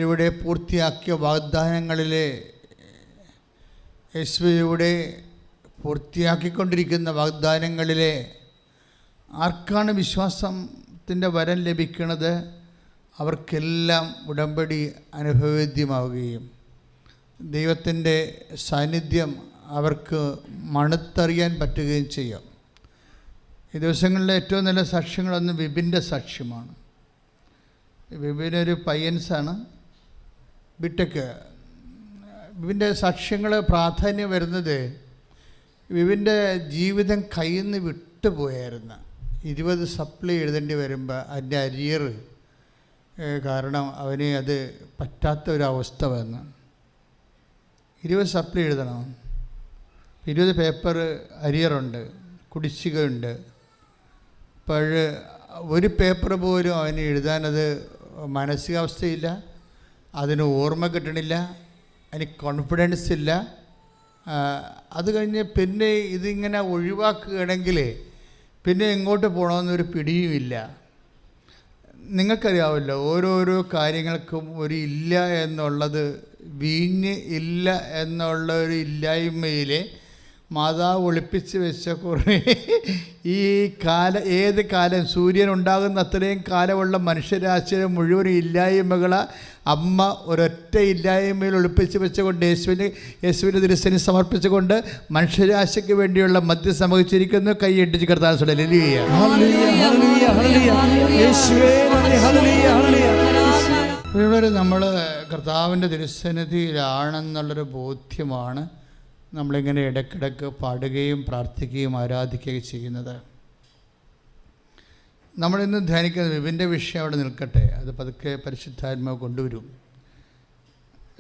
ഇവിടെ പൂർത്തിയാക്കിയ വാഗ്ദാനങ്ങളിലെ യേശുവിലൂടെ പൂർത്തിയാക്കിക്കൊണ്ടിരിക്കുന്ന വാഗ്ദാനങ്ങളിലെ ആർക്കാണ് വിശ്വാസത്തിൻ്റെ വരം ലഭിക്കുന്നത്? അവർക്കെല്ലാം ഉടമ്പടി അനുഭവവേദ്യമാവുകയും ദൈവത്തിൻ്റെ സാന്നിധ്യം അവർക്ക് മണത്തറിയാൻ പറ്റുകയും ചെയ്യും. ഈ ദിവസങ്ങളിലെ ഏറ്റവും നല്ല സാക്ഷ്യങ്ങളൊന്ന് വിപിൻ്റെ സാക്ഷ്യമാണ്. വിപിനൊരു പയ്യൻസാണ്, ബിടെക്. വിപിൻ്റെ സാക്ഷ്യങ്ങൾ പ്രാധാന്യം വരുന്നത് വിപിൻ്റെ ജീവിതം കയ്യിൽ നിന്ന് വിട്ടുപോയായിരുന്നു. 20 സപ്ലി എഴുതേണ്ടി വരുമ്പോൾ അതിൻ്റെ അരിയർ കാരണം അവന് അത് പറ്റാത്ത ഒരവസ്ഥ വന്നു. 20 സപ്ലി എഴുതണം, 20 പേപ്പർ അരിയറുണ്ട്, കുടിശ്ശികയുണ്ട്. അപ്പോൾ ഒരു പേപ്പർ പോലും അവന് എഴുതാനത് മാനസികാവസ്ഥയില്ല, അതിന് ഓർമ്മ കിട്ടണില്ല, അതിന് കോൺഫിഡൻസ് ഇല്ല. അത് കഴിഞ്ഞ് പിന്നെ ഇതിങ്ങനെ ഒഴിവാക്കുകയാണെങ്കിൽ പിന്നെ എങ്ങോട്ട് പോകണമെന്നൊരു പിടിയുമില്ല. നിങ്ങൾക്കറിയാമല്ലോ, ഓരോരോ കാര്യങ്ങൾക്കും ഒരു ഇല്ല എന്നുള്ളത്, വീഞ്ഞ് ഇല്ല എന്നുള്ള ഒരു ഇല്ലായ്മയിൽ മാതാവ് ഒളിപ്പിച്ച് വെച്ച കുറേ ഈ ഏത് കാലം സൂര്യൻ ഉണ്ടാകുന്ന അത്രയും കാലമുള്ള മനുഷ്യരാശിയുടെ മുഴുവൻ ഇല്ലായ്മകളെ അമ്മ ഒരൊറ്റ ഇല്ലായ്മയിൽ ഒളിപ്പിച്ച് വെച്ചുകൊണ്ട് യേശുവിൻ്റെ തിരുസേനയിൽ സമർപ്പിച്ചുകൊണ്ട് മനുഷ്യരാശിക്ക് വേണ്ടിയുള്ള മദ്യം വഹിച്ചിരിക്കുന്നു. കൈയിട്ടിച്ച് കർത്താവ് ഇവിടെ നമ്മൾ കർത്താവിൻ്റെ തിരുസന്നിധിയിലാണെന്നുള്ളൊരു ബോധ്യമാണ് നമ്മളിങ്ങനെ ഇടയ്ക്കിടയ്ക്ക് പാടുകയും പ്രാർത്ഥിക്കുകയും ആരാധിക്കുകയും ചെയ്യുന്നത്. നമ്മളിന്ന് ധ്യാനിക്കുന്ന വിപിൻ്റെ വിഷയം അവിടെ നിൽക്കട്ടെ, അത് പതുക്കെ പരിശുദ്ധാത്മാവ് കൊണ്ടുവരും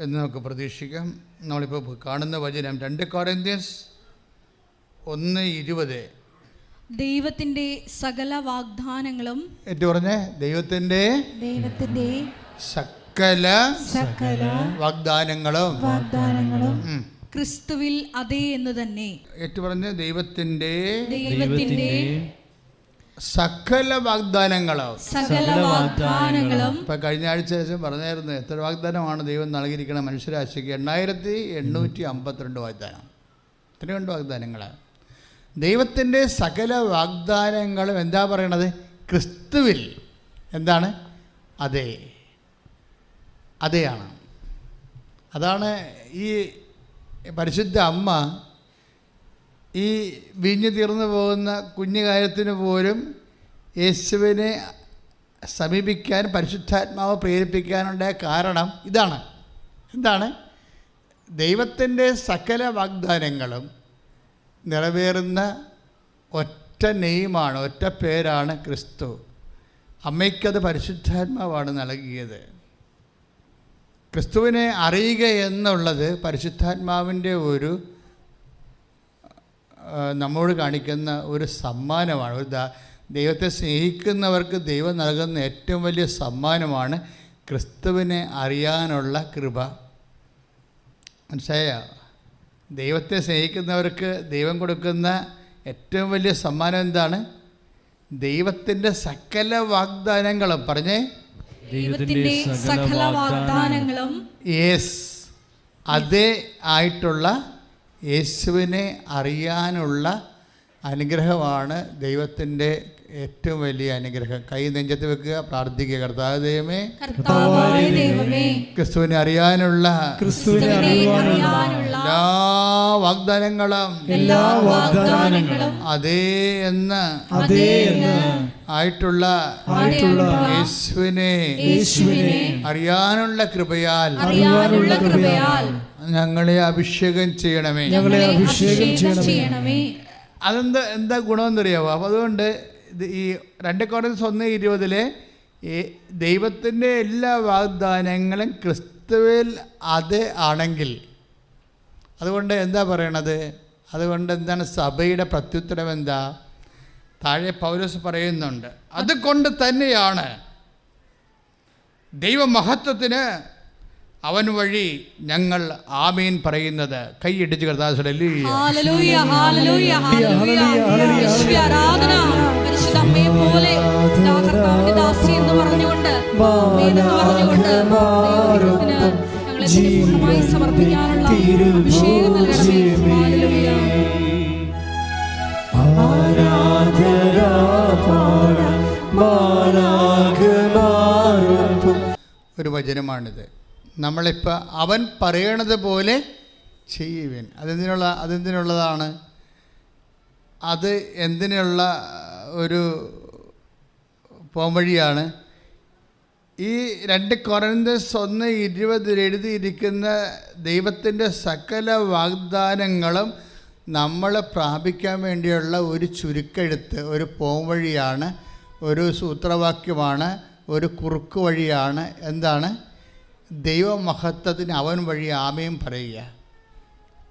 എന്ന് നമുക്ക് പ്രതീക്ഷിക്കാം. നമ്മളിപ്പോൾ കാണുന്ന വചനം 2 കൊരിന്ത്യൻസ് 1:20. ദൈവത്തിൻ്റെ സകല വാഗ്ദാനങ്ങളും, ഏറ്റു പറഞ്ഞേ, ദൈവത്തിൻ്റെ സകല വാഗ്ദാനങ്ങളും ക്രിസ്തുവിൽ അതേ എന്ന് തന്നെ. ഏറ്റു പറഞ്ഞ് ദൈവത്തിൻ്റെ സകല വാഗ്ദാനങ്ങളും. ഇപ്പം കഴിഞ്ഞ ആഴ്ച പറഞ്ഞായിരുന്നു എത്ര വാഗ്ദാനമാണ് ദൈവം നൽകിയിരിക്കണം മനുഷ്യരാശിക്ക്. 8852 വാഗ്ദാനം. ഇത്രയുണ്ട് വാഗ്ദാനങ്ങൾ. ദൈവത്തിൻ്റെ സകല വാഗ്ദാനങ്ങളും എന്താ പറയണത്? ക്രിസ്തുവിൽ. എന്താണ്? അതെയാണ്. അതാണ് ഈ പരിശുദ്ധ അമ്മ ഈ വീഞ്ഞു തീർന്നു പോകുന്ന കുഞ്ഞു കാര്യത്തിന് പോലും യേശുവിനെ സമീപിക്കാൻ പരിശുദ്ധാത്മാവ് പ്രേരിപ്പിക്കാനുണ്ടായ കാരണം ഇതാണ്. എന്താണ്? ദൈവത്തിൻ്റെ സകല വാഗ്ദാനങ്ങളും നിറവേറുന്ന ഒറ്റ നെയ്മാണ്, ഒറ്റ പേരാണ് ക്രിസ്തു. അമ്മയ്ക്കത് പരിശുദ്ധാത്മാവാണ് നൽകിയത്. ക്രിസ്തുവിനെ അറിയുക എന്നുള്ളത് പരിശുദ്ധാത്മാവിൻ്റെ ഒരു നമ്മോട് കാണിക്കുന്ന ഒരു സമ്മാനമാണ്. ദൈവത്തെ സ്നേഹിക്കുന്നവർക്ക് ദൈവം നൽകുന്ന ഏറ്റവും വലിയ സമ്മാനമാണ് ക്രിസ്തുവിനെ അറിയാനുള്ള കൃപ. മനസ്സിലായോ? ദൈവത്തെ സ്നേഹിക്കുന്നവർക്ക് ദൈവം കൊടുക്കുന്ന ഏറ്റവും വലിയ സമ്മാനം എന്താണ്? ദൈവത്തിൻ്റെ സകല വാഗ്ദാനങ്ങളും. പറഞ്ഞേ, ദൈവത്തിൻ്റെ സകല വാഗ്ദാനങ്ങളും. യെസ്, അതേ ആയിട്ടുള്ള യേശുവിനെ അറിയാനുള്ള അനുഗ്രഹമാണ് ദൈവത്തിൻ്റെ ഏറ്റവും വലിയ അനുഗ്രഹം. കൈ നെഞ്ചത്ത് വെക്കുക, പ്രാർത്ഥിക്കുക. കർത്താവ് ദൈവമേ, ക്രിസ്തുവിനെ അറിയാനുള്ള എല്ലാ വാഗ്ദാനങ്ങളും അതേ എന്ന് ആയിട്ടുള്ള യേശുവിനെ അറിയാനുള്ള കൃപയാൽ ഞങ്ങളെ അഭിഷേകം ചെയ്യണമേ. എന്താ ഗുണമെന്നറിയാമോ? അപ്പോൾ അതുകൊണ്ട് ഈ 2 കൊരിന്ത്യൻസ് 1:20 ദൈവത്തിൻ്റെ എല്ലാ വാഗ്ദാനങ്ങളും ക്രിസ്തുവിൽ അത് ആണെങ്കിൽ, അതുകൊണ്ട് എന്താ പറയണത്? അതുകൊണ്ട് എന്താണ് സഭയുടെ പ്രത്യുത്തരം? എന്താ? താഴെ പൗലോസ് പറയുന്നുണ്ട്, അതുകൊണ്ട് തന്നെയാണ് ദൈവമഹത്വത്തിന് അവൻ വഴി ഞങ്ങൾ ആമീൻ പറയുന്നത്. കൈയിടിച്ച് കർത്താവേ, ഞങ്ങളുടെ അമ്മയെ പോലെ കർത്താവിന്റെ ദാസി എന്ന് പറഞ്ഞുകൊണ്ട് ദൈവത്തിന് ഞങ്ങളെ പൂർണ്ണമായി സമർപ്പിക്കാനുള്ള അഭിഷേകം നൽകണമേ. ഒരു വചനമാണിത്. നമ്മളിപ്പോൾ അവൻ പറയണത് പോലെ ചെയ്യുവൻ. അതെന്തിനുള്ളതാണ്? അത് എന്തിനുള്ള ഒരു പോംവഴിയാണ്? ഈ 2 കൊരിന്ത്യർ 1:20 എഴുതിയിരിക്കുന്ന ദൈവത്തിൻ്റെ സകല വാഗ്ദാനങ്ങളും നമ്മൾ പ്രാപിക്കാൻ വേണ്ടിയുള്ള ഒരു ചുരുക്കെഴുത്ത്, ഒരു പോംവഴിയാണ്, ഒരു സൂത്രവാക്യമാണ്, ഒരു കുറുക്ക് വഴിയാണ്. എന്താണ്? ദൈവമഹത്വത്തിന് അവൻ വഴി ആമയും പറയുക.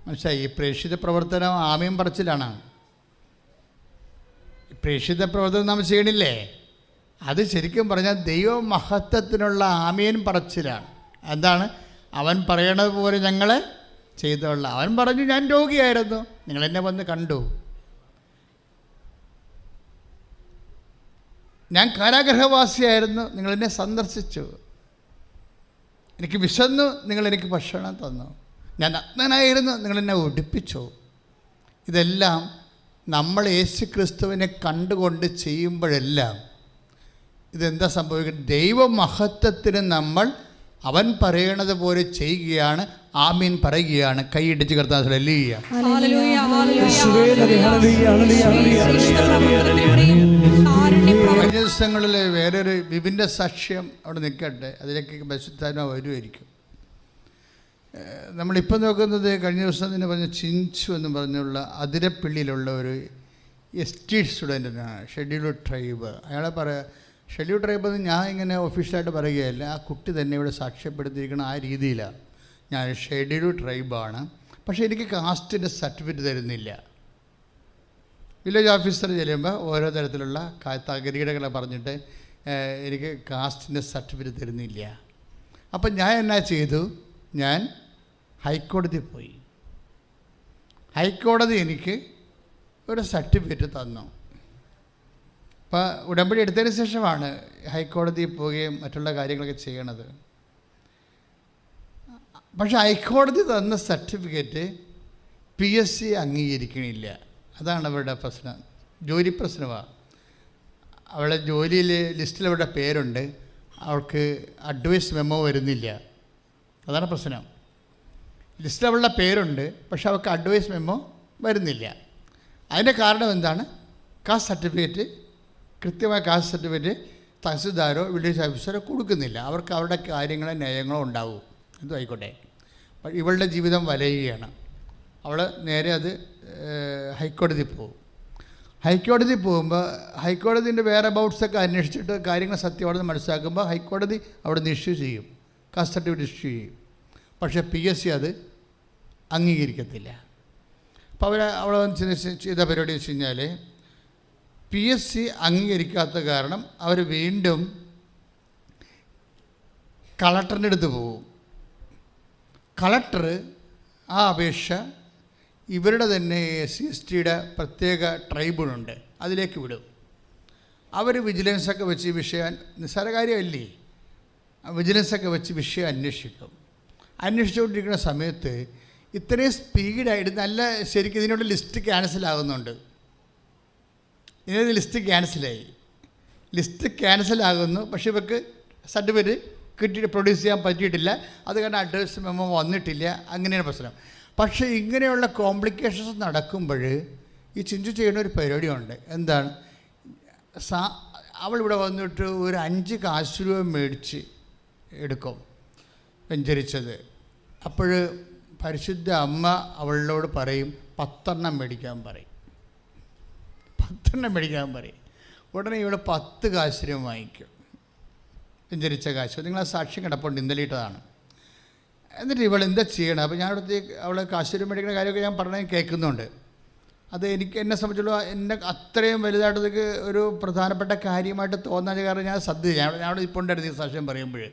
മനസ്സിലായി? ഈ പ്രേക്ഷിത പ്രവർത്തനം ആമയും പറച്ചിലാണ്. പ്രേക്ഷിത പ്രവർത്തനം നാം ചെയ്യണില്ലേ? അത് ശരിക്കും പറഞ്ഞാൽ ദൈവമഹത്വത്തിനുള്ള ആമയും പറച്ചിലാണ്. എന്താണ്? അവൻ പറയണത് പോലെ ഞങ്ങൾ ചെയ്തോളാം. അവൻ പറഞ്ഞു, ഞാൻ രോഗിയായിരുന്നു, നിങ്ങളെന്നെ വന്ന് കണ്ടു. ഞാൻ കാരാഗൃഹവാസിയായിരുന്നു, നിങ്ങളെന്നെ സന്ദർശിച്ചു. എനിക്ക് വിശന്നു, നിങ്ങളെനിക്ക് ഭക്ഷണം തന്നു. ഞാൻ നഗ്നനായിരുന്നു, നിങ്ങളെന്നെ ഉടുപ്പിച്ചു. ഇതെല്ലാം നമ്മൾ യേശു ക്രിസ്തുവിനെ കണ്ടുകൊണ്ട് ചെയ്യുമ്പോഴെല്ലാം ഇതെന്താ സംഭവിക്കുന്നത്? ദൈവമഹത്വത്തിന് നമ്മൾ അവൻ പറയണത് പോലെ ചെയ്യുകയാണ്, ആമീൻ പറയുകയാണ്. കൈയിടിച്ച് കർത്താവ് ഹല്ലേലൂയ. കഴിഞ്ഞ ദിവസങ്ങളിൽ വേറൊരു വിപിൻ്റെ സാക്ഷ്യം അവിടെ നിൽക്കട്ടെ, അതിലേക്ക് പരിശുദ്ധാത്മാവ് വരുമായിരിക്കും. നമ്മളിപ്പോൾ നോക്കുന്നത് കഴിഞ്ഞ ദിവസം തന്നെ പറഞ്ഞ ചിഞ്ചു എന്ന് പറഞ്ഞുള്ള അതിരപ്പള്ളിയിലുള്ള ഒരു ST സ്റ്റുഡൻറ്റിനാണ്, ഷെഡ്യൂൾഡ് ട്രൈബ്. അയാളെ ഷെഡ്യൂൾഡ് ട്രൈബ് എന്ന് ഞാൻ ഇങ്ങനെ ഒഫീഷ്യലായിട്ട് പറയുകയല്ല, ആ കുട്ടി തന്നെ ഇവിടെ സാക്ഷ്യപ്പെടുത്തിയിരിക്കണം. ആ രീതിയിലാണ്, ഞാൻ ഷെഡ്യൂൾഡ് ട്രൈബാണ്, പക്ഷേ എനിക്ക് കാസ്റ്റിൻ്റെ സർട്ടിഫിക്കറ്റ് തരുന്നില്ല. വില്ലേജ് ഓഫീസർ ചെല്ലുമ്പോൾ ഓരോ തരത്തിലുള്ള തകരീടകളെ പറഞ്ഞിട്ട് എനിക്ക് കാസ്റ്റിൻ്റെ സർട്ടിഫിക്കറ്റ് തരുന്നില്ല. അപ്പം ഞാൻ എന്നാ ചെയ്തു? ഞാൻ ഹൈക്കോടതി പോയി. ഹൈക്കോടതി എനിക്ക് ഒരു സർട്ടിഫിക്കറ്റ് തന്നു. അപ്പോൾ ഉടമ്പടി എടുത്തതിന് ശേഷമാണ് ഹൈക്കോടതിയിൽ പോവുകയും മറ്റുള്ള കാര്യങ്ങളൊക്കെ ചെയ്യണത്. പക്ഷേ ഹൈക്കോടതി തന്ന സർട്ടിഫിക്കറ്റ് PSC അംഗീകരിക്കണില്ല. അതാണ് അവരുടെ പ്രശ്നം, ജോലി പ്രശ്നമാണ്. അവളുടെ ജോലിയിൽ ലിസ്റ്റിൽ അവരുടെ പേരുണ്ട്, അവൾക്ക് അഡ്വൈസ് മെമ്മോ വരുന്നില്ല. അതാണ് പ്രശ്നം. ലിസ്റ്റിൽ അവളുടെ പേരുണ്ട്, പക്ഷെ അവൾക്ക് അഡ്വൈസ് മെമ്മോ വരുന്നില്ല. അതിൻ്റെ കാരണം എന്താണ്? കാസ്റ്റ് സർട്ടിഫിക്കറ്റ്, കൃത്യമായ കാസ്റ്റ് സർട്ടിഫിക്കറ്റ് തഹസിൽദാരോ വില്ലേജ് ഓഫീസറോ കൊടുക്കുന്നില്ല. അവർക്ക് അവരുടെ കാര്യങ്ങളോ ന്യായങ്ങളോ ഉണ്ടാവും, എന്തോ ആയിക്കോട്ടെ. ഇവളുടെ ജീവിതം വലയുകയാണ്. അവൾ നേരെ അത് ഹൈക്കോടതി പോകും. ഹൈക്കോടതി പോകുമ്പോൾ ഹൈക്കോടതിൻ്റെ വേറെ അബൌട്ട്സൊക്കെ അന്വേഷിച്ചിട്ട് കാര്യങ്ങൾ സത്യമാണെന്ന് മനസ്സിലാക്കുമ്പോൾ ഹൈക്കോടതി അവിടെ നിന്ന് ഇഷ്യൂ ചെയ്യും, കാസ്റ്റ് സർട്ടിഫിക്കറ്റ് ഇഷ്യൂ ചെയ്യും. പക്ഷേ PSC അത് അംഗീകരിക്കത്തില്ല. അപ്പോൾ അവൾ ചെയ്ത പരിപാടി വെച്ച് കഴിഞ്ഞാൽ PSC അംഗീകരിക്കാത്ത കാരണം അവർ വീണ്ടും കളക്ടറിൻ്റെ അടുത്ത് പോകും. കളക്ടർ ആ അപേക്ഷ ഇവരുടെ തന്നെ SC/STയുടെ പ്രത്യേക ട്രൈബ്യൂണലുണ്ട്, അതിലേക്ക് വിടും. അവർ വിജിലൻസൊക്കെ വെച്ച് ഈ വിഷയം, നിസ്സാര കാര്യമല്ലേ, വിജിലൻസൊക്കെ വെച്ച് വിഷയം അന്വേഷിക്കും. അന്വേഷിച്ചുകൊണ്ടിരിക്കുന്ന സമയത്ത് ഇത്രയും സ്പീഡായിട്ട് നല്ല ശരിക്കും ഇതിനോട് ലിസ്റ്റ് ക്യാൻസലാകുന്നുണ്ട്. ഇതിനൊരു ലിസ്റ്റ് ക്യാൻസലാകുന്നു. പക്ഷേ ഇവർക്ക് സർട്ടിഫിക്കറ്റ് കിട്ടിയിട്ട് പ്രൊഡ്യൂസ് ചെയ്യാൻ പറ്റിയിട്ടില്ല. അത് കാരണം അഡ്വൈസ് മെമ്മോ വന്നിട്ടില്ല. അങ്ങനെയാണ് പ്രശ്നം. പക്ഷേ ഇങ്ങനെയുള്ള കോംപ്ലിക്കേഷൻസ് നടക്കുമ്പോൾ ഈ ചിഞ്ചു ചെയ്യുന്ന ഒരു പരിപാടിയുണ്ട്. എന്താണ്? അവളിവിടെ വന്നിട്ട് ഒരു 5 കാശ് രൂപ മേടിച്ച് എടുക്കും, വെഞ്ചരിച്ചത്. അപ്പോൾ പരിശുദ്ധ അമ്മ അവളോട് പറയും 10 എണ്ണം മേടിക്കാൻ പറയും. 10 എണ്ണം മേടിക്കാൻ പറയും. ഉടനെ ഇവിടെ 10 കാശ് രൂപ വാങ്ങിക്കും, വെഞ്ചരിച്ച കാശ്. നിങ്ങൾ ആ സാക്ഷ്യം കിടപ്പുണ്ട്, ഇന്നലെ ഇട്ടതാണ്. എന്നിട്ട് ഇവൾ എന്താ ചെയ്യണം? അപ്പോൾ ഞാനിവിടുത്തെ അവൾ കാശ് രൂപ മേടിക്കുന്ന കാര്യമൊക്കെ ഞാൻ പറഞ്ഞാൽ കേൾക്കുന്നുണ്ട്. അത് എന്നെ സംബന്ധിച്ചുള്ള എന്നെ അത്രയും വലുതായിട്ടതൊക്കെ ഒരു പ്രധാനപ്പെട്ട കാര്യമായിട്ട് തോന്നാൻ കാരണം ഞാൻ അവിടെ ഇപ്പോൾ ഉണ്ടായിരുന്നു ഈ സാക്ഷ്യം പറയുമ്പോൾ.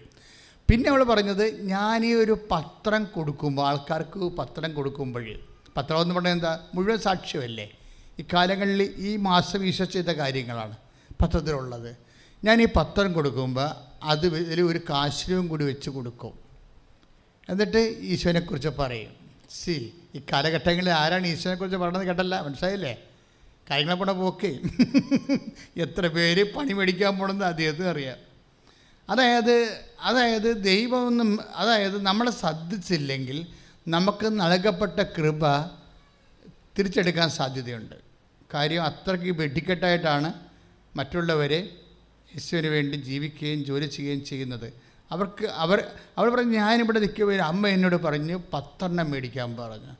പിന്നെ അവൾ പറഞ്ഞത്, ഞാൻ ഈ ഒരു പത്രം കൊടുക്കുമ്പോൾ, ആൾക്കാർക്ക് പത്രം കൊടുക്കുമ്പോൾ, പത്രം എന്ന് പറഞ്ഞാൽ എന്താ, മുഴുവൻ സാക്ഷ്യമല്ലേ, ഇക്കാലങ്ങളിൽ ഈ മാസം ഈശോ ചെയ്ത കാര്യങ്ങളാണ്. പത്രത്തിലുള്ളത്. ഞാൻ ഈ പത്രം കൊടുക്കുമ്പോൾ അത് ഇതിൽ ഒരു കാശ്രവും കൂടി വെച്ച് കൊടുക്കും. എന്നിട്ട് ഈശോനെക്കുറിച്ച് പറയും. ഈ കാലഘട്ടങ്ങളിൽ ആരാണ് ഈശോനെക്കുറിച്ച് പറയണത് കേട്ടല്ല, മനസ്സിലായില്ലേ? കാര്യങ്ങളെ കൂടെ പോക്കേ എത്ര പേര് പണി മേടിക്കാൻ പോകണമെന്ന് അദ്ദേഹത്തിന് അറിയാം. അതായത് ദൈവമൊന്നും നമ്മൾ ശ്രദ്ധിച്ചില്ലെങ്കിൽ നമുക്ക് നൽകപ്പെട്ട കൃപ തിരിച്ചെടുക്കാൻ സാധ്യതയുണ്ട്. കാര്യം അത്രയ്ക്ക് വെടിക്കെട്ടായിട്ടാണ് മറ്റുള്ളവരെ യേശുവിന് വേണ്ടി ജീവിക്കുകയും ജോലി ചെയ്യുകയും ചെയ്യുന്നത്. അവർ പറഞ്ഞു, ഞാനിവിടെ നിൽക്കുമ്പോൾ അമ്മ എന്നോട് പറഞ്ഞു 10 മേടിക്കാൻ പറഞ്ഞു.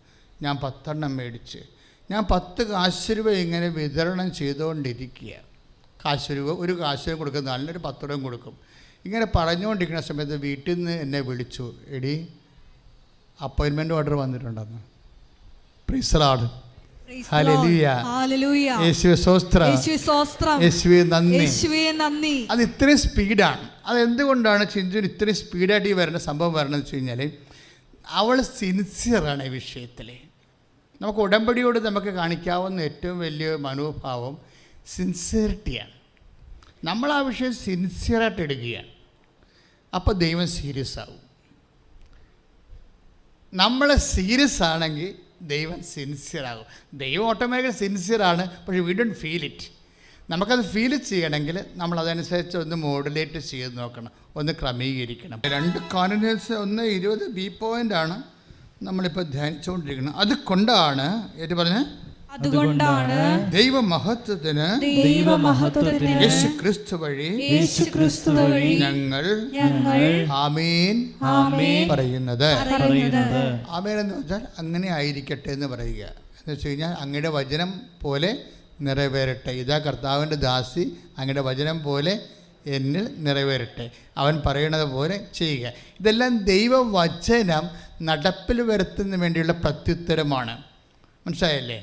ഞാൻ 10 മേടിച്ച് ഞാൻ 10 കാശ് രൂപ ഇങ്ങനെ വിതരണം ചെയ്തുകൊണ്ടിരിക്കുക. ഒരു കാശ് രൂപ കൊടുക്കുന്ന ആളിന് ഒരു 10 രൂപ കൊടുക്കും. ഇങ്ങനെ പറഞ്ഞുകൊണ്ടിരിക്കുന്ന സമയത്ത് വീട്ടിൽ നിന്ന് എന്നെ വിളിച്ചു, എടി അപ്പോയിൻമെൻറ്റ് ഓർഡർ വന്നിട്ടുണ്ടെന്ന്. Price the Lord. ഹല്ലേലൂയ. യേശുവേ സ്തോത്രം. യേശുവേ നന്ദി. അത് ഇത്രയും സ്പീഡാണ്. അതെന്തുകൊണ്ടാണ് ചിഞ്ചുവിന് ഇത്രയും സ്പീഡായിട്ട് ഈ വരുന്ന സംഭവം വരണമെന്ന് വെച്ച് കഴിഞ്ഞാൽ അവൾ സിൻസിയറാണ് ഈ വിഷയത്തിൽ. നമുക്ക് ഉടമ്പടിയോട് നമുക്ക് കാണിക്കാവുന്ന ഏറ്റവും വലിയ മനോഭാവം സിൻസിയറിറ്റിയാണ്. നമ്മൾ ആ വിഷയം സിൻസിയറായിട്ട് എടുക്കുകയാണ്. അപ്പോൾ ദൈവം സീരിയസ് ആവും. നമ്മൾ സീരിയസ് ആണെങ്കിൽ ദൈവം സിൻസിയറാകും. ദൈവം ഓട്ടോമാറ്റിക്കലി സിൻസിയറാണ്, പക്ഷേ വി ഡോണ്ട് ഫീൽ ഇറ്റ്. നമുക്കത് ഫീൽ ചെയ്യണമെങ്കിൽ നമ്മളതനുസരിച്ച് ഒന്ന് മോഡുലേറ്റ് ചെയ്ത് നോക്കണം, ഒന്ന് ക്രമീകരിക്കണം. 2 കോർഡിനേറ്റ്സ് 1:20 പോയിൻ്റാണ് നമ്മളിപ്പോൾ ധ്യാനിച്ചുകൊണ്ടിരിക്കുന്നത്. അതുകൊണ്ടാണ് ദൈവമഹത്വത്തിന് യേശുക്രിസ്തു വഴി ഞങ്ങൾ ആമേൻ പറയുന്നത്. ആമേൻ എന്ന് വെച്ചാൽ അങ്ങനെ ആയിരിക്കട്ടെ എന്ന് പറയുക. എന്ന് വെച്ച് കഴിഞ്ഞാൽ അങ്ങയുടെ വചനം പോലെ നിറവേറട്ടെ. ഇതാ കർത്താവിൻ്റെ ദാസി, അങ്ങയുടെ വചനം പോലെ എന്നിൽ നിറവേറട്ടെ, അവൻ പറയണത് പോലെ ചെയ്യുക. ഇതെല്ലാം ദൈവവചനം നടപ്പിൽ വരുത്തുന്നതിന് വേണ്ടിയുള്ള പ്രത്യുത്തരമാണ്. മനസ്സിലായല്ലേ?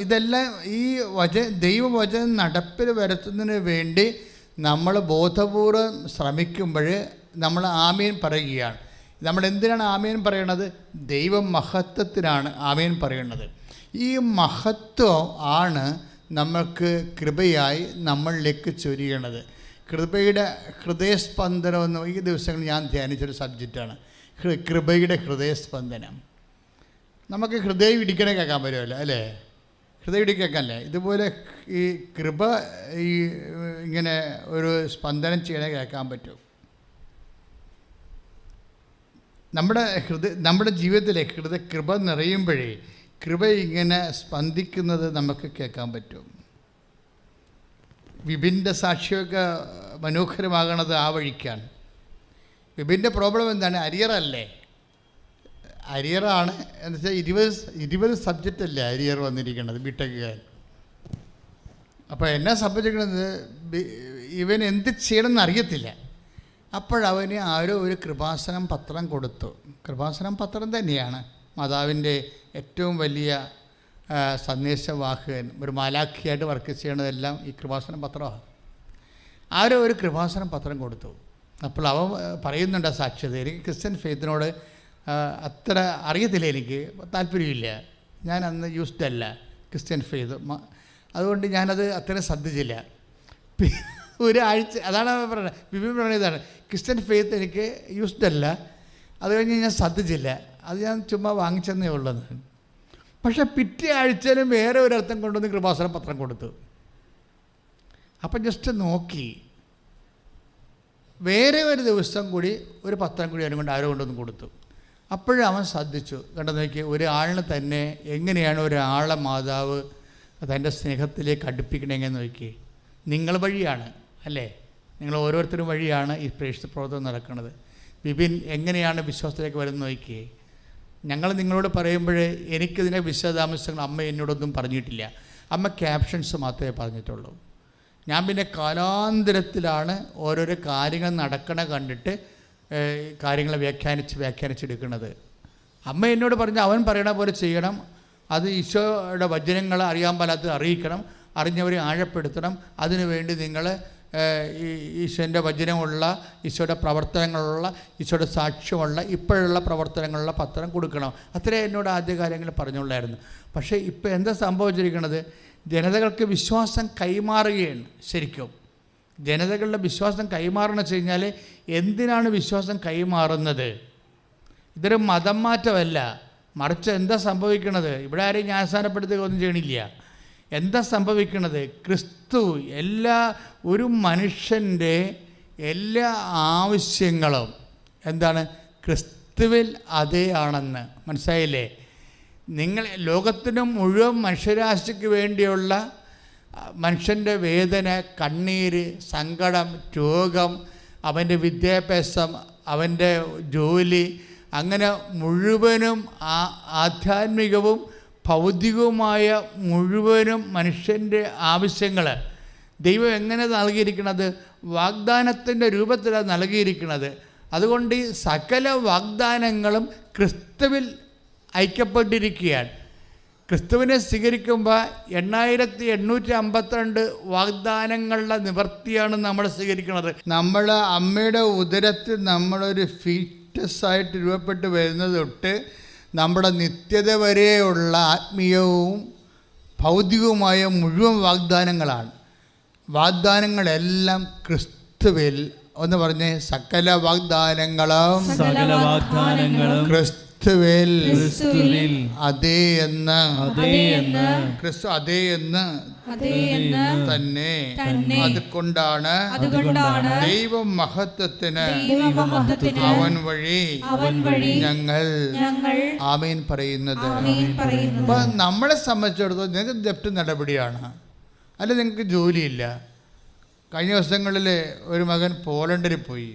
ഇതെല്ലാം ഈ ദൈവവചനം നടപ്പിൽ വരുത്തുന്നതിന് വേണ്ടി നമ്മൾ ബോധപൂർവം ശ്രമിക്കുമ്പോൾ നമ്മൾ ആമേൻ പറയുകയാണ്. നമ്മൾ എന്തിനാണ് ആമേൻ പറയണത്? ദൈവമഹത്വത്തിനാണ് ആമേൻ പറയുന്നത്. ഈ മഹത്വം ആണ് നമ്മൾക്ക് കൃപയായി നമ്മളിലേക്ക് ചൊരിയണത്. കൃപയുടെ ഹൃദയസ്പന്ദനം എന്ന് ഈ ദിവസങ്ങളിൽ ഞാൻ ധ്യാനിച്ചൊരു സബ്ജക്റ്റാണ് കൃപയുടെ ഹൃദയസ്പന്ദനം. നമുക്ക് ഹൃദയം ഇടിക്കണേ കേൾക്കാൻ പറ്റുമല്ലോ അല്ലേ? ഹൃദയം ഇടിക്കേക്കല്ലേ? ഇതുപോലെ ഈ കൃപ ഇങ്ങനെ ഒരു സ്പന്ദനം ചെയ്യണേ കേൾക്കാൻ പറ്റും. നമ്മുടെ ജീവിതത്തിലെ കൃപ നിറയുമ്പോഴേ കൃപ ഇങ്ങനെ സ്പന്ദിക്കുന്നത് നമുക്ക് കേൾക്കാൻ പറ്റും. വിപിൻ്റെ സാക്ഷിയൊക്കെ മനോഹരമാകണത് ആ വഴിക്കാണ്. വിപിൻ്റെ പ്രോബ്ലം എന്താണ്? അരിയറല്ലേ? അരിയറാണ് എന്ന് വെച്ചാൽ 20 സബ്ജക്റ്റല്ലേ അരിയർ വന്നിരിക്കുന്നത് ബിടെക്കുകാരൻ. അപ്പോൾ എന്നെ സംബന്ധിക്കുന്നത് ഇവൻ എന്ത് ചെയ്യണമെന്ന് അറിയത്തില്ല. അപ്പോഴവന് ആരോ ഒരു കൃപാസനം പത്രം കൊടുത്തു. കൃപാസനം പത്രം തന്നെയാണ് മാതാവിൻ്റെ ഏറ്റവും വലിയ സന്ദേശവാഹകൻ. ഒരു മാലാഖിയായിട്ട് വർക്ക് ചെയ്യണതെല്ലാം ഈ കൃപാസനം പത്രമാണ്. ആരോ ഒരു കൃപാസനം പത്രം കൊടുത്തു. അപ്പോൾ അവൻ പറയുന്നുണ്ട് സാക്ഷ്യത, എനിക്ക് ക്രിസ്ത്യൻ ഫെയ്ത്തിനോട് അത്ര അറിയത്തില്ല, എനിക്ക് താല്പര്യമില്ല, ഞാൻ അന്ന് യൂസ്ഡ് അല്ല ക്രിസ്ത്യൻ ഫെയ്ത്ത്, അതുകൊണ്ട് ഞാനത് അത്രയും ശ്രദ്ധിച്ചില്ല. ഒരാഴ്ച അതാണ് പറയുന്നത്, ബിബിൻ പറയുന്നതാണ്, ക്രിസ്ത്യൻ ഫെയ്ത്ത് എനിക്ക് യൂസ്ഡ് അല്ല, അത് കഴിഞ്ഞ് ഞാൻ ശ്രദ്ധിച്ചില്ല, അത് ഞാൻ ചുമ്മാ വാങ്ങിച്ചെന്നേ ഉള്ളത്. പക്ഷെ പിറ്റേ ആഴ്ചയിലും വേറെ ഒരർത്ഥം കൊണ്ടുവന്ന് കൃപാസനം പത്രം കൊടുത്തു. അപ്പം ജസ്റ്റ് നോക്കി, വേറെ ഒരു ദിവസം കൂടി ഒരു പത്രം കൂടി അതിനെ കൊണ്ട് ആരോ കൊണ്ടൊന്ന് കൊടുത്തു. അപ്പോഴും അവൻ ശ്രദ്ധിച്ചു, കണ്ടു നോക്കി, ഒരാളിന് തന്നെ എങ്ങനെയാണ് ഒരാളെ മാതാവ് തൻ്റെ സ്നേഹത്തിലേക്ക് അടുപ്പിക്കണമെന്ന് നോക്കി. നിങ്ങൾ വഴിയാണ് അല്ലേ, നിങ്ങൾ ഓരോരുത്തരും വഴിയാണ് ഈ പ്രേക്ഷിത പ്രവർത്തനം നടക്കുന്നത്. ബിബിൻ എങ്ങനെയാണ് വിശ്വാസത്തിലേക്ക് വരുന്നത് നോക്കിയേ. ഞങ്ങൾ നിങ്ങളോട് പറയുമ്പോൾ എനിക്കിതിൻ്റെ വിശദാംശങ്ങൾ അമ്മ എന്നോടൊന്നും പറഞ്ഞിട്ടില്ല. അമ്മ ക്യാപ്ഷൻസ് മാത്രമേ പറഞ്ഞിട്ടുള്ളൂ. ഞാൻ പിന്നെ കാലാന്തരത്തിലാണ് ഓരോരോ കാര്യങ്ങൾ നടക്കണ കണ്ടിട്ട് കാര്യങ്ങളെ വ്യാഖ്യാനിച്ചെടുക്കുന്നത്. അമ്മ എന്നോട് പറഞ്ഞ അവൻ പറയണ പോലെ ചെയ്യണം, അത് ഈശോയുടെ വചനങ്ങൾ അറിയാൻ പാലാത്തത് അറിയിക്കണം, അറിഞ്ഞവരെ ആഴപ്പെടുത്തണം, അതിനുവേണ്ടി നിങ്ങൾ ഈശോൻ്റെ വചനമുള്ള, ഈശോയുടെ പ്രവർത്തനങ്ങളുള്ള, ഈശോയുടെ സാക്ഷ്യമുള്ള, ഇപ്പോഴുള്ള പ്രവർത്തനങ്ങളുള്ള പത്രം കൊടുക്കണം. അത്രേ എന്നോട് ആദ്യകാലങ്ങളിൽ പറഞ്ഞുള്ളായിരുന്നു. പക്ഷേ ഇപ്പോൾ എന്താ സംഭവിച്ചിരിക്കുന്നത്? ജനതകൾക്ക് വിശ്വാസം കൈമാറുകയാണ്. ശരിക്കും ജനതകളുടെ വിശ്വാസം കൈമാറണമെന്ന് വെച്ച് കഴിഞ്ഞാൽ, എന്തിനാണ് വിശ്വാസം കൈമാറുന്നത്? ഇതൊരു മതം മാറ്റമല്ല, മറിച്ച് എന്താ സംഭവിക്കണത്? ഇവിടെ ആരെയും ന്യായസ്ഥാനപ്പെടുത്തുക ഒന്നും ചെയ്യണില്ല. എന്താ സംഭവിക്കണത്? ക്രിസ്തു ഒരു മനുഷ്യൻ്റെ എല്ലാ ആവശ്യങ്ങളും എന്താണ്? ക്രിസ്തുവിൽ അതേ ആണെന്ന്. മനസ്സിലായില്ലേ? നിങ്ങൾ ലോകത്തിന് മുഴുവൻ മനുഷ്യരാശിക്ക് വേണ്ടിയുള്ള മനുഷ്യൻ്റെ വേദന, കണ്ണീര്, സങ്കടം, രോഗം, അവൻ്റെ വിദ്യാഭ്യാസം, അവൻ്റെ ജോലി, അങ്ങനെ മുഴുവനും ആധ്യാത്മികവും ഭൗതികവുമായ മുഴുവനും മനുഷ്യൻ്റെ ആവശ്യങ്ങൾ ദൈവം എങ്ങനെ നൽകിയിരിക്കുന്നത്? വാഗ്ദാനത്തിൻ്റെ രൂപത്തിലാണ് നൽകിയിരിക്കുന്നത്. അതുകൊണ്ട് ഈ സകല വാഗ്ദാനങ്ങളും ക്രിസ്തുവിൽ ഐക്യപ്പെട്ടിരിക്കുകയാണ്. ക്രിസ്തുവിനെ സ്വീകരിക്കുമ്പോൾ 8852 വാഗ്ദാനങ്ങളുടെ നിവർത്തിയാണ് നമ്മൾ സ്വീകരിക്കുന്നത്. നമ്മൾ അമ്മയുടെ ഉദരത്തിൽ നമ്മളൊരു ഫീറ്റസായിട്ട് രൂപപ്പെട്ട് വരുന്നത് തൊട്ട് നമ്മുടെ നിത്യത വരെയുള്ള ആത്മീയവും ഭൗതികവുമായ മുഴുവൻ വാഗ്ദാനങ്ങളാണ്. വാഗ്ദാനങ്ങളെല്ലാം ക്രിസ്തുവിൽ, ഒന്ന് പറഞ്ഞേ, സകല വാഗ്ദാനങ്ങളും ക്രിസ്തുവിൽ അതേ എന്ന്, ക്രിസ്തു അതേ എന്ന് തന്നെ. അതുകൊണ്ടാണ് ദൈവമഹത്വത്തിന് അവൻ വഴി ഞങ്ങൾ ആമേൻ പറയുന്നത്. അപ്പൊ നമ്മളെ സംബന്ധിച്ചിടത്തോളം നിങ്ങൾക്ക് ജപ്തി നടപടിയാണ്, അല്ല നിങ്ങൾക്ക് ജോലിയില്ല. കഴിഞ്ഞ ദിവസങ്ങളിൽ ഒരു മകൻ പോളണ്ടിൽ പോയി.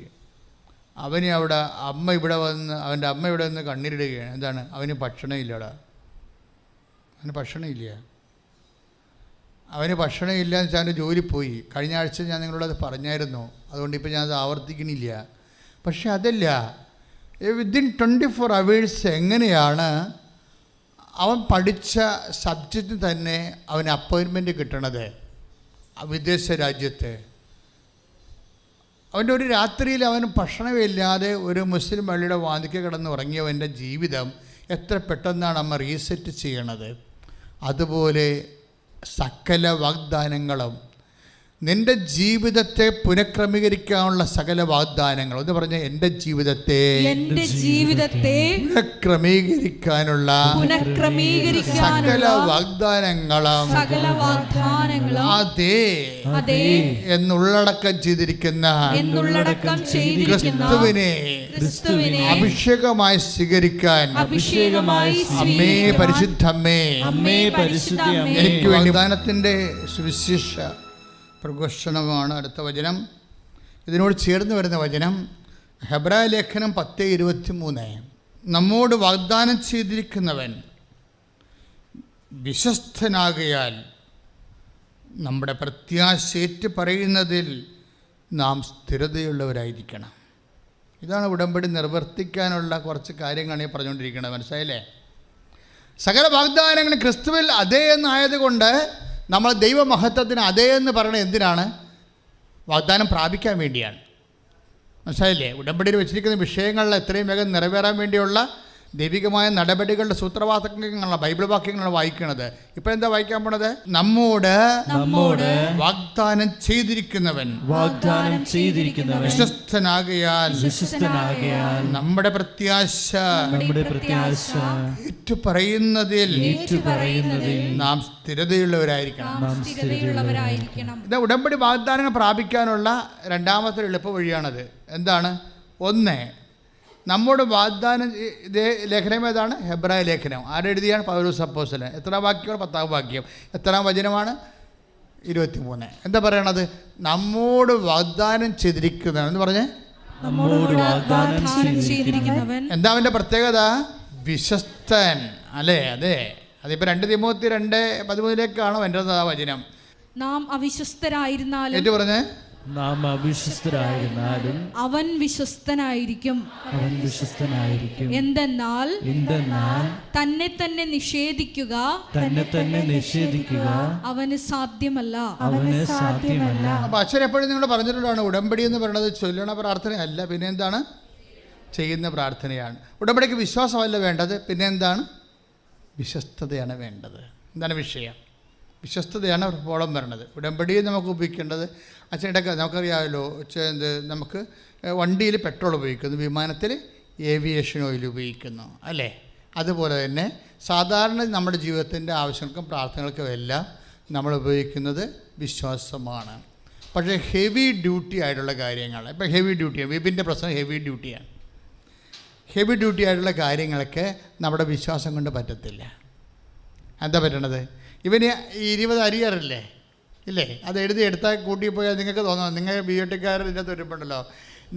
അവന് അവിടെ അവൻ്റെ അമ്മ ഇവിടെ വന്ന് കണ്ണീരിടുകയാണ്. എന്താണ്? അവന് ഭക്ഷണമില്ലടാ, അവന് ഭക്ഷണമില്ല. അവന് ഭക്ഷണമില്ല എന്ന് വെച്ചാൽ അവൻ്റെ ജോലി പോയി. കഴിഞ്ഞ ആഴ്ച ഞാൻ നിങ്ങളോടത് പറഞ്ഞായിരുന്നു, അതുകൊണ്ട് ഇപ്പോൾ ഞാനത് ആവർത്തിക്കണില്ല. പക്ഷെ അതല്ല, വിത്തിൻ 24 hours എങ്ങനെയാണ് അവൻ പഠിച്ച സബ്ജക്റ്റ് തന്നെ അവന് അപ്പോയിൻമെൻറ്റ് കിട്ടണത് വിദേശ രാജ്യത്ത്? അവൻ്റെ ഒരു രാത്രിയിൽ അവന് ഭക്ഷണമില്ലാതെ ഒരു മുസ്ലിം പള്ളിയുടെ വാതിൽക്ക് കിടന്ന് ഉറങ്ങിയവൻ്റെ ജീവിതം എത്ര പെട്ടെന്നാണ് അമ്മ റീസെറ്റ് ചെയ്യണത്. അതുപോലെ സകല വാഗ്ദാനങ്ങളും, നിൻ്റെ ജീവിതത്തെ പുനഃക്രമീകരിക്കാനുള്ള സകല വാഗ്ദാനങ്ങൾ, എന്ന് പറഞ്ഞ എൻ്റെ ജീവിതത്തെ പുനഃക്രമീകരിക്കാനുള്ള സകല വാഗ്ദാനങ്ങളും അതേ എന്നുള്ളടക്കം ചെയ്തിരിക്കുന്ന ക്രിസ്തുവിനെ അഭിഷേകമായി സ്വീകരിക്കാൻ അമ്മേ, പരിശുദ്ധമ്മേ, എനിക്ക് വാഗ്ദാനത്തിൻ്റെ സുവിശേഷ പ്രഘോഷണമാണ് അടുത്ത വചനം. ഇതിനോട് ചേർന്ന് വരുന്ന വചനം ഹെബ്രായ ലേഖനം 10:23. നമ്മോട് വാഗ്ദാനം ചെയ്തിരിക്കുന്നവൻ വിശ്വസ്തനാകയാൽ നമ്മുടെ പ്രത്യാശയേറ്റ് പറയുന്നതിൽ നാം സ്ഥിരതയുള്ളവരായിരിക്കണം. ഇതാണ് ഉടമ്പടി നിർവർത്തിക്കാനുള്ള കുറച്ച് കാര്യങ്ങളാണ് ഈ പറഞ്ഞുകൊണ്ടിരിക്കുന്നത്. മനസ്സിലായില്ലേ? സകല വാഗ്ദാനങ്ങളും ക്രിസ്തുവിൽ അതേ എന്നായതുകൊണ്ട് നമ്മൾ ദൈവമഹത്വത്തിന് അതേ എന്ന് പറയുന്നത് എന്തിനാണ്? വാഗ്ദാനം പ്രാപിക്കാൻ വേണ്ടിയാണ്. മനസ്സിലായില്ലേ? ഉടമ്പടിയിൽ വെച്ചിരിക്കുന്ന വിഷയങ്ങളിൽ എത്രയും വേഗം നിറവേറാൻ വേണ്ടിയുള്ള ദൈവികമായ നടപടികളുടെ സൂത്രവാക്യങ്ങളാണ്, ബൈബിൾ വാക്യങ്ങളാണ് വായിക്കുന്നത്. ഇപ്പൊ എന്താ വായിക്കാൻ പോണത്? നമ്മോട് വാഗ്ദാനം ചെയ്തിരിക്കുന്നവൻ വിശ്വസ്തനാകയാൽ നമ്മുടെ പ്രത്യാശ ഏറ്റുപറയുന്നതിൽ നാം സ്ഥിരതയുള്ളവരായിരിക്കണം. ഇത് ഉടമ്പടി വാഗ്ദാനങ്ങൾ പ്രാപിക്കാനുള്ള രണ്ടാമത്തെ എളുപ്പ വഴിയാണത്. എന്താണ്? ഒന്ന്, നമ്മോട് വാഗ്ദാനം ഇതേ ലേഖനം ഏതാണ്? ഹെബ്രായ ലേഖനം. ആരെഴുതിയാണ്? പൗലോസ് അപ്പോസ്തലൻ. എത്രാം വാക്യമാണ്? 10ാം വാക്യം. എത്രാം വചനമാണ്? 23. എന്താ പറയണത്? നമ്മോട് വാഗ്ദാനം ചെയ്തിരിക്കുന്നവൻ എന്ന് പറഞ്ഞേ. എന്താ അവൻ്റെ പ്രത്യേകത? വിശ്വസ്തൻ. അല്ലേ? അതെ, അതിപ്പോൾ 2 തിമോത്തി 2:13 എൻ്റെ വചനം. നാം അവിശ്വസ്തരായിരുന്നാലും ഏറ്റു പറഞ്ഞേ, നാം അവിശ്വസ്തരായിരുന്നാലും അവൻ വിശ്വസ്തനായിരിക്കും. എന്തെന്നാൽ തന്നെ തന്നെ നിഷേധിക്കുക അവന് സാധ്യമല്ല. അപ്പോൾ അച്ഛൻ എപ്പോഴും നിങ്ങൾ പറഞ്ഞിട്ടുള്ളതാണ്, ഉടമ്പടി എന്ന് പറയുന്നത് ചൊല്ലണ പ്രാർത്ഥനയല്ല, പിന്നെ എന്താണ്, ചെയ്യുന്ന പ്രാർത്ഥനയാണ്. ഉടമ്പടിക്ക് വിശ്വാസമല്ല വേണ്ടത്, പിന്നെ എന്താണ്, വിശ്വസ്തതയാണ് വേണ്ടത്. എന്താണ് വിഷയം? വിശ്വസ്തതയാണ് പ്രോബ്ലം വരുന്നത്. ഉടമ്പടിയെ നമുക്ക് ഉപയോഗിക്കേണ്ടത് അച്ഛൻ്റെ നമുക്കറിയാമല്ലോ, നമുക്ക് വണ്ടിയിൽ പെട്രോൾ ഉപയോഗിക്കുന്നു, വിമാനത്തിൽ ഏവിയേഷൻ ഓയിൽ ഉപയോഗിക്കുന്നു, അല്ലേ? അതുപോലെ തന്നെ സാധാരണ നമ്മുടെ ജീവിതത്തിൻ്റെ ആവശ്യങ്ങൾക്കും പ്രാർത്ഥനകൾക്കും എല്ലാം നമ്മൾ ഉപയോഗിക്കുന്നത് വിശ്വാസമാണ്. പക്ഷേ ഹെവി ഡ്യൂട്ടി ആയിട്ടുള്ള കാര്യങ്ങൾ, ഇപ്പം ഹെവി ഡ്യൂട്ടിയാണ്, വിപിൻ്റെ പ്രശ്നം ഹെവി ഡ്യൂട്ടിയാണ്. ഹെവി ഡ്യൂട്ടി ആയിട്ടുള്ള കാര്യങ്ങളൊക്കെ നമ്മുടെ വിശ്വാസം കൊണ്ട് പറ്റത്തില്ല. എന്താ പറ്റണത്? ഇവന് 20 അരിയറല്ലേ ഇല്ലേ, അത് എടുത്താൽ കൂട്ടിപ്പോയാൽ നിങ്ങൾക്ക് തോന്നണം, നിങ്ങൾ ബിയോട്ടിക്കാർ ഇതിൻ്റെ തുരുപ്പുണ്ടല്ലോ,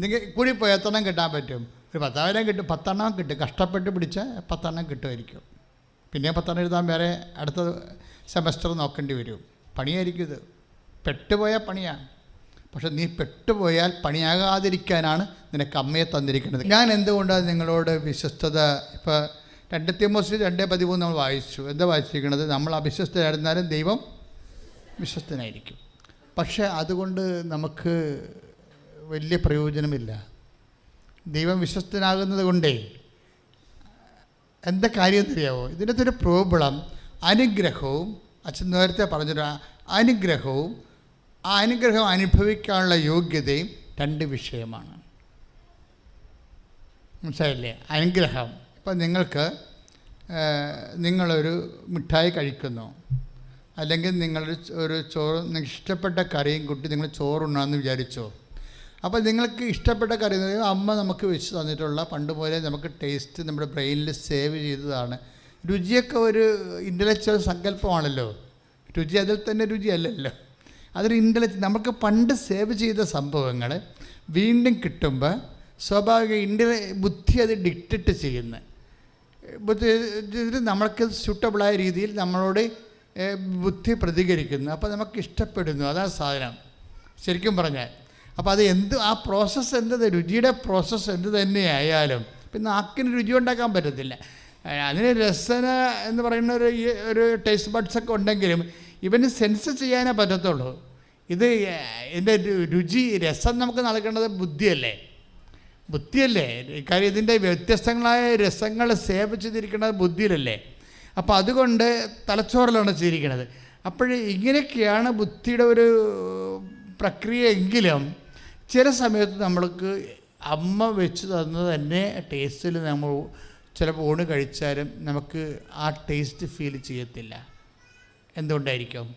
നിങ്ങൾ കൂടിപ്പോയാൽ 10 കിട്ടാൻ പറ്റും, ഒരു 10,000 കിട്ടും, 10 കിട്ടും, കഷ്ടപ്പെട്ട് പിടിച്ച 10 കിട്ടുമായിരിക്കും. പിന്നെ 10 എഴുതാൻ വേറെ അടുത്ത സെമസ്റ്റർ നോക്കേണ്ടി വരും. പണിയായിരിക്കും ഇത്, പെട്ടുപോയാൽ പണിയാണ്. പക്ഷെ നീ പെട്ടുപോയാൽ പണിയാകാതിരിക്കാനാണ് നിനക്ക് അമ്മയെ തന്നിരിക്കുന്നത്. ഞാൻ എന്തുകൊണ്ടാണ് നിങ്ങളോട് വിശ്വസ്തത, ഇപ്പോൾ 2 തിമോഥെയോസ് 2:13 നമ്മൾ വായിച്ചു. എന്താ വായിച്ചിരിക്കുന്നത്? നമ്മൾ അവിശ്വസ്തരായിരുന്നാലും ദൈവം വിശ്വസ്തനായിരിക്കും. പക്ഷേ അതുകൊണ്ട് നമുക്ക് വലിയ പ്രയോജനമില്ല. ദൈവം വിശ്വസ്തനാകുന്നത് കൊണ്ടേ എന്താ കാര്യം അറിയാവോ? ഇതിൻ്റെ ഒരു പ്രോബ്ലം അനുഗ്രഹവും, അച്ഛൻ നേരത്തെ പറഞ്ഞൊരു അനുഗ്രഹവും ആ അനുഗ്രഹം അനുഭവിക്കാനുള്ള യോഗ്യതയും 2 വിഷയമാണ്. മനസ്സിലായില്ലേ? അനുഗ്രഹം, ഇപ്പം നിങ്ങളൊരു മിഠായി കഴിക്കുന്നു, അല്ലെങ്കിൽ നിങ്ങളൊരു ചോറ്, നിങ്ങൾക്ക് ഇഷ്ടപ്പെട്ട കറിയും കൂട്ടി നിങ്ങൾ ചോറുണ്ണാമെന്ന് വിചാരിച്ചോ. അപ്പോൾ നിങ്ങൾക്ക് ഇഷ്ടപ്പെട്ട കറി എന്ന് പറയുമ്പോൾ അമ്മ നമുക്ക് വെച്ച് തന്നിട്ടുള്ള പണ്ട് പോലെ നമുക്ക് ടേസ്റ്റ് നമ്മുടെ ബ്രെയിനിൽ സേവ് ചെയ്തതാണ്. രുചിയൊക്കെ ഒരു ഇൻ്റലക്ച്വൽ സങ്കല്പമാണല്ലോ. രുചി അതിൽ തന്നെ രുചിയല്ലല്ലോ, അതൊരു നമുക്ക് പണ്ട് സേവ് ചെയ്ത സംഭവങ്ങൾ വീണ്ടും കിട്ടുമ്പോൾ സ്വാഭാവിക ബുദ്ധി അത് ഡിക്റ്റേറ്റ് ചെയ്യുന്നത്, നമ്മൾക്ക് സ്യൂട്ടബിളായ രീതിയിൽ നമ്മളോട് ബുദ്ധി പ്രതികരിക്കുന്നു. അപ്പോൾ നമുക്ക് ഇഷ്ടപ്പെടുന്നു, അതാണ് സാധനം ശരിക്കും പറഞ്ഞാൽ. അപ്പോൾ അത് ആ പ്രോസസ്സ് രുചിയുടെ പ്രോസസ്സ് എന്ത് തന്നെയായാലും പിന്നെ നാക്കിന് രുചി ഉണ്ടാക്കാൻ പറ്റത്തില്ല. അതിന് രസന എന്ന് പറയുന്ന ഒരു ടേസ്റ്റ് ബഡ്സൊക്കെ ഉണ്ടെങ്കിലും ഇവന് സെൻസ് ചെയ്യാനേ പറ്റത്തുള്ളൂ. ഇതിൻ്റെ രുചി രസം നമുക്ക് നൽകേണ്ടത് ബുദ്ധിയല്ലേ. കാര്യം ഇതിൻ്റെ വ്യത്യസ്തങ്ങളായ രസങ്ങൾ സേവ് ചെയ്തിരിക്കുന്നത് ബുദ്ധിയിലല്ലേ. അപ്പോൾ അതുകൊണ്ട് തലച്ചോറിലാണ് ചെയ്തിരിക്കുന്നത്. അപ്പോൾ ഇങ്ങനെയൊക്കെയാണ് ബുദ്ധിയുടെ ഒരു പ്രക്രിയ. എങ്കിലും ചില സമയത്ത് നമ്മൾക്ക് അമ്മ വെച്ച് തന്നത് തന്നെ ടേസ്റ്റിൽ നമ്മൾ ചിലപ്പോൾ ഊണ് കഴിച്ചാലും നമുക്ക് ആ ടേസ്റ്റ് ഫീൽ ചെയ്യത്തില്ല. എന്തുകൊണ്ടായിരിക്കും?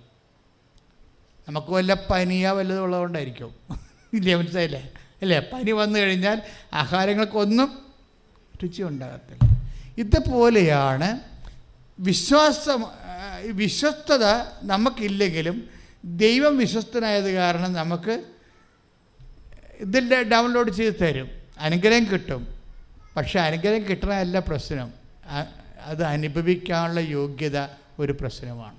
നമുക്ക് വല്ല പനിയോ വല്ലതും ഉള്ളതുകൊണ്ടായിരിക്കും. ഇല്ലേ, മനസ്സിലായില്ലേ? അല്ലേ? പനി വന്നു കഴിഞ്ഞാൽ ആഹാരങ്ങൾക്കൊന്നും രുചി ഉണ്ടാകത്തില്ല. ഇതുപോലെയാണ് വിശ്വസ്തത നമുക്കില്ലെങ്കിലും ദൈവം വിശ്വസ്തനായത് കാരണം നമുക്ക് ഇതിൻ്റെ ഡൗൺലോഡ് ചെയ്ത് തരും, അനുഗ്രഹം കിട്ടും. പക്ഷേ അനുഗ്രഹം കിട്ടണമല്ല പ്രശ്നം, അത് അനുഭവിക്കാനുള്ള യോഗ്യത ഒരു പ്രശ്നമാണ്.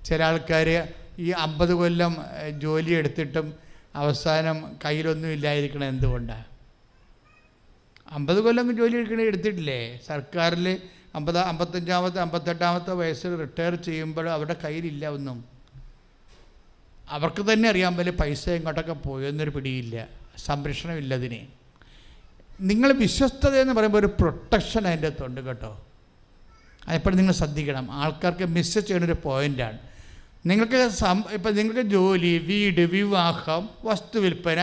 ചില ആൾക്കാർ ഈ 50 കൊല്ലം ജോലി എടുത്തിട്ടും അവസാനം കയ്യിലൊന്നും ഇല്ലായിരിക്കണം. എന്തുകൊണ്ടാണ്? 50 കൊല്ലം ജോലി എടുത്തിട്ടില്ലേ? സർക്കാരിൽ 55-ാമത്തെ 58-ാമത്തെ വയസ്സിൽ റിട്ടയർ ചെയ്യുമ്പോൾ അവരുടെ കയ്യിലില്ല ഒന്നും. അവർക്ക് തന്നെ അറിയാൻ പറ്റില്ല പൈസ എങ്ങോട്ടൊക്കെ പോയെന്നൊരു പിടിയില്ല, സംരക്ഷണമില്ല അതിന്. നിങ്ങൾ വിശ്വസ്തത എന്ന് പറയുമ്പോൾ ഒരു പ്രൊട്ടക്ഷൻ അതിൻ്റെ അകത്തുണ്ട് കേട്ടോ. അതെപ്പോഴും നിങ്ങൾ ശ്രദ്ധിക്കണം. ആൾക്കാർക്ക് മിസ് ചെയ്യുന്നൊരു പോയിൻ്റാണ്. നിങ്ങൾക്ക് ജോലി, വീട്, വിവാഹം, വസ്തു വിൽപ്പന,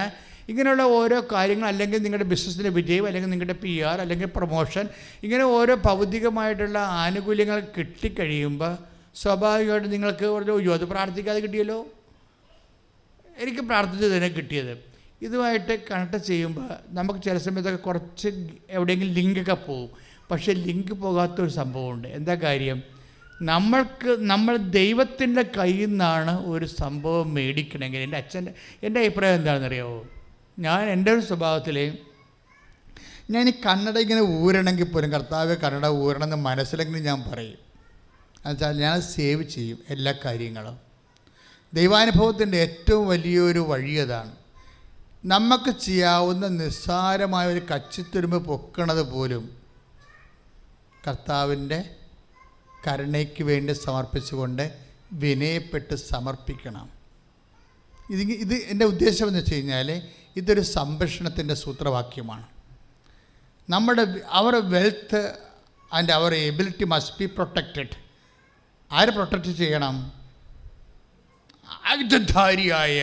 ഇങ്ങനെയുള്ള ഓരോ കാര്യങ്ങൾ, അല്ലെങ്കിൽ നിങ്ങളുടെ ബിസിനസ്സിലെ വിജയം, അല്ലെങ്കിൽ നിങ്ങളുടെ PR, അല്ലെങ്കിൽ പ്രൊമോഷൻ, ഇങ്ങനെ ഓരോ ഭൗതികമായിട്ടുള്ള ആനുകൂല്യങ്ങൾ കിട്ടിക്കഴിയുമ്പോൾ സ്വാഭാവികമായിട്ട് നിങ്ങൾക്ക് പറഞ്ഞു, അത് പ്രാർത്ഥിക്കാതെ കിട്ടിയല്ലോ, എനിക്ക് പ്രാർത്ഥിച്ച് തന്നെ കിട്ടിയത്. ഇതുമായിട്ട് കണക്ട് ചെയ്യുമ്പോൾ നമുക്ക് ചില സമയത്തൊക്കെ കുറച്ച് എവിടെയെങ്കിലും ലിങ്കൊക്കെ പോകും. പക്ഷേ ലിങ്ക് പോകാത്തൊരു സംഭവമുണ്ട്. എന്താ കാര്യം? നമ്മൾ ദൈവത്തിൻ്റെ കയ്യിൽ നിന്നാണ് ഒരു സംഭവം മേടിക്കണമെങ്കിൽ, എൻ്റെ അഭിപ്രായം എന്താണെന്നറിയാമോ? എൻ്റെ ഒരു സ്വഭാവത്തിൽ ഞാൻ ഈ കന്നഡ ഇങ്ങനെ ഊരണമെങ്കിൽ പോലും കർത്താവ് കന്നഡ ഊരണമെന്ന് മനസ്സിലെങ്കിലും ഞാൻ പറയും. എന്നുവെച്ചാൽ ഞാൻ സേവ് ചെയ്യും എല്ലാ കാര്യങ്ങളും. ദൈവാനുഭവത്തിൻ്റെ ഏറ്റവും വലിയൊരു വഴി അതാണ്. നമുക്ക് ചെയ്യാവുന്ന നിസ്സാരമായ ഒരു കച്ചിത്തുരുമ്പ് പൊക്കണത് പോലും കർത്താവിൻ്റെ കരുണയ്ക്ക് വേണ്ടി സമർപ്പിച്ചുകൊണ്ട് വിനയപ്പെട്ട് സമർപ്പിക്കണം. ഇത് എൻ്റെ ഉദ്ദേശം എന്ന് വെച്ച് കഴിഞ്ഞാൽ ഇതൊരു സംരക്ഷണത്തിൻ്റെ സൂത്രവാക്യമാണ്. Our wealth and our ability must be protected. ആര് പ്രൊട്ടക്റ്റ് ചെയ്യണം? ആയുധധാരിയായ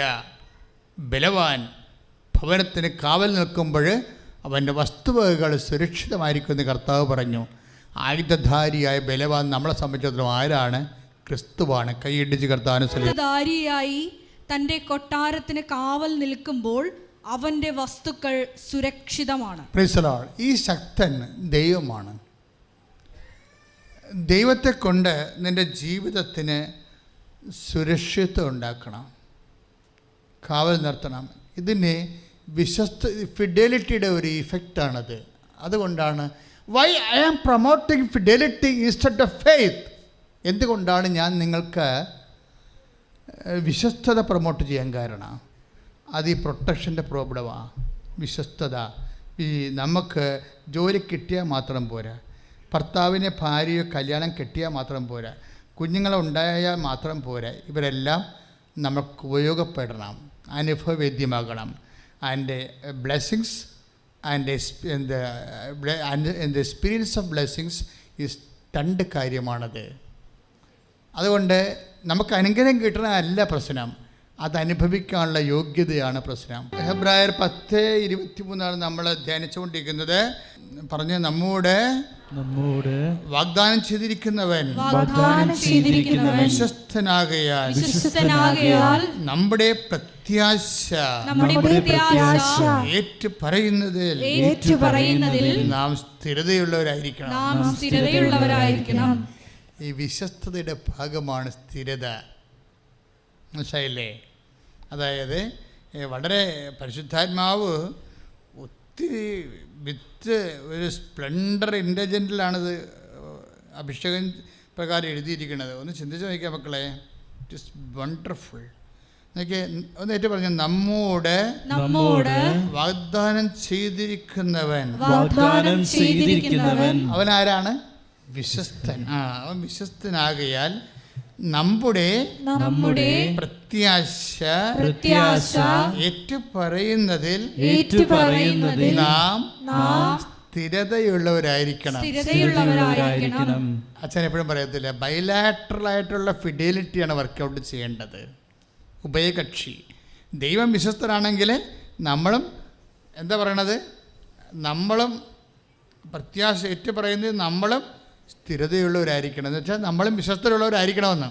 ബലവാൻ ഭവനത്തിന് കാവൽ നിൽക്കുമ്പോൾ അവൻ്റെ വസ്തുവകകൾ സുരക്ഷിതമായിരിക്കുമെന്ന് കർത്താവ് പറഞ്ഞു. ആയുധധാരിയായ ബലവാൻ നമ്മളെ സംബന്ധിച്ചിടത്തോളം ആരാണ്? ക്രിസ്തുവാണ്. കൈയിടിച്ച് കർത്താവിനെ ആയുധധാരിയായി തൻ്റെ കൊട്ടാരത്തിന് കാവൽ നിൽക്കുമ്പോൾ അവൻ്റെ വസ്തുക്കൾ സുരക്ഷിതമാണ്. Price the Lord. ഈ ശക്തൻ ദൈവമാണ്. ദൈവത്തെ കൊണ്ട് നിൻ്റെ ജീവിതത്തിന് സുരക്ഷിതത്വം ഉണ്ടാക്കണം, കാവൽ നിർത്തണം. ഇതിന് ഫിഡലിറ്റിയുടെ ഒരു ഇഫക്റ്റാണത്. അതുകൊണ്ടാണ് why I am promoting fidelity instead of faith. എന്തുകൊണ്ടാണ് ഞാൻ നിങ്ങൾക്ക് വിശ്വസ്തത പ്രൊമോട്ട് ചെയ്യാൻ കാരണം? അത് ഈ പ്രൊട്ടക്ഷൻ്റെ പ്രോബ്ലമാണ്. വിശ്വസ്തത. നമുക്ക് ജോലി കിട്ടിയാൽ മാത്രം പോരാ, ഭർത്താവിനെ ഭാര്യയോ കല്യാണം കെട്ടിയാൽ മാത്രം പോരാ, കുഞ്ഞുങ്ങളുണ്ടായാൽ മാത്രം പോരാ. ഇവരെല്ലാം നമുക്ക് ഉപയോഗപ്പെടണം, അനുഭവവേദ്യമാകണം. And blessings and experience of blessings is 2 കാര്യമാണത്. അതുകൊണ്ട് നമുക്ക് അനുഗ്രഹം കിട്ടണമല്ല പ്രശ്നം, അത് അനുഭവിക്കാനുള്ള യോഗ്യതയാണ് പ്രശ്നം. ഹെബ്രായർ 10:23 നമ്മൾ ധ്യാനിച്ചുകൊണ്ടിരിക്കുന്നത്. പറഞ്ഞ് നമ്മോട് വാഗ്ദാനം ചെയ്തിരിക്കുന്നവൻ വിശ്വസ്തനാകയാൽ നമ്മുടെ പ്രത്യാശ ഏറ്റു പറയുന്നതിൽ നാം സ്ഥിരതയുള്ളവരായിരിക്കണം. ഈ വിശ്വസ്തതയുടെ ഭാഗമാണ് സ്ഥിരത. മനസ്സിലായില്ലേ? അതായത് വളരെ പരിശുദ്ധാത്മാവ് ഒത്തിരി വിത്ത് ഒരു സ്പ്ലെൻഡർ ഇൻ്റലിജൻറ്റിലാണിത് അഭിഷേകം പ്രകാരം എഴുതിയിരിക്കുന്നത്. ഒന്ന് ചിന്തിച്ച് നോക്കിയാൽ മക്കളെ, ഇറ്റ് ഇസ് വണ്ടർഫുൾ. എന്നൊക്കെ ഒന്ന് ഏറ്റവും പറഞ്ഞു, നമ്മോട് വാഗ്ദാനം ചെയ്തിരിക്കുന്നവൻ അവൻ ആരാണ്? വിശ്വസ്തൻ. അവൻ വിശ്വസ്തനാകയാൽ നമ്മുടെ പ്രത്യാശ ഏറ്റുപറയുന്നതിൽ നാം സ്ഥിരതയുള്ളവരായിരിക്കണം. അച്ഛൻ എപ്പോഴും പറയത്തില്ല, ബൈലാറ്ററൽ ആയിട്ടുള്ള ഫിഡലിറ്റിയാണ് വർക്കൗട്ട് ചെയ്യേണ്ടത്. ഉഭയകക്ഷി. ദൈവം വിശ്വസ്തനാണെങ്കിൽ നമ്മളും എന്താ പറയണത്? നമ്മളും പ്രത്യാശ ഏറ്റുപറയുന്നത് നമ്മളും സ്ഥിരതയുള്ളവരായിരിക്കണം. എന്ന് വെച്ചാൽ നമ്മളും വിശ്വസ്തരുള്ളവരായിരിക്കണമെന്ന്.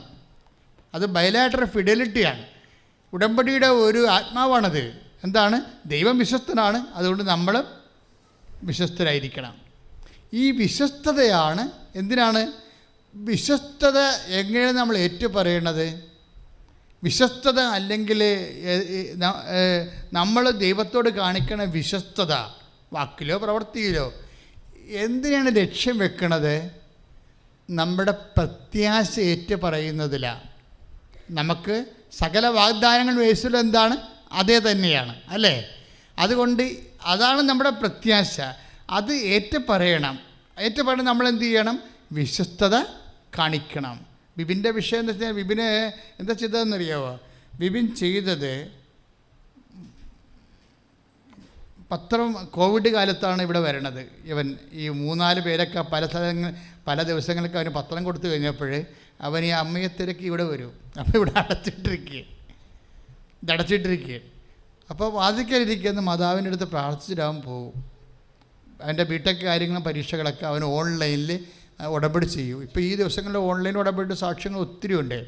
അത് ബൈലാറ്ററൽ ഫിഡലിറ്റിയാണ്. ഉടമ്പടിയുടെ ഒരു ആത്മാവാണത്. എന്താണ്? ദൈവം വിശ്വസ്തനാണ്, അതുകൊണ്ട് നമ്മളും വിശ്വസ്തരായിരിക്കണം. ഈ വിശ്വസ്തതയാണ് എന്തിനാണ്? വിശ്വസ്തത എങ്ങനെയാണ് നമ്മൾ ഏറ്റുപറയണത്? വിശ്വസ്തത അല്ലെങ്കിൽ നമ്മൾ ദൈവത്തോട് കാണിക്കണ വിശ്വസ്തത വാക്കിലോ പ്രവൃത്തിയിലോ എന്തിനാണ് ലക്ഷ്യം വെക്കണത്? നമ്മുടെ പ്രത്യാശ ഏറ്റു പറയുന്നതിലാണ്. നമുക്ക് സകല വാഗ്ദാനങ്ങൾ യേശുവിൽ എന്താണ്? അതേ തന്നെയാണ്, അല്ലേ? അതുകൊണ്ട് അതാണ് നമ്മുടെ പ്രത്യാശ. അത് ഏറ്റുപറയണം. ഏറ്റുപറയണം നമ്മൾ എന്ത് ചെയ്യണം? വിശ്വസ്തത കാണിക്കണം. ബിബിൻ്റെ വിഷയം എന്ന് വെച്ചാൽ, ബിബിന് എന്താ ചെയ്തതെന്നറിയാമോ? ബിബിൻ ചെയ്തത് കോവിഡ് കാലത്താണ് ഇവിടെ വരണത്. ഇവൻ ഈ 3-4 പേരൊക്കെ പല ദിവസങ്ങൾക്ക് അവന് പത്രം കൊടുത്തു കഴിഞ്ഞപ്പോൾ അവൻ ഈ അമ്മയെ തിരക്കി ഇവിടെ വരും. അപ്പോൾ ഇവിടെ അടച്ചിട്ടിരിക്കുക. അപ്പോൾ വാദിക്കാതിരിക്കുന്ന മാതാവിൻ്റെ അടുത്ത് പ്രാർത്ഥിച്ചിട്ടാവൻ പോകും. അവൻ്റെ ബിടെക് കാര്യങ്ങളും പരീക്ഷകളൊക്കെ അവൻ ഓൺലൈനിൽ ഉടമ്പടി ചെയ്യും. ഇപ്പോൾ ഈ ദിവസങ്ങളിൽ ഓൺലൈൻ ഉടമ്പടി സാക്ഷ്യങ്ങൾ ഒത്തിരി ഉണ്ട്.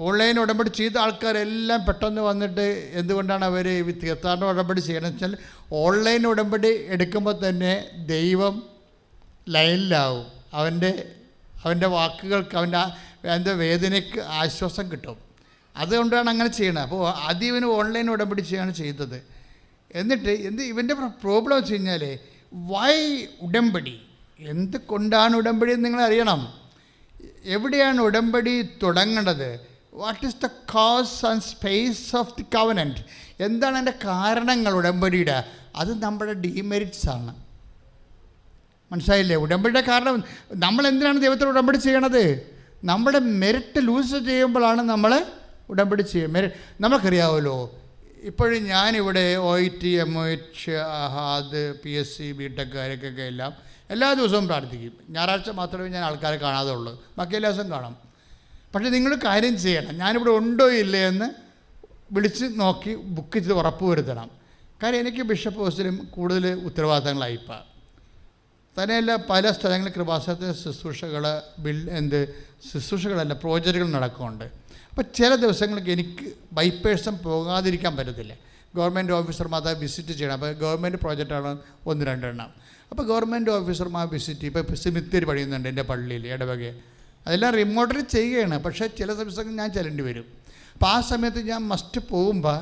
ഓൺലൈൻ ഉടമ്പടി ചെയ്ത ആൾക്കാരെല്ലാം പെട്ടെന്ന് വന്നിട്ട് എന്തുകൊണ്ടാണ് അവർ തീർത്ഥാടന ഉടമ്പടി ചെയ്യണമെന്ന് വെച്ചാൽ, ഓൺലൈൻ ഉടമ്പടി എടുക്കുമ്പോൾ തന്നെ ദൈവം ലൈനിലാവും. അവൻ്റെ വാക്കുകൾക്ക് അവൻ്റെ വേദനയ്ക്ക് ആശ്വാസം കിട്ടും. അതുകൊണ്ടാണ് അങ്ങനെ ചെയ്യണത്. അപ്പോൾ ആദ്യം ഇവന് ഓൺലൈൻ ഉടമ്പടി ചെയ്യാണ് ചെയ്തത്. എന്നിട്ട് ഇവൻ്റെ പ്രോബ്ലം വെച്ച് കഴിഞ്ഞാൽ, വൈ ഉടമ്പടി? എന്തുകൊണ്ടാണ് ഉടമ്പടി എന്ന് നിങ്ങൾ അറിയണം. എവിടെയാണ് ഉടമ്പടി തുടങ്ങേണ്ടത്? What is the cause and space of the covenant? എന്താണ് അതിൻ്റെ കാരണങ്ങൾ ഉടമ്പടിയുടെ? അത് നമ്മുടെ ഡീമെറിറ്റ്സ് ആണ്. മനസ്സിലായില്ലേ? ഉടമ്പടിയുടെ കാരണം നമ്മൾ എന്തിനാണ് ദൈവത്തോട് ഉടമ്പടി ചെയ്യണത്? നമ്മുടെ മെറിറ്റ് ലൂസ് ചെയ്യുമ്പോഴാണ് നമ്മൾ ഉടമ്പടി ചെയ്യുക. നമുക്കറിയാമല്ലോ, ഇപ്പോഴും ഞാനിവിടെ OIT, MOH, അത് PSC, BTech എല്ലാം എല്ലാ ദിവസവും പ്രാർത്ഥിക്കും. ഞായറാഴ്ച മാത്രമേ ഞാൻ ആൾക്കാരെ കാണാതെ ഉള്ളൂ, ബാക്കി എല്ലാ ദിവസവും കാണാം. പക്ഷേ നിങ്ങൾ കാര്യം ചെയ്യണം, ഞാനിവിടെ ഉണ്ടോ ഇല്ലേ എന്ന് വിളിച്ച് നോക്കി ബുക്ക് ചെയ്ത് ഉറപ്പ് വരുത്തണം. കാര്യം എനിക്ക് ബിഷപ്പ് ഹൗസിലും കൂടുതൽ ഉത്തരവാദിത്തങ്ങളായിപ്പോൾ. തന്നെയല്ല, പല സ്ഥലങ്ങളിൽ കൃപാസനത്തിന് ശുശ്രൂഷകളല്ല പ്രോജക്റ്റുകൾ നടക്കുന്നുണ്ട്. അപ്പോൾ ചില ദിവസങ്ങൾക്ക് എനിക്ക് ബൈ പേഴ്സൺ പോകാതിരിക്കാൻ പറ്റത്തില്ല. ഗവൺമെൻറ് ഓഫീസർമാർ വിസിറ്റ് ചെയ്യണം. അപ്പോൾ ഗവൺമെൻറ് പ്രോജക്റ്റാണ് 1-2 എണ്ണം. അപ്പോൾ ഗവൺമെൻറ് ഓഫീസർമാർ വിസിറ്റ്, ഇപ്പോൾ സിമിത്തേരി പണിയുന്നുണ്ട് എൻ്റെ പള്ളിയിൽ ഇടവക, അതെല്ലാം റിമോട്ടിൽ ചെയ്യുകയാണ്. പക്ഷേ ചില ദിവസങ്ങൾ ഞാൻ ചെല്ലേണ്ടി വരും. അപ്പോൾ ആ സമയത്ത് ഞാൻ മസ്റ്റ് പോകുമ്പോൾ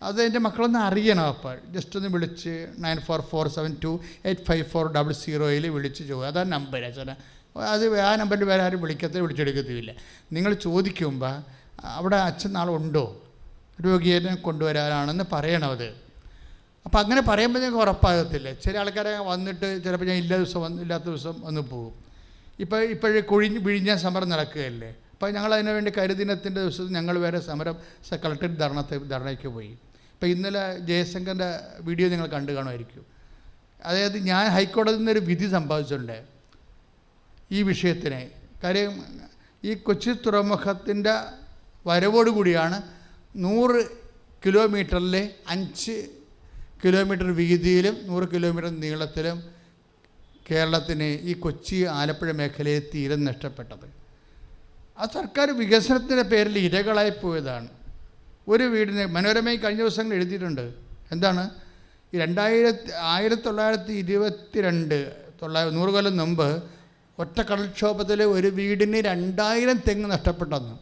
അത് എൻ്റെ മക്കളൊന്ന് അറിയണം. അപ്പോൾ ജസ്റ്റ് ഒന്ന് വിളിച്ച് 9447285400 വിളിച്ച് ചോദിക്കും. അതാണ് നമ്പർ. അത് ആ നമ്പറിൽ വേറെ ആരും വിളിച്ചെടുക്കത്തില്ല. നിങ്ങൾ ചോദിക്കുമ്പോൾ അവിടെ അച്ഛൻ നാളുണ്ടോ, രോഗിയെ കൊണ്ടുവരാനാണെന്ന് പറയണം. അത് അപ്പോൾ അങ്ങനെ പറയുമ്പോൾ ഞങ്ങൾക്ക് ഉറപ്പാകത്തില്ല. ചില ആൾക്കാരെ വന്നിട്ട് ചിലപ്പോൾ ഞാൻ ഇല്ലാത്ത ദിവസം ഒന്ന് പോകും. ഇപ്പോഴേ വിഴിഞ്ഞ സമരം നടക്കുകയല്ലേ. അപ്പോൾ ഞങ്ങൾ അതിനു വേണ്ടി കരിദിനത്തിൻ്റെ ദിവസത്തിൽ ഞങ്ങൾ വേറെ സമരം കളക്ടറേറ്റ് ധർണയ്ക്ക് പോയി. ഇപ്പോൾ ഇന്നലെ ജയശങ്കറിൻ്റെ വീഡിയോ നിങ്ങൾ കണ്ടു കാണുമായിരിക്കും. അതായത് ഞാൻ ഹൈക്കോടതിയിൽ നിന്നൊരു വിധി സമ്പാദിച്ചിട്ടുണ്ട് ഈ വിഷയത്തിന്. കാര്യം ഈ കൊച്ചി തുറമുഖത്തിൻ്റെ വരവോടുകൂടിയാണ് 100 കിലോമീറ്ററിൽ 5 കിലോമീറ്റർ വീതിയിലും 100 കിലോമീറ്റർ നീളത്തിലും കേരളത്തിന് ഈ കൊച്ചി ആലപ്പുഴ മേഖലയിൽ തീരം നഷ്ടപ്പെട്ടത്. ആ സർക്കാർ വികസനത്തിൻ്റെ പേരിൽ ഇരകളായി പോയതാണ്. ഒരു വീടിന് മനോരമയിൽ കഴിഞ്ഞ ദിവസങ്ങൾ എഴുതിയിട്ടുണ്ട്. എന്താണ്? ഈ 1922 100 കൊല്ലം മുമ്പ് ഒറ്റ കടൽക്ഷോഭത്തിൽ ഒരു വീടിന് 2000 തെങ്ങ് നഷ്ടപ്പെട്ടെന്ന്.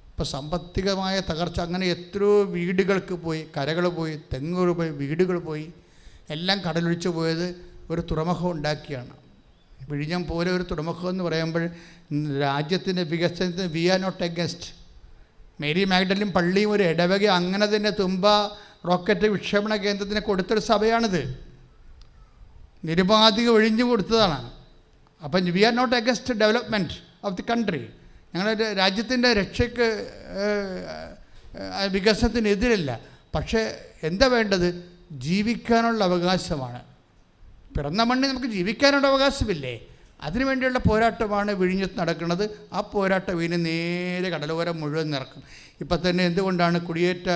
ഇപ്പോൾ സാമ്പത്തികമായ തകർച്ച, അങ്ങനെ എത്രയോ വീടുകൾക്ക് പോയി, കരകൾ പോയി, തെങ്ങുകൾ പോയി, വീടുകൾ പോയി, എല്ലാം കടലൊഴിച്ച് പോയത് ഒരു തുറമുഖം ഉണ്ടാക്കിയാണ്. വിഴിഞ്ഞം പോലെ ഒരു തുറമുഖം എന്ന് പറയുമ്പോൾ രാജ്യത്തിൻ്റെ വികസനത്തിന് we are not against. Mary Magdalene പള്ളിയും ഒരു ഇടവക അങ്ങനെ തന്നെ തുമ്പ റോക്കറ്റ് വിക്ഷേപണ കേന്ദ്രത്തിന് കൊടുത്തൊരു സഭയാണിത്. നിരുപാധികം ഒഴിഞ്ഞു കൊടുത്തതാണ്. അപ്പം we are not against development of the country. ഞങ്ങളുടെ രാജ്യത്തിൻ്റെ രക്ഷയ്ക്ക് വികസനത്തിനെതിരല്ല. പക്ഷേ എന്താ വേണ്ടത്? ജീവിക്കാനുള്ള അവകാശമാണ്. പിറന്ന മണ്ണിൽ നമുക്ക് ജീവിക്കാനുള്ള അവകാശമില്ലേ? അതിനുവേണ്ടിയുള്ള പോരാട്ടമാണ് വിഴിഞ്ഞത്ത് നടക്കുന്നത്. ആ പോരാട്ടം ഇനി നേരെ കടലോരം മുഴുവൻ നടക്കും. ഇപ്പം തന്നെ എന്തുകൊണ്ടാണ് കുടിയേറ്റ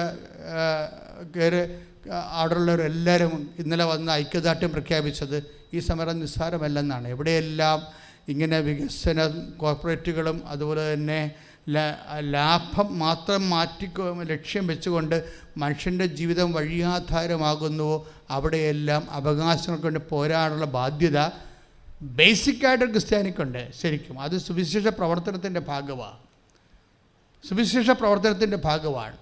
അവിടെയുള്ളവരെല്ലാവരും ഇന്നലെ വന്ന് ഐക്യദാർഢ്യം പ്രഖ്യാപിച്ചത്? ഈ സമരം നിസ്സാരമല്ലെന്നാണ്. എവിടെയെല്ലാം ഇങ്ങനെ വികസന കോർപ്പറേറ്റുകളും അതുപോലെ തന്നെ ലാഭം മാത്രം ലക്ഷ്യം വെച്ചുകൊണ്ട് മനുഷ്യൻ്റെ ജീവിതം വഴിയാധാരമാകുന്നുവോ അവിടെയെല്ലാം അവകാശങ്ങൾ കൊണ്ട് പോരാടാനുള്ള ബാധ്യത ബേസിക്കായിട്ടൊരു ക്രിസ്ത്യാനിക്കുണ്ട്. ശരിക്കും അത് സുവിശേഷ പ്രവർത്തനത്തിൻ്റെ ഭാഗമാണ്.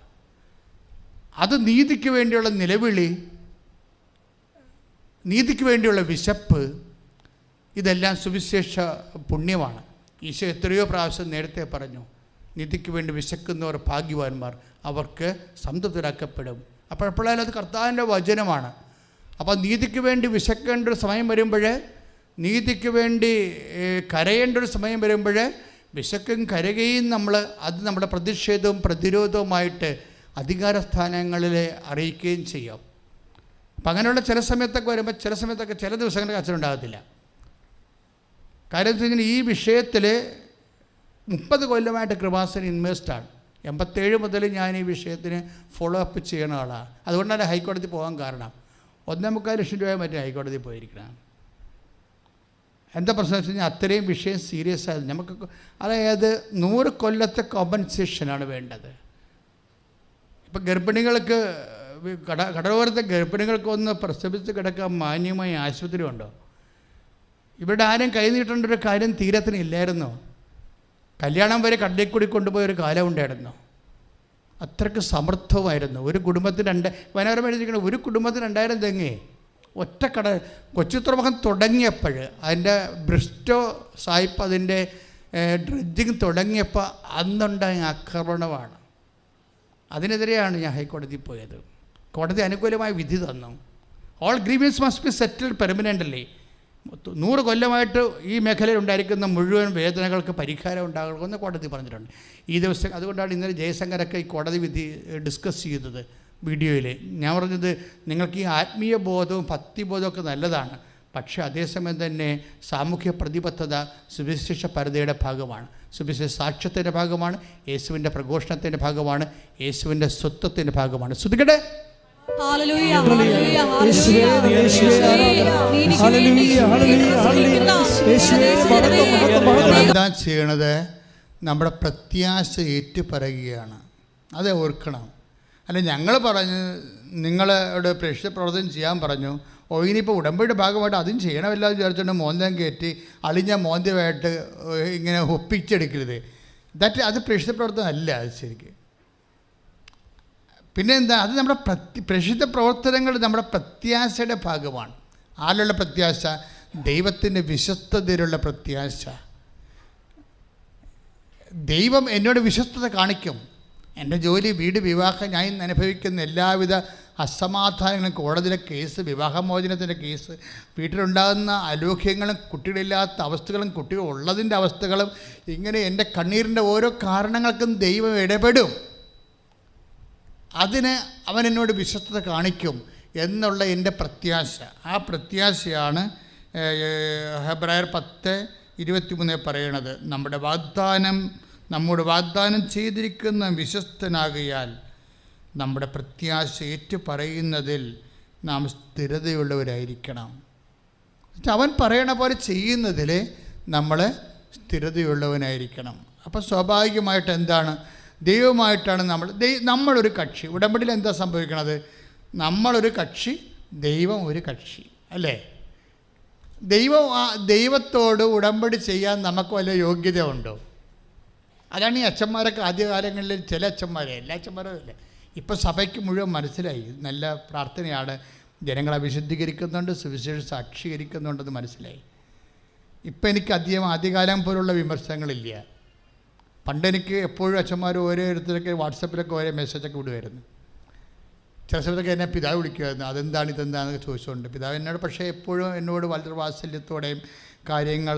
അത് നീതിക്ക് വേണ്ടിയുള്ള നിലവിളി, നീതിക്ക് വേണ്ടിയുള്ള വിശപ്പ്, ഇതെല്ലാം സുവിശേഷ പുണ്യമാണ്. ഈശോ എത്രയോ പ്രാവശ്യം നേരത്തെ പറഞ്ഞു, നീതിക്ക് വേണ്ടി വിശക്കുന്നവർ ഭാഗ്യവാന്മാർ, അവർക്ക് സംതൃപ്തരാക്കപ്പെടും. അപ്പോഴപ്പോഴായാലും അത് കർത്താവിൻ്റെ വചനമാണ്. അപ്പോൾ നീതിക്ക് വേണ്ടി വിശക്കേണ്ട ഒരു സമയം വരുമ്പോൾ, നീതിക്ക് വേണ്ടി കരയേണ്ട ഒരു സമയം വരുമ്പോൾ വിശക്കും കരയുകയും അത് നമ്മുടെ പ്രതിഷേധവും പ്രതിരോധവുമായിട്ട് അധികാരസ്ഥാനങ്ങളിൽ അറിയിക്കുകയും ചെയ്യാം. അപ്പം അങ്ങനെയുള്ള ചില സമയത്തൊക്കെ വരുമ്പോൾ ചില ദിവസങ്ങളിൽ അച്ഛൻ ഉണ്ടാകത്തില്ല. കാര്യം എന്ന് വെച്ചാൽ ഈ വിഷയത്തിൽ 30 കൊല്ലമായിട്ട് കൃപാസനം ഇൻവെസ്റ്റാണ്. 87 മുതൽ ഞാൻ ഈ വിഷയത്തിന് ഫോളോ അപ്പ് ചെയ്യണ ആളാണ്. അതുകൊണ്ടാണ് ഹൈക്കോടതി പോകാൻ കാരണം. 1.25 ലക്ഷം രൂപ മറ്റേ ഹൈക്കോടതി പോയിരിക്കണം. എന്താ പ്രശ്നം വെച്ച് കഴിഞ്ഞാൽ അത്രയും വിഷയം സീരിയസ് ആയത്. നമുക്ക് അതായത് 100 കൊല്ലത്തെ കോമ്പൻസേഷനാണ് വേണ്ടത്. ഇപ്പം ഗർഭിണികൾക്ക് കടലോരത്തെ ഗർഭിണികൾക്കൊന്ന് പ്രസവിച്ച് കിടക്കാൻ മാന്യമായ ആശുപത്രി ഉണ്ടോ? ഇവിടെ ആരും കൈ നീട്ടേണ്ട ഒരു കാര്യം തീരത്തിന് ഇല്ലായിരുന്നോ? കല്യാണം വരെ കടലിൽ കൂടി കൊണ്ടുപോയൊരു കാലം ഉണ്ടായിരുന്നു. അത്രയ്ക്ക് സമർത്ഥമായിരുന്നു. ഒരു കുടുംബത്തിന് മനോരമ എഴുതിയിരിക്കണം, ഒരു കുടുംബത്തിന് 2000 തെങ്ങേ ഒറ്റക്കട. കൊച്ചി തുറമുഖം തുടങ്ങിയപ്പോൾ അതിൻ്റെ ബ്രിസ്റ്റോ സായിപ്പ് അതിൻ്റെ ഡ്രഡ്ജിങ് തുടങ്ങിയപ്പോൾ അന്നുണ്ടായ ആക്രമണമാണ്. അതിനെതിരെയാണ് ഞാൻ ഹൈക്കോടതിയിൽ പോയത്. കോടതി അനുകൂലമായ വിധി തന്നു. All grievances must be settled permanently. 100 കൊല്ലമായിട്ട് ഈ മേഖലയിൽ ഉണ്ടായിരിക്കുന്ന മുഴുവൻ വേദനകൾക്ക് പരിഹാരം ഉണ്ടാകണമെന്ന് കോടതി പറഞ്ഞിട്ടുണ്ട്. ഈ ദിവസം അതുകൊണ്ടാണ് ഇന്നലെ ജയശങ്കരൊക്കെ ഈ കോടതി വിധി ഡിസ്കസ് ചെയ്തത് വീഡിയോയിൽ. ഞാൻ പറഞ്ഞത് നിങ്ങൾക്ക് ഈ ആത്മീയ ബോധവും ഭക്തിബോധമൊക്കെ നല്ലതാണ്, പക്ഷേ അതേസമയം തന്നെ സാമൂഹ്യ പ്രതിബദ്ധത സുവിശേഷ പരതയുടെ ഭാഗമാണ്, സുവിശേഷ സാക്ഷ്യത്തിൻ്റെ ഭാഗമാണ്, യേശുവിൻ്റെ പ്രഘോഷണത്തിൻ്റെ ഭാഗമാണ്, യേശുവിൻ്റെ സ്വത്വത്തിൻ്റെ ഭാഗമാണ്. ശ്രുതികടെ എന്താ ചെയ്യണത്? നമ്മുടെ പ്രത്യാശ ഏറ്റുപറയുകയാണ്. അത് ഓർക്കണം. അല്ല ഞങ്ങൾ പറഞ്ഞ് നിങ്ങളോട് പ്രേക്ഷിത പ്രവർത്തനം ചെയ്യാൻ പറഞ്ഞു, ഇനിയിപ്പോൾ ഉടമ്പടിയുടെ ഭാഗമായിട്ട് അതും ചെയ്യണമല്ലോ എന്ന് വിചാരിച്ചുകൊണ്ട് മോന്തം കയറ്റി അളിഞ്ഞ മോന്തമായിട്ട് ഇങ്ങനെ ഒപ്പിച്ചെടുക്കരുത്. അത് പ്രേക്ഷിത പ്രവർത്തനം അല്ല. അത് ശരിക്കും പിന്നെ എന്താ, അത് നമ്മുടെ പ്രേക്ഷിത പ്രവർത്തനങ്ങൾ നമ്മുടെ പ്രത്യാശയുടെ ഭാഗമാണ്. ആരുടെ പ്രത്യാശ? ദൈവത്തിൻ്റെ വിശ്വസ്തതയിലുള്ള പ്രത്യാശ. ദൈവം എന്നോട് വിശ്വസ്തത കാണിക്കും. എൻ്റെ ജോലി, വീട്, വിവാഹം, ഞാൻ ഇന്ന് അനുഭവിക്കുന്ന എല്ലാവിധ അസമാധാനങ്ങളും, കോടതിയിലെ കേസ്, വിവാഹമോചനത്തിൻ്റെ കേസ്, വീട്ടിലുണ്ടാകുന്ന അലോക്യങ്ങളും, കുട്ടികളില്ലാത്ത അവസ്ഥകളും, കുട്ടികൾ ഉള്ളതിൻ്റെ അവസ്ഥകളും, ഇങ്ങനെ എൻ്റെ കണ്ണീരിൻ്റെ ഓരോ കാരണങ്ങൾക്കും ദൈവം ഇടപെടും. അതിന് അവൻ എന്നോട് വിശ്വസ്തത കാണിക്കും എന്നുള്ള എൻ്റെ പ്രത്യാശ. ആ പ്രത്യാശയാണ് ഹെബ്രായർ 10:23 പറയണത്. നമ്മോട് വാഗ്ദാനം ചെയ്തിരിക്കുന്ന വിശ്വസ്തനാകിയാൽ നമ്മുടെ പ്രത്യാശ ഏറ്റു പറയുന്നതിൽ നാം സ്ഥിരതയുള്ളവരായിരിക്കണം. അവൻ പറയണ പോലെ ചെയ്യുന്നതിൽ നമ്മൾ സ്ഥിരതയുള്ളവനായിരിക്കണം. അപ്പോൾ സ്വാഭാവികമായിട്ട് എന്താണ്, ദൈവമായിട്ടാണ് നമ്മളൊരു കക്ഷി. ഉടമ്പടിയിൽ എന്താ സംഭവിക്കണത്? നമ്മളൊരു കക്ഷി, ദൈവം ഒരു കക്ഷി, അല്ലേ? ദൈവത്തോട് ഉടമ്പടി ചെയ്യാൻ നമുക്ക് വല്ല യോഗ്യത ഉണ്ടോ? അതാണ് ഈ അച്ഛന്മാരൊക്കെ ആദ്യകാലങ്ങളിൽ, ചില അച്ഛന്മാരെ, എല്ലാ അച്ഛന്മാരും അല്ല, ഇപ്പോൾ സഭയ്ക്ക് മുഴുവൻ മനസ്സിലായി. നല്ല പ്രാർത്ഥനയാണ്, ജനങ്ങളെ വിശുദ്ധീകരിക്കുന്നുണ്ട്, സുവിശേഷം സാക്ഷീകരിക്കുന്നുണ്ടെന്ന് മനസ്സിലായി. ഇപ്പം എനിക്ക് ആദ്യകാലം പോലുള്ള വിമർശനങ്ങളില്ല. പണ്ടെനിക്ക് എപ്പോഴും അച്ഛന്മാർ ഓരോരുത്തരൊക്കെ വാട്സപ്പിലൊക്കെ ഓരോ മെസ്സേജൊക്കെ വിടുമായിരുന്നു. ചില സമയത്തൊക്കെ എന്നെ പിതാവ് വിളിക്കുമായിരുന്നു, അതെന്താണ് ഇതെന്താണെന്നൊക്കെ ചോദിച്ചുകൊണ്ട്. പിതാവ് എന്നോട് പക്ഷേ എപ്പോഴും എന്നോട് വളരെ വാത്സല്യത്തോടെയും കാര്യങ്ങൾ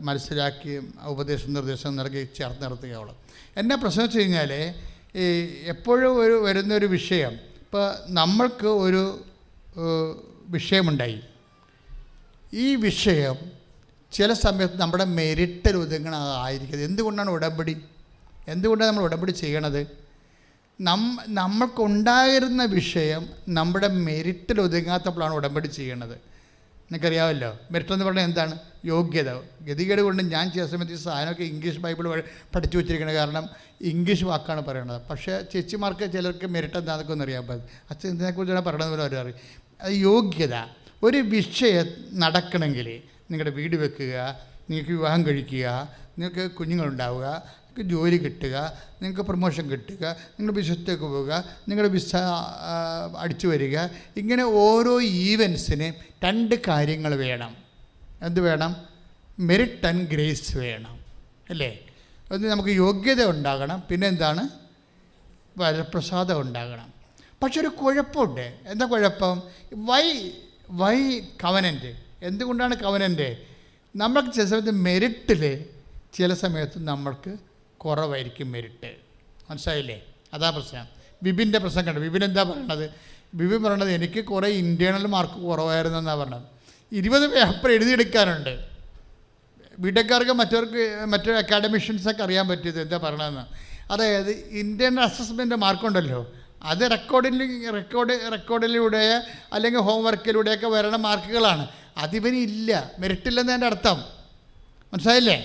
മനസ്സിലാക്കിയും ഉപദേശം നിർദ്ദേശം നൽകി ചേർത്ത് നിർത്തുകയുള്ളൂ. എന്നാ പ്രശ്നം വെച്ച് കഴിഞ്ഞാൽ, ഈ എപ്പോഴും വരുന്നൊരു വിഷയം, ഇപ്പോൾ നമ്മൾക്ക് ഒരു വിഷയമുണ്ടായി. ഈ വിഷയം ചില സമയത്ത് നമ്മുടെ മെരിറ്റിൽ ഒതുങ്ങണമായിരിക്കുന്നത്. എന്തുകൊണ്ടാണ് നമ്മൾ ഉടമ്പടി ചെയ്യണത്? നമ്മൾക്കുണ്ടായിരുന്ന വിഷയം നമ്മുടെ മെരിറ്റിൽ ഒതുങ്ങാത്തപ്പോഴാണ് ഉടമ്പടി ചെയ്യണത്. നിങ്ങൾക്കറിയാമല്ലോ, മെരിറ്റ് എന്ന് പറഞ്ഞാൽ എന്താണ്? യോഗ്യത. ഗതികേട് കൊണ്ട് ഞാൻ ചില സമയത്ത് ഈ സാധനമൊക്കെ ഇംഗ്ലീഷ് ബൈബിൾ പഠിച്ചു വെച്ചിരിക്കുന്നത്, കാരണം ഇംഗ്ലീഷ് വാക്കാണ് പറയണത്. പക്ഷേ ചേച്ചിമാർക്ക് ചിലർക്ക് മെരിറ്റ് എന്താണെന്നൊക്കെ ഒന്നും അറിയാൻ പറ്റും. അച്ഛൻ ഇതിനെക്കുറിച്ചാണ് പറയണത് പോലെ അവർ അറിയും. അത് യോഗ്യത. ഒരു വിഷയം നടക്കണമെങ്കിൽ നിങ്ങളുടെ വീട് വെക്കുക, നിങ്ങൾക്ക് വിവാഹം കഴിക്കുക, നിങ്ങൾക്ക് കുഞ്ഞുങ്ങളുണ്ടാവുക, നിങ്ങൾക്ക് ജോലി കിട്ടുക, നിങ്ങൾക്ക് പ്രൊമോഷൻ കിട്ടുക, നിങ്ങളുടെ ബിസിനസ്സിലേക്ക് പോവുക, നിങ്ങളുടെ വിസ അടിച്ചു വരിക, ഇങ്ങനെ ഓരോ ഈവൻസിന് 2 കാര്യങ്ങൾ വേണം. എന്ത് വേണം? മെറിറ്റ് ആൻഡ് ഗ്രേസ് വേണം, അല്ലേ? അത് നമുക്ക് യോഗ്യത ഉണ്ടാകണം, പിന്നെ എന്താണ്? വരപ്രസാദം ഉണ്ടാകണം. പക്ഷെ ഒരു കുഴപ്പമുണ്ട്. എന്താ കുഴപ്പം? Why covenant? എന്തുകൊണ്ടാണ് കവനൻ്റ്? നമ്മൾക്ക് ചില സമയത്ത് മെറിറ്റിൽ ചില സമയത്ത് നമ്മൾക്ക് കുറവായിരിക്കും മെറിറ്റ്. മനസ്സിലായില്ലേ? അതാ പ്രശ്നം. ബിബിൻ്റെ പ്രശ്നം കണ്ടു. ബിബിൻ എന്താ പറയണത്? ബിബിൻ പറയണത് എനിക്ക് കുറേ ഇൻറ്റേർണൽ മാർക്ക് കുറവായിരുന്നു എന്നാണ് പറഞ്ഞത്. 20 പേപ്പർ എഴുതിയെടുക്കാനുണ്ട്. ബിടെക്കാർക്ക് മറ്റു അക്കാഡമിഷ്യൻസൊക്കെ അറിയാൻ പറ്റിയത് എന്താ പറയണതെന്ന്. അതായത് ഇൻറ്റേർണൽ അസസ്മെൻറ്റ് മാർക്കുണ്ടല്ലോ, അത് റെക്കോർഡിലൂടെ അല്ലെങ്കിൽ ഹോംവർക്കിലൂടെയൊക്കെ വരണ മാർക്കുകളാണ്. അതിവനില്ല, മെറിറ്റില്ലെന്ന് എൻ്റെ അർത്ഥം. മനസ്സിലായില്ലേ?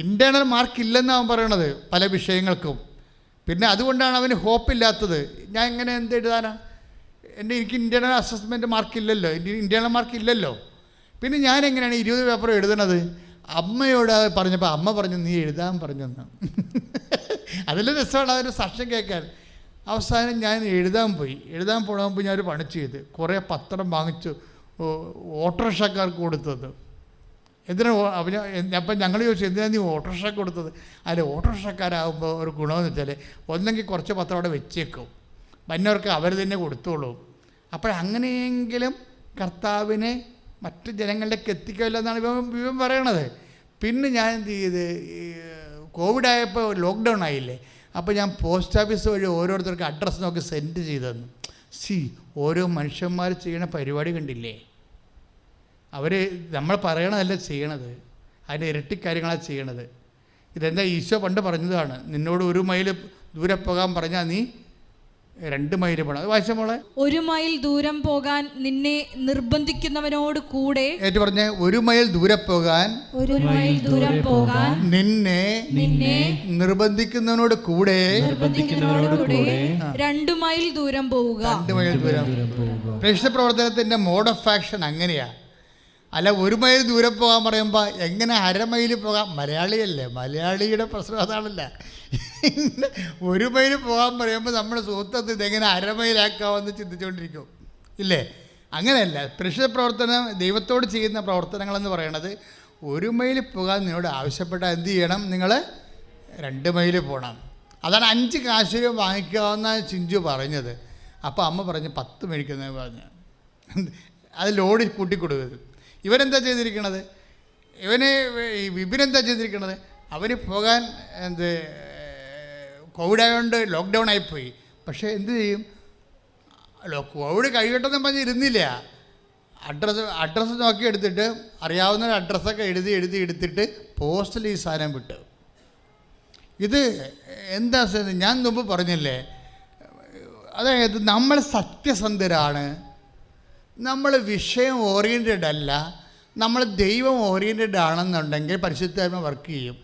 ഇൻറ്റേർണൽ മാർക്കില്ലെന്നാണ് അവൻ പറയണത് പല വിഷയങ്ങൾക്കും. പിന്നെ അതുകൊണ്ടാണ് അവന് ഹോപ്പില്ലാത്തത്. ഞാൻ എങ്ങനെ എന്ത് എഴുതാനാണ്? എനിക്ക് ഇൻറ്റേർണൽ അസസ്മെൻറ്റ് മാർക്കില്ലല്ലോ, ഇൻറ്റേർണൽ മാർക്കില്ലല്ലോ. പിന്നെ ഞാൻ എങ്ങനെയാണ് 20 പേപ്പർ എഴുതണത്? അമ്മയോട് പറഞ്ഞപ്പോൾ അമ്മ പറഞ്ഞു നീ എഴുതാൻ പറഞ്ഞെന്ന്. അതിലും രസമാണ് അതൊരു സാക്ഷ്യം കേൾക്കാൻ. അവസാനം ഞാൻ എഴുതാൻ പോകാൻ ഞാനൊരു പണി ചെയ്ത് കുറേ പത്രം വാങ്ങിച്ചു ഓട്ടോറിക്ഷക്കാർക്ക് കൊടുത്തത്. അപ്പം ഞങ്ങൾ ചോദിച്ചു എന്തിനാണ് നീ ഓട്ടോറിക്ഷ കൊടുത്തത്? അതിൽ ഓട്ടോറിക്ഷക്കാരാകുമ്പോൾ ഒരു ഗുണമെന്ന് വെച്ചാൽ ഒന്നെങ്കിൽ കുറച്ച് പത്രം അവിടെ വെച്ചേക്കും, വന്നവർക്ക് അവർ തന്നെ കൊടുത്തോളൂ. അപ്പോഴങ്ങനെയെങ്കിലും കർത്താവിനെ മറ്റ് ജനങ്ങളിലേക്ക് എത്തിക്കില്ല എന്നാണ് ഇവൻ പറയണത്. പിന്നെ ഞാൻ എന്ത് ചെയ്ത്, കോവിഡായപ്പോൾ ലോക്ക്ഡൗൺ ആയില്ലേ, അപ്പോൾ ഞാൻ പോസ്റ്റ് ഓഫീസ് വഴി ഓരോരുത്തർക്ക് അഡ്രസ്സ് നോക്കി സെൻഡ് ചെയ്തെന്നു. ഓരോ മനുഷ്യന്മാർ ചെയ്യണ പരിപാടി കണ്ടില്ലേ? അവർ നമ്മൾ പറയണതല്ല ചെയ്യണത്, അതിൻ്റെ ഇരട്ടി കാര്യങ്ങളാണ് ചെയ്യണത്. ഇതെന്താ ഈശോ പണ്ട് പറഞ്ഞതാണ്, നിന്നോട് 1 മൈൽ ദൂരെ പോകാൻ പറഞ്ഞാൽ നീ 2 മൈൽ പോകണം. അത് വായിച്ച മോളെ. 1 മൈൽ ദൂരം പോകാൻ നിന്നെ നിർബന്ധിക്കുന്നവനോട് കൂടെ, ഏറ്റു പറഞ്ഞ 1 മൈൽ ദൂരെ പോകാൻ, 1 മൈൽ ദൂരം പോകാൻ നിന്നെ നിർബന്ധിക്കുന്നവനോട് കൂടെ 2 മൈൽ ദൂരം പോവുക. 2 മൈൽ ദൂരം. പ്രേക്ഷിത പ്രവർത്തനത്തിൻ്റെ മോഡ് ഓഫ് ആക്ഷൻ അങ്ങനെയാ. അല്ല 1 മൈൽ ദൂരം പോകാൻ പറയുമ്പോൾ എങ്ങനെ 1/2 മൈൽ പോകാം? മലയാളിയല്ലേ, മലയാളിയുടെ പ്രശ്നം അതാണല്ല. 1 മൈൽ പോകാൻ പറയുമ്പോൾ നമ്മുടെ സുഹൃത്തത്തിൽ ഇതെങ്ങനെ 1/2 മൈലാക്കാമെന്ന് ചിന്തിച്ചുകൊണ്ടിരിക്കും ഇല്ലേ? അങ്ങനെയല്ല. പ്രേക്ഷിത പ്രവർത്തനം ദൈവത്തോട് ചെയ്യുന്ന പ്രവർത്തനങ്ങളെന്ന് പറയണത് 1 മൈൽ പോകാൻ നിന്നോട് ആവശ്യപ്പെട്ടാൽ എന്ത് ചെയ്യണം? നിങ്ങൾ 2 മൈൽ പോകണം. അതാണ് 5 കാശ് രൂപ വാങ്ങിക്കാവുന്ന ചിഞ്ചു പറഞ്ഞത്. അപ്പോൾ അമ്മ പറഞ്ഞ് 10 മേടിക്കുന്നത് പറഞ്ഞു. അത് ലോഡ് കൂട്ടിക്കൊടുക്കരുത്. ഇവരെന്താ ചെയ്തിരിക്കണത്? വിപിനെന്താ ചെയ്തിരിക്കണത്? അവർ പോകാൻ കോവിഡായതുകൊണ്ട് ലോക്ക്ഡൗൺ ആയിപ്പോയി. പക്ഷേ എന്ത് ചെയ്യും? കോവിഡ് കഴിയട്ടെന്ന് പറഞ്ഞ് ഇരുന്നില്ല. അഡ്രസ്സ് നോക്കി എടുത്തിട്ട് അറിയാവുന്ന അഡ്രസ്സൊക്കെ എടുത്തിട്ട് പോസ്റ്റിൽ ഈ സാധനം വിട്ടു. ഇത് എന്താ ഞാൻ മുമ്പ് പറഞ്ഞില്ലേ, അതായത് നമ്മൾ സത്യസന്ധരാണ്, നമ്മൾ വിഷയം ഓറിയൻറ്റഡ് അല്ല, നമ്മൾ ദൈവം ഓറിയൻറ്റഡ് ആണെന്നുണ്ടെങ്കിൽ പരിശുദ്ധാത്മ വർക്ക് ചെയ്യും.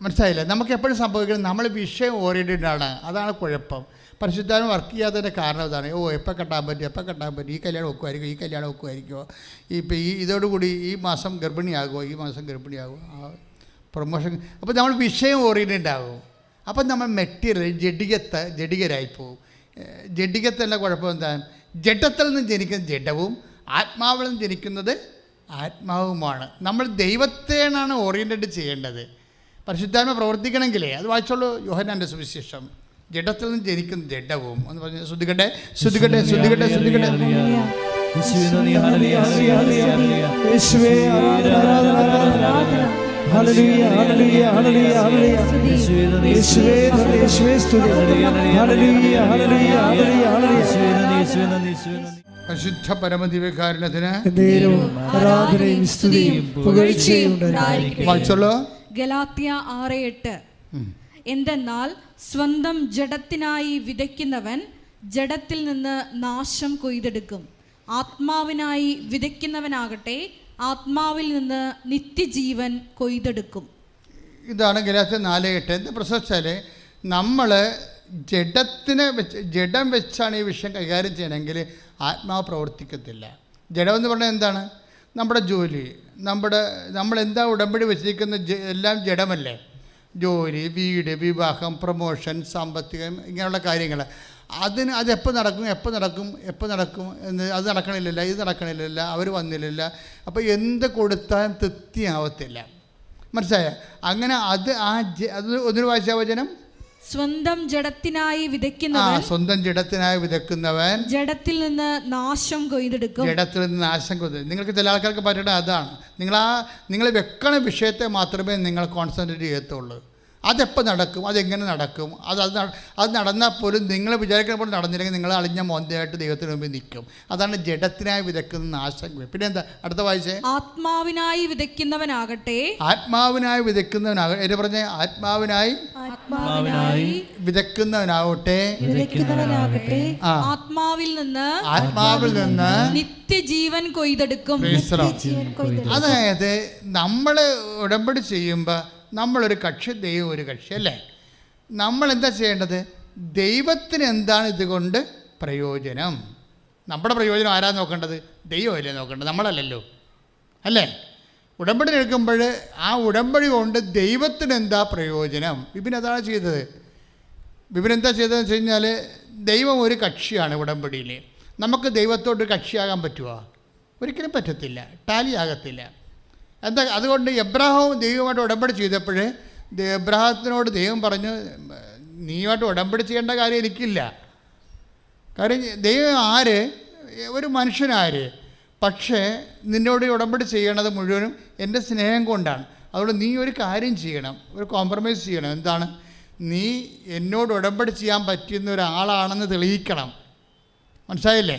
മനസ്സിലായില്ലേ? നമുക്ക് എപ്പോഴും സംഭവിക്കുന്നത് നമ്മൾ വിഷയം ഓറിയൻറ്റഡ് ആണ്, അതാണ് കുഴപ്പം. പരിശുദ്ധാത്മ വർക്ക് ചെയ്യാത്തതിൻ്റെ കാരണം ഇതാണ്. എപ്പോൾ കെട്ടാൻ പറ്റും, ഈ കല്യാണം ഒക്കുമായിരിക്കുമോ, ഇപ്പോൾ ഇതോടുകൂടി ഈ മാസം ഗർഭിണിയാകുമോ, പ്രൊമോഷൻ. അപ്പോൾ നമ്മൾ വിഷയം ഓറിയൻറ്റഡ് ആകും. അപ്പം നമ്മൾ മെറ്റീരിയൽ ജഡികരായിപ്പോവും. ജഡികത്തല്ല കുഴപ്പം എന്താ? ജഡത്തിൽ നിന്ന് ജനിക്കുന്ന ജഡവും ആത്മാവിൽ നിന്ന് ജനിക്കുന്നത് ആത്മാവുമാണ്. നമ്മൾ ദൈവത്തെയാണ് ഓറിയൻറ്റഡ് ചെയ്യേണ്ടത്. പരിശുദ്ധാത്മ പ്രവർത്തിക്കണമെങ്കിലേ അത് വായിച്ചോളൂ. യോഹന്നാൻ്റെ സുവിശേഷം. ജഡത്തിൽ നിന്ന് ജനിക്കുന്ന ജഡവും എന്ന് പറഞ്ഞ് ശ്രദ്ധിക്കട്ടെ. പരിശുദ്ധ പരമദിവ്യകാരുണ്യത്തിന് വായിച്ചോളൂ. ഗലാത്യ 6:8. എന്തെന്നാൽ സ്വന്തം ജഡത്തിനായി വിതയ്ക്കുന്നവൻ ജഡത്തിൽ നിന്ന് നാശം കൊയ്തെടുക്കും, ആത്മാവിനായി വിതയ്ക്കുന്നവനാകട്ടെ ആത്മാവിൽ നിന്ന് നിത്യജീവൻ കൊയ്തെടുക്കും. ഇതാണ് ഗലാത്യ 4:8. എന്താ പ്രശ്നം? നമ്മൾ ജഡം വെച്ചാണ് ഈ വിഷയം കൈകാര്യം ചെയ്യണമെങ്കിൽ ആത്മാവ് പ്രവർത്തിക്കത്തില്ല. ജഡമെന്ന് പറഞ്ഞാൽ എന്താണ്? നമ്മുടെ ജോലി, നമ്മളെന്താ ഉടമ്പടി വെച്ചിരിക്കുന്ന എല്ലാം ജഡമല്ലേ. ജോലി, വീട്, വിവാഹം, പ്രൊമോഷൻ, സാമ്പത്തികം, ഇങ്ങനെയുള്ള കാര്യങ്ങൾ. അതെപ്പോൾ നടക്കും എന്ന് അത് നടക്കണില്ലല്ല, ഇത് നടക്കണില്ലല്ല, അവർ വന്നില്ലല്ല. അപ്പോൾ എന്ത് കൊടുത്താലും തൃപ്തിയാവത്തില്ല. മനസ്സിലായ? അങ്ങനെ അത് ഒന്നിനു വായിച്ച വചനം. സ്വന്തം ജഡത്തിനായി വിതയ്ക്കുന്നവൻ ജഡത്തിൽ നിന്ന് നാശം കൊയ്തെടുക്കും. നിങ്ങൾക്ക് ചില ആൾക്കാർക്ക് പറ്റേണ്ടത് അതാണ്. നിങ്ങൾ വെക്കണ വിഷയത്തെ മാത്രമേ നിങ്ങൾ കോൺസെൻട്രേറ്റ് ചെയ്യത്തുള്ളൂ. അതെപ്പോൾ നടക്കും, അതെങ്ങനെ നടക്കും, അത് നടന്നാൽ പോലും നിങ്ങൾ വിചാരിക്കുന്ന പോലെ നടന്നില്ലെങ്കിൽ നിങ്ങൾ അളിഞ്ഞ മോന്തയായിട്ട് ദൈവത്തിന് മുമ്പിൽ നിൽക്കും. അതാണ് ജഡത്തിനായി വിതയ്ക്കുന്ന നാശം. പിന്നെ എന്താ അടുത്ത വായിച്ചേ? ആത്മാവിനായി വിതയ്ക്കുന്നവനാകട്ടെ എന്ന് പറഞ്ഞ ആത്മാവിനായി വിതയ്ക്കുന്നവനാവട്ടെ ആത്മാവിൽ നിന്ന് നിത്യജീവൻ കൊയ്തെടുക്കും. അതായത് നമ്മൾ ഉടമ്പടി ചെയ്യുമ്പോൾ നമ്മളൊരു കക്ഷി, ദൈവം ഒരു കക്ഷി അല്ലേ. നമ്മളെന്താ ചെയ്യേണ്ടത്? ദൈവത്തിന് എന്താണ് ഇതുകൊണ്ട് പ്രയോജനം? നമ്മുടെ പ്രയോജനം ആരാ നോക്കേണ്ടത്? ദൈവമല്ലേ നോക്കേണ്ടത്, നമ്മളല്ലല്ലോ അല്ലേ. ഉടമ്പടി എടുക്കുമ്പോൾ ആ ഉടമ്പടി കൊണ്ട് ദൈവത്തിന് എന്താ പ്രയോജനം? ബിബിൻ അതാണ് ചെയ്തത്. ബിബിൻ എന്താ ചെയ്തതെന്ന് വെച്ച് കഴിഞ്ഞാൽ, ദൈവം ഒരു കക്ഷിയാണ് ഉടമ്പടിയിൽ. നമുക്ക് ദൈവത്തോട് കക്ഷിയാകാൻ പറ്റുമോ? ഒരിക്കലും പറ്റത്തില്ല, ടാലി ആകത്തില്ല. എന്താ അതുകൊണ്ട് എബ്രാഹാവും ദൈവമായിട്ട് ഉടമ്പടി ചെയ്തപ്പോൾ എബ്രാഹത്തിനോട് ദൈവം പറഞ്ഞു, നീയുമായിട്ട് ഉടമ്പടി ചെയ്യേണ്ട കാര്യം എനിക്കില്ല. കാര്യം ദൈവം ആര്? ഒരു മനുഷ്യനാര്? പക്ഷേ നിന്നോട് ഉടമ്പടി ചെയ്യണത് മുഴുവനും എൻ്റെ സ്നേഹം കൊണ്ടാണ്. അതുകൊണ്ട് നീ ഒരു കാര്യം ചെയ്യണം, ഒരു കോംപ്രമൈസ് ചെയ്യണം. എന്താണ്? നീ എന്നോട് ഉടമ്പടി ചെയ്യാൻ പറ്റുന്ന ഒരാളാണെന്ന് തെളിയിക്കണം. മനസ്സിലായില്ലേ?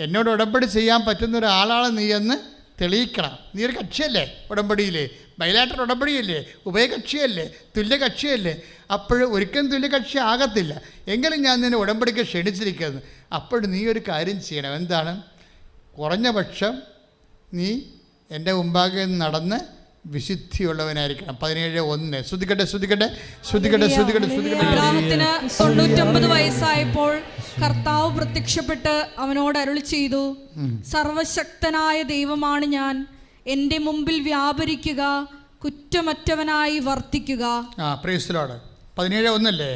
എന്നോട് ഉടമ്പടി ചെയ്യാൻ പറ്റുന്ന ഒരാളാണ് നീ എന്ന് തെളിയിക്കണം. നീ ഒരു കക്ഷിയല്ലേ ഉടമ്പടിയില്ലേ? ബൈലാറ്ററൽ ഉടമ്പടിയല്ലേ? ഉഭയകക്ഷിയല്ലേ? തുല്യകക്ഷിയല്ലേ? അപ്പോൾ ഒരിക്കലും തുല്യകക്ഷി ആകത്തില്ല. എങ്കിലും ഞാൻ നിന്നെ ഉടമ്പടിക്ക് ക്ഷണിച്ചിരിക്കുന്നത്. അപ്പോൾ നീ ഒരു കാര്യം ചെയ്യണം. എന്താണ്? കുറഞ്ഞ പക്ഷം നീ എൻ്റെ മുമ്പാകെ നടന്ന് വിശുദ്ധിയുള്ളവനായിരിക്കണം. 17:1. ശ്രദ്ധിക്കട്ടെ. അബ്രാഹത്തിന് 99 വയസ്സായപ്പോൾ കർത്താവ് പ്രത്യക്ഷപ്പെട്ട് അവനോട് അരുളി ചെയ്തു, സർവശക്തനായ ദൈവമാണ് ഞാൻ, എൻ്റെ മുമ്പിൽ വ്യാപരിക്കുക, കുറ്റമറ്റവനായി വർത്തിക്കുക. Praise the lord. 17:1 അല്ലേ?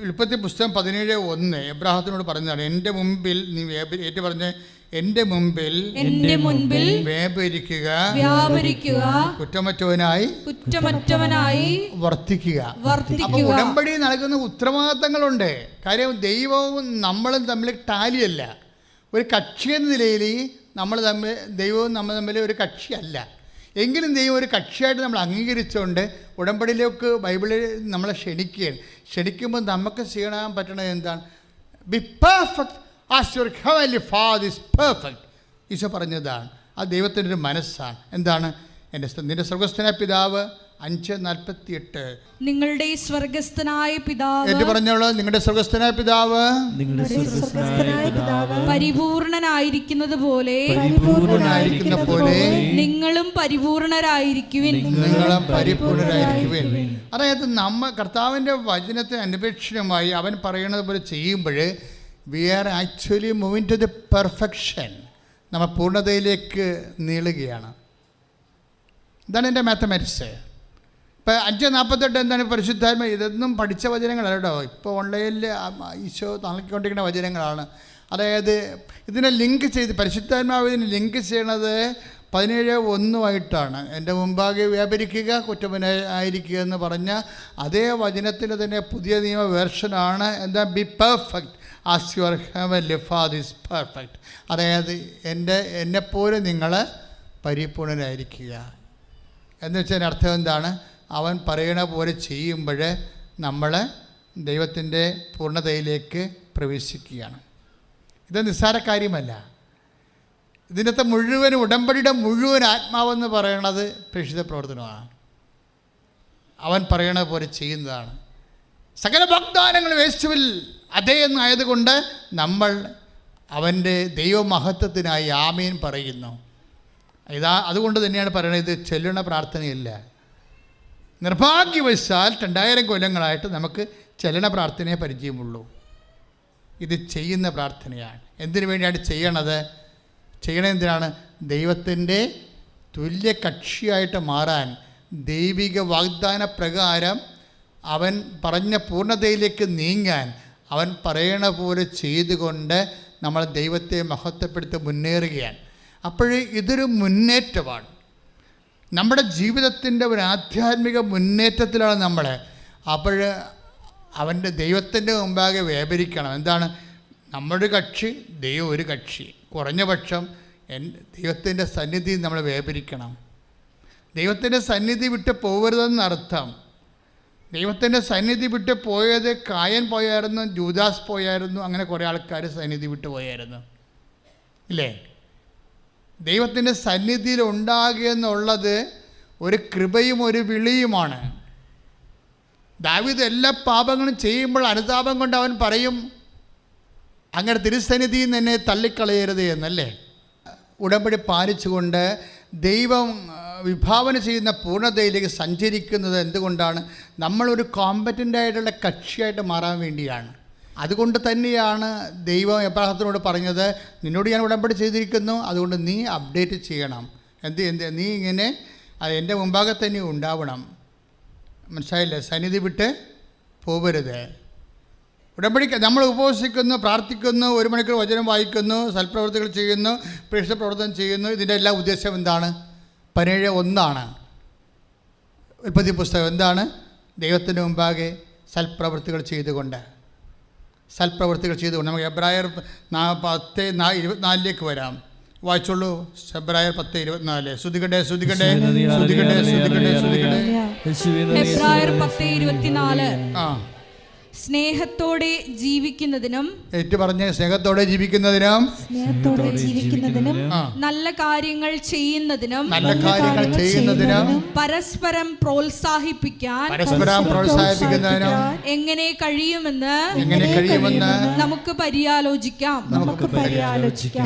ഉൽപ്പത്തി പുസ്തകം 17:1 എബ്രാഹത്തിനോട് പറഞ്ഞതാണ്, എൻ്റെ മുമ്പിൽ നീ ഏറ്റു പറഞ്ഞ്, എൻ്റെ മുമ്പിൽ വ്യാപരിക്കുക, കുറ്റമറ്റവനായി വർത്തിക്കുക. അപ്പോൾ ഉടമ്പടി നൽകുന്ന ഉത്തരവാദിത്തങ്ങളുണ്ട്. കാര്യം ദൈവവും നമ്മളും തമ്മിൽ ടാലിയല്ല. ഒരു കക്ഷി എന്ന നിലയിൽ ദൈവവും നമ്മൾ തമ്മിൽ ഒരു കക്ഷിയല്ല. എങ്കിലും ദൈവം ഒരു കക്ഷിയായിട്ട് നമ്മൾ അംഗീകരിച്ചുകൊണ്ട് ഉടമ്പടിയിലേക്ക് ബൈബിളിൽ നമ്മളെ ക്ഷണിക്കുമ്പോൾ നമുക്ക് ചെയ്യാൻ പറ്റണത് എന്താണ്? Be perfect as your heavenly father is perfect. Eesho പറഞ്ഞതാണ്. ആ ദൈവത്തിൻ്റെ ഒരു മനസ്സാണ്. എന്താണ്? നിന്റെ സ്വർഗസ്ഥനായ പിതാവ് 5:48. നിങ്ങളുടെ സ്വർഗസ്ഥനായ പിതാവ് എന്ന് പറഞ്ഞോളൂ. നിങ്ങളുടെ സ്വർഗസ്ഥനായ പിതാവ് പരിപൂർണനായിരിക്കുന്നത് പോലെ നിങ്ങളും പരിപൂർണരായിരിക്കുവിൻ. അതായത് കർത്താവിൻ്റെ വചനത്തിന് അന്വേഷണമായി അവൻ പറയുന്നത് പോലെ ചെയ്യുമ്പോൾ we are actually moving to the perfection. നമ്മൾ പൂർണ്ണതയിലേക്ക് നീളുകയാണ്. ഇതാണ് എൻ്റെ മാത്തമാറ്റിക്സ്. ഇപ്പോൾ 5:48 എന്താണ്? പരിശുദ്ധാത്മ. ഇതൊന്നും പഠിച്ച വചനങ്ങളല്ല കേട്ടോ. ഇപ്പോൾ ഓൺലൈനിൽ ഈശോ നൽകിക്കൊണ്ടിരിക്കുന്ന വചനങ്ങളാണ്. അതായത് ഇതിനെ ലിങ്ക് ചെയ്ത് പരിശുദ്ധാത്മാവ് ഇതിനെ ലിങ്ക് ചെയ്യണത് 17:1 എൻ്റെ മുമ്പാകെ വ്യാപരിക്കുക, കുറ്റമനായിരിക്കുക എന്ന് പറഞ്ഞ അതേ വചനത്തിൻ്റെ തന്നെ പുതിയ നിയമ വേർഷനാണ്. എന്താ? B perfect as your heavenly father is perfect. അതായത് എന്നെപ്പോലെ നിങ്ങൾ പരിപൂർണരായിരിക്കുക എന്ന് വെച്ചാൽ അർത്ഥം എന്താണ്? അവൻ പറയണ പോലെ ചെയ്യുമ്പോൾ നമ്മൾ ദൈവത്തിൻ്റെ പൂർണ്ണതയിലേക്ക് പ്രവേശിക്കുകയാണ്. ഇത് നിസ്സാര കാര്യമല്ല. ഇതിനകത്ത് മുഴുവൻ ഉടമ്പടിയുടെ മുഴുവൻ ആത്മാവെന്ന് പറയണത് പ്രേക്ഷിത പ്രവർത്തനമാണ്. അവൻ പറയണ പോലെ ചെയ്യുന്നതാണ്. സകല വാഗ്ദാനങ്ങൾ യേശുവിൽ അതേ എന്നായതുകൊണ്ട് നമ്മൾ അവൻ്റെ ദൈവമഹത്വത്തിനായി ആമീൻ പറയുന്നു. അതുകൊണ്ട് തന്നെയാണ് പറയുന്നത്, ഇത് ചെല്ലണ പ്രാർത്ഥനയില്ല. നിർഭാഗ്യവശാൽ 2000 കൊല്ലങ്ങളായിട്ട് നമുക്ക് ചെല്ലണ പ്രാർത്ഥനയെ പരിചയമുള്ളൂ. ഇത് ചെയ്യുന്ന പ്രാർത്ഥനയാണ്. എന്തിനു വേണ്ടിയാണ് ചെയ്യണത് എന്തിനാണ്? ദൈവത്തിൻ്റെ തുല്യ കക്ഷിയായിട്ട് മാറാൻ, ദൈവിക വാഗ്ദാന പ്രകാരം അവൻ പറഞ്ഞ പൂർണ്ണതയിലേക്ക് നീങ്ങാൻ അവൻ പറയണ പോലെ ചെയ്തുകൊണ്ട് നമ്മൾ ദൈവത്തെ മഹത്വപ്പെടുത്തി മുന്നേറുകയാണ്. അപ്പോൾ ഇതൊരു മുന്നേറ്റമാണ്. നമ്മുടെ ജീവിതത്തിൻ്റെ ഒരു ആധ്യാത്മിക മുന്നേറ്റത്തിലാണ് നമ്മൾ. അപ്പോൾ അവൻ്റെ ദൈവത്തിൻ്റെ മുമ്പാകെ വ്യാപരിക്കണം. എന്താണ്? നമ്മുടെ കക്ഷി, ദൈവം ഒരു കക്ഷി. കുറഞ്ഞ പക്ഷം ദൈവത്തിൻ്റെ സന്നിധി നമ്മൾ വ്യാപരിക്കണം. ദൈവത്തിൻ്റെ സന്നിധി വിട്ട് പോകരുതെന്നർത്ഥം. ദൈവത്തിൻ്റെ സന്നിധി വിട്ട് പോയത് കായൻ പോയായിരുന്നു, ജൂദാസ് പോയായിരുന്നു, അങ്ങനെ കുറേ ആൾക്കാർ സന്നിധി വിട്ട് പോയായിരുന്നു, ഇല്ലേ? ദൈവത്തിൻ്റെ സന്നിധിയിൽ ഉണ്ടാകുക എന്നുള്ളത് ഒരു കൃപയും ഒരു വിളിയുമാണ്. ദാവീദ് എല്ലാ പാപങ്ങളും ചെയ്യുമ്പോൾ അനുതാപം കൊണ്ട് അവൻ പറയും, അങ്ങനെ തിരുസന്നിധിയിൽ നിന്ന് എന്നെ തള്ളിക്കളയരുത് എന്നല്ലേ? ഉടമ്പടി പാലിച്ചുകൊണ്ട് ദൈവം വിഭാവന ചെയ്യുന്ന പൂർണ്ണതയിലേക്ക് സഞ്ചരിക്കുന്നത് എന്തുകൊണ്ടാണ്? നമ്മളൊരു കോമ്പറ്റൻ്റ് ആയിട്ടുള്ള കക്ഷിയായിട്ട് മാറാൻ വേണ്ടിയാണ്. അതുകൊണ്ട് തന്നെയാണ് ദൈവം എബ്രാഹത്തിനോട് പറഞ്ഞത്, നിന്നോട് ഞാൻ ഉടമ്പടി ചെയ്തിരിക്കുന്നു, അതുകൊണ്ട് നീ അപ്ഡേറ്റ് ചെയ്യണം. നീ ഇങ്ങനെ എൻ്റെ മുമ്പാകെ തന്നെ ഉണ്ടാവണം. മനസ്സിലായില്ലേ? സന്നിധി വിട്ട് പോകരുത്. ഉടമ്പടിക്ക് നമ്മൾ ഉപവസിക്കുന്നു, പ്രാർത്ഥിക്കുന്നു, 1 മണിക്കൂർ വചനം വായിക്കുന്നു, സൽപ്രവർത്തികൾ ചെയ്യുന്നു, പ്രേക്ഷിത പ്രവർത്തനം ചെയ്യുന്നു. ഇതിൻ്റെ എല്ലാ ഉദ്ദേശം എന്താണ്? 17:1 ഉൽപ്പത്തി പുസ്തകം. എന്താണ്? ദൈവത്തിന് മുമ്പാകെ സൽപ്രവൃത്തികൾ ചെയ്തുകൊണ്ട് നമുക്ക് എബ്രായർ 10:24 വരാം. വായിച്ചോളൂ. എബ്രായർ 10:24. ശ്രുതികട്ടെ. എബ്രായർ 10:24. സ്നേഹത്തോടെ ജീവിക്കുന്നതിനും സ്നേഹത്തോടെ ജീവിക്കുന്നതിനും നല്ല കാര്യങ്ങൾ ചെയ്യുന്നതിനും പരസ്പരം പ്രോത്സാഹിപ്പിക്കുന്നതിനും എങ്ങനെ കഴിയുമെന്ന് നമുക്ക് പര്യാലോചിക്കാം.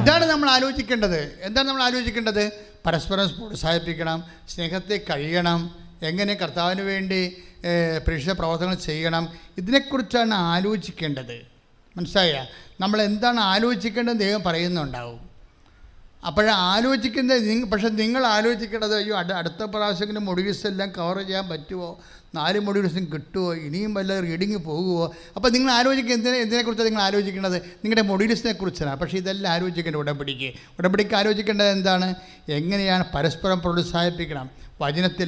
ഇതാണ് നമ്മൾ ആലോചിക്കേണ്ടത്. എന്താണ് നമ്മൾ ആലോചിക്കേണ്ടത്? പരസ്പരം പ്രോത്സാഹിപ്പിക്കണം, സ്നേഹത്തെ കഴിയണം, എങ്ങനെ കർത്താവിന് വേണ്ടി പ്രേക്ഷിത പ്രവർത്തനങ്ങൾ ചെയ്യണം. ഇതിനെക്കുറിച്ചാണ് ആലോചിക്കേണ്ടത്. മനസ്സിലായ? നമ്മൾ എന്താണ് ആലോചിക്കേണ്ടത് ദൈവം പറയുന്നുണ്ടാവും. പക്ഷേ നിങ്ങൾ ആലോചിക്കേണ്ടത് അയ്യോ അടുത്ത പ്രാവശ്യം മൊഡ്യൂൾസ് എല്ലാം കവർ ചെയ്യാൻ പറ്റുമോ, 4 മൊഡ്യൂൾസും കിട്ടുമോ, ഇനിയും വല്ല റീഡിങ് പോകുമോ. അപ്പോൾ നിങ്ങൾ എന്തിനെക്കുറിച്ചാണ് നിങ്ങൾ ആലോചിക്കേണ്ടത്? നിങ്ങളുടെ മൊഡ്യൂൾസിനെ കുറിച്ചാണ്. പക്ഷേ ഇതെല്ലാം ആലോചിക്കേണ്ടത് ഉടമ്പടിക്ക് ആലോചിക്കേണ്ടത് എന്താണ്? എങ്ങനെയാണ് പരസ്പരം പ്രോത്സാഹിപ്പിക്കണം വചനത്തിൽ.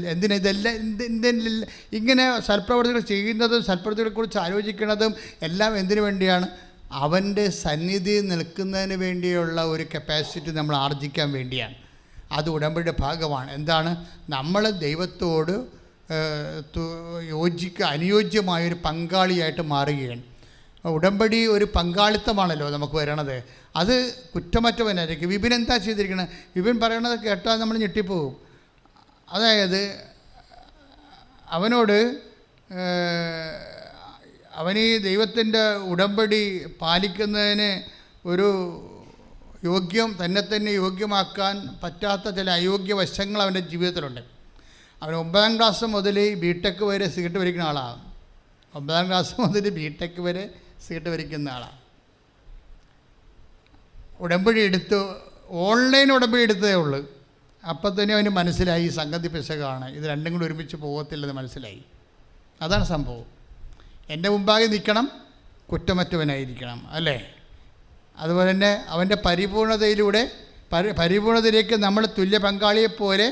ഇങ്ങനെ സൽപ്രവർത്തികൾ ചെയ്യുന്നതും സൽപ്രവർത്തികളെക്കുറിച്ച് ആലോചിക്കുന്നതും എല്ലാം എന്തിനു വേണ്ടിയാണ്? അവൻ്റെ സന്നിധിയിൽ നിൽക്കുന്നതിന് വേണ്ടിയുള്ള ഒരു കപ്പാസിറ്റി നമ്മൾ ആർജിക്കാൻ വേണ്ടിയാണ്. അത് ഉടമ്പടിയുടെ ഭാഗമാണ്. എന്താണ്? നമ്മൾ ദൈവത്തോട് അനുയോജ്യമായൊരു പങ്കാളിയായിട്ട് മാറുകയാണ്. ഉടമ്പടി ഒരു പങ്കാളിത്തമാണല്ലോ നമുക്ക് വരണത്. അത് കുറ്റമറ്റവനായിരിക്കും. വിപിൻ എന്താ ചെയ്തിരിക്കുന്നത്? വിപിൻ പറയണത് കേട്ടാൽ നമ്മൾ ഞെട്ടിപ്പോകും. അതായത് അവന് ഈ ദൈവത്തിൻ്റെ ഉടമ്പടി പാലിക്കുന്നതിന് ഒരു തന്നെ യോഗ്യമാക്കാൻ പറ്റാത്ത ചില അയോഗ്യ വശങ്ങൾ അവൻ്റെ ജീവിതത്തിലുണ്ട്. അവൻ 9ാം ക്ലാസ് മുതൽ ബിടെക് വരെ സിഗരറ്റ് വലിക്കുന്ന ആളാണ്. 9ാം ക്ലാസ് മുതൽ ബിടെക് വരെ സിഗരറ്റ് വലിക്കുന്ന ആളാണ്. ഓൺലൈൻ ഉടമ്പടി എടുത്തതേ ഉള്ളൂ. അപ്പം തന്നെ അവന് മനസ്സിലായി സംഗതി പിശകാണ്, ഇത് രണ്ടും കൂടി ഒരുമിച്ച് പോകത്തില്ലെന്ന് മനസ്സിലായി. അതാണ് സംഭവം. എൻ്റെ മുമ്പാകെ നിൽക്കണം, കുറ്റമറ്റവനായിരിക്കണം, അല്ലേ? അതുപോലെ തന്നെ അവൻ്റെ പരിപൂർണതയിലേക്ക് നമ്മൾ തുല്യ പങ്കാളിയെപ്പോലെ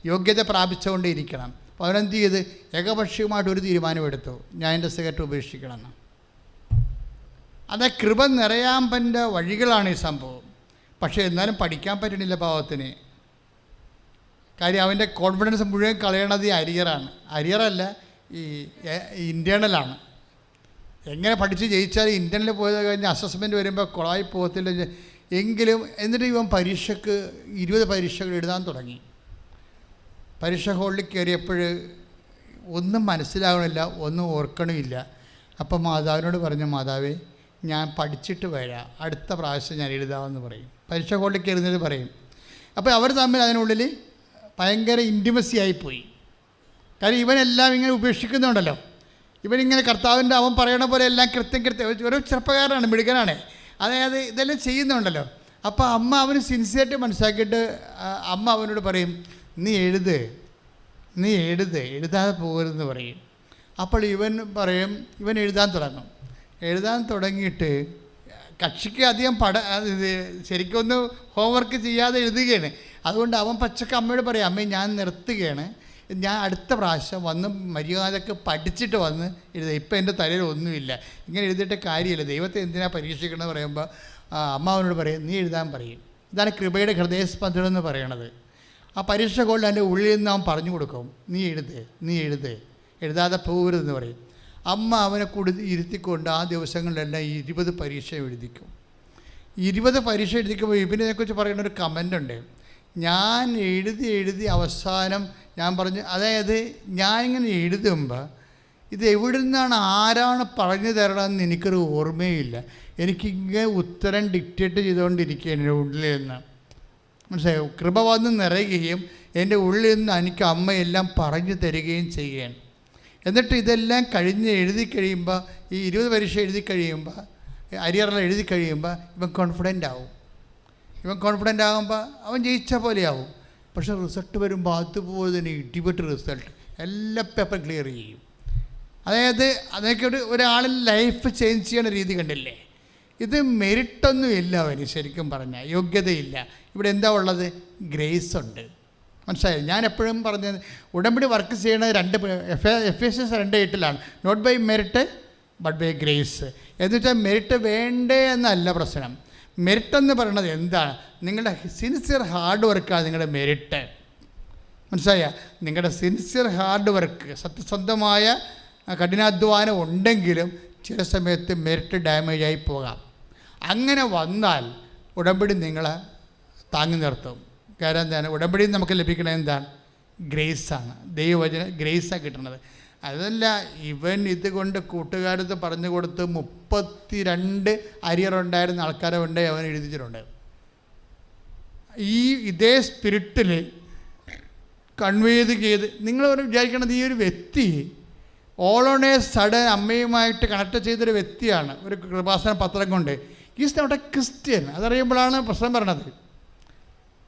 യോഗ്യത പ്രാപിച്ചുകൊണ്ടേയിരിക്കണം. അപ്പോൾ അവനെന്ത് ചെയ്ത് ഏകപക്ഷീയമായിട്ട് ഒരു തീരുമാനമെടുത്തു, ഞാൻ എൻ്റെ സിഗരറ്റ് ഉപേക്ഷിക്കണമെന്ന്. അത് കൃപ നിറയാമ്പൻ്റെ വഴികളാണ് ഈ സംഭവം. പക്ഷേ എന്നാലും പഠിക്കാൻ പറ്റണില്ല പാവത്തിന്. കാര്യം അവൻ്റെ കോൺഫിഡൻസ് മുഴുവൻ കളയണത് ഈ അരിയറല്ല, ഈ ഇൻറ്റേർണലാണ്. എങ്ങനെ പഠിച്ച് ജയിച്ചാൽ ഇൻറ്റേർണൽ പോയത് കഴിഞ്ഞ് അസസ്മെൻറ്റ് വരുമ്പോൾ കുളമായി പോകത്തില്ല. എന്നിട്ട് ഇവൻ 20 പരീക്ഷകൾ എഴുതാൻ തുടങ്ങി. പരീക്ഷ ഹോളിൽ കയറിയപ്പോൾ ഒന്നും മനസ്സിലാകണില്ല, ഒന്നും ഓർക്കണമില്ല. അപ്പം മാതാവിനോട് പറഞ്ഞു, മാതാവേ ഞാൻ പഠിച്ചിട്ട് വരാം, അടുത്ത പ്രാവശ്യം ഞാൻ എഴുതാമെന്ന് പറയും. പരീക്ഷ ഹോളിൽ കയറുന്നത് പറയും. അപ്പോൾ അവർ തമ്മിൽ അതിനുള്ളിൽ ഭയങ്കര ഇൻറ്റിമസി ആയിപ്പോയി. കാര്യം ഇവനെല്ലാം ഇങ്ങനെ ഉപേക്ഷിക്കുന്നുണ്ടല്ലോ. ഇവനിങ്ങനെ കർത്താവിൻ്റെ അവൻ പറയണ പോലെ എല്ലാം കൃത്യം ഒരു ചെറുപ്പക്കാരനാണ്, മിടുക്കനാണ്. അതായത് ഇതെല്ലാം ചെയ്യുന്നുണ്ടല്ലോ. അപ്പോൾ അമ്മ അവന് സിൻസിയറായിട്ട് മനസ്സിലാക്കിയിട്ട് അമ്മ അവനോട് പറയും, നീ എഴുതാതെ പോകരുതെന്ന് പറയും. അപ്പോൾ ഇവൻ എഴുതാൻ തുടങ്ങിയിട്ട് കക്ഷിക്ക് അധികം ശരിക്കൊന്ന് ഹോംവർക്ക് ചെയ്യാതെ എഴുതുകയാണ്. അതുകൊണ്ട് അവൻ പച്ചക്ക് അമ്മയോട് പറയും, അമ്മേ ഞാൻ നിർത്തുകയാണ്, ഞാൻ അടുത്ത പ്രാവശ്യം വന്ന് മര്യാദക്ക് പഠിച്ചിട്ട് വന്ന് എഴുതുക, ഇപ്പം എൻ്റെ തലയിൽ ഒന്നുമില്ല, ഇങ്ങനെ എഴുതിയിട്ട് കാര്യമില്ല, ദൈവത്തെ എന്തിനാണ് പരീക്ഷിക്കണമെന്ന് പറയുമ്പോൾ അമ്മ അവനോട് പറയും, നീ എഴുതാൻ പറയും. ഇതാണ് കൃപയുടെ ഹൃദയസ്പന്ദനം എന്ന് പറയണത്. ആ പരീക്ഷ കൊണ്ട് എൻ്റെ ഉള്ളിൽ നിന്ന് അവൻ പറഞ്ഞു കൊടുക്കും, നീ എഴുതാതെ പോകരുതെന്ന് പറയും. അമ്മ അവനെ ഇരുത്തിക്കൊണ്ട് ആ ദിവസങ്ങളിലെല്ലാം 20 പരീക്ഷ എഴുതിക്കും. 20 പരീക്ഷ എഴുതിക്കുമ്പോൾ ഇതിനെക്കുറിച്ച് പറയുന്ന ഒരു കമൻ്റുണ്ട്. ഞാൻ എഴുതി അവസാനം ഞാൻ പറഞ്ഞു, അതായത് ഞാനിങ്ങനെ എഴുതുമ്പോൾ ഇത് എവിടെ നിന്നാണ് ആരാണ് പറഞ്ഞു തരണമെന്ന് എനിക്കൊരു ഓർമ്മയില്ല. എനിക്കിങ്ങനെ ഉത്തരം ഡിക്റ്റേറ്റ് ചെയ്തുകൊണ്ടിരിക്കുകയാണ് എൻ്റെ ഉള്ളിൽ നിന്ന്. മനസ്സിലായോ? കൃപ വന്ന് നിറയുകയും എൻ്റെ ഉള്ളിൽ നിന്ന് എനിക്ക് അമ്മയെല്ലാം പറഞ്ഞു തരികയും ചെയ്യുകയാണ്. എന്നിട്ട് ഇതെല്ലാം എഴുതി കഴിയുമ്പോൾ ഈ 20 പരീക്ഷ എഴുതി കഴിയുമ്പോൾ അരിയറെല്ലാം എഴുതി കഴിയുമ്പോൾ ഇവൻ കോൺഫിഡൻ്റ് ആകുമ്പോൾ അവൻ ജയിച്ച പോലെയാവും. പക്ഷേ റിസൾട്ട് വരുമ്പോൾ അതുപോലെ തന്നെ ഇടിപെട്ട് റിസൾട്ട് എല്ലാ പേപ്പർ ക്ലിയർ ചെയ്യും. അതായത് അതൊക്കെ ഒരാളിൽ ലൈഫ് ചേഞ്ച് ചെയ്യുന്ന രീതി കണ്ടില്ലേ? ഇത് മെറിറ്റൊന്നും ഇല്ല അവന്, ശരിക്കും പറഞ്ഞാൽ യോഗ്യതയില്ല. ഇവിടെ എന്താ ഉള്ളത്? ഗ്രേസ് ഉണ്ട്. മനസ്സിലായി? ഞാൻ എപ്പോഴും പറഞ്ഞത് ഉടമ്പടി വർക്ക് ചെയ്യണത് Ephesians 2:8 not by merit but by grace. എന്ന് വെച്ചാൽ മെറിറ്റ് വേണ്ടേ എന്നല്ല പ്രശ്നം. മെറിറ്റ് എന്ന് പറയുന്നത് എന്താണ്? നിങ്ങളുടെ സിൻസിയർ ഹാർഡ് വർക്കാണ് നിങ്ങളുടെ മെറിറ്റ്. മനസ്സിലായ? നിങ്ങളുടെ സിൻസിയർ ഹാർഡ് വർക്ക്, സത്യസന്ധമായ കഠിനാധ്വാനം ഉണ്ടെങ്കിലും ചില സമയത്ത് മെറിറ്റ് ഡാമേജായി പോകാം. അങ്ങനെ വന്നാൽ ഉടമ്പടി നിങ്ങളെ താങ്ങി നിർത്തും. കാരണം എന്താണ്? ഉടമ്പടിയിൽ നമുക്ക് ലഭിക്കുന്നത് എന്താണ്? ഗ്രേസാണ്. ദൈവവചന ഗ്രേസാണ് കിട്ടുന്നത്. അതല്ല, ഇവൻ ഇതുകൊണ്ട് കൂട്ടുകാരത്ത് പറഞ്ഞു കൊടുത്ത് 32 അരിയറുണ്ടായിരുന്ന ആൾക്കാരെ കൊണ്ട് അവൻ എഴുതിച്ചിട്ടുണ്ട്. ഇതേ സ്പിരിറ്റിൽ കൺവേ ചെയ്ത് നിങ്ങൾ വിചാരിക്കണത് ഈ ഒരു വ്യക്തി ഓൾ ഓൺ എ സഡൻ അമ്മയുമായിട്ട് കണക്ട് ചെയ്തൊരു വ്യക്തിയാണ് ഒരു കൃപാസന പത്രം കൊണ്ട്. Is not a Christian. അതറിയുമ്പോഴാണ് പ്രശ്നം പറയണത്.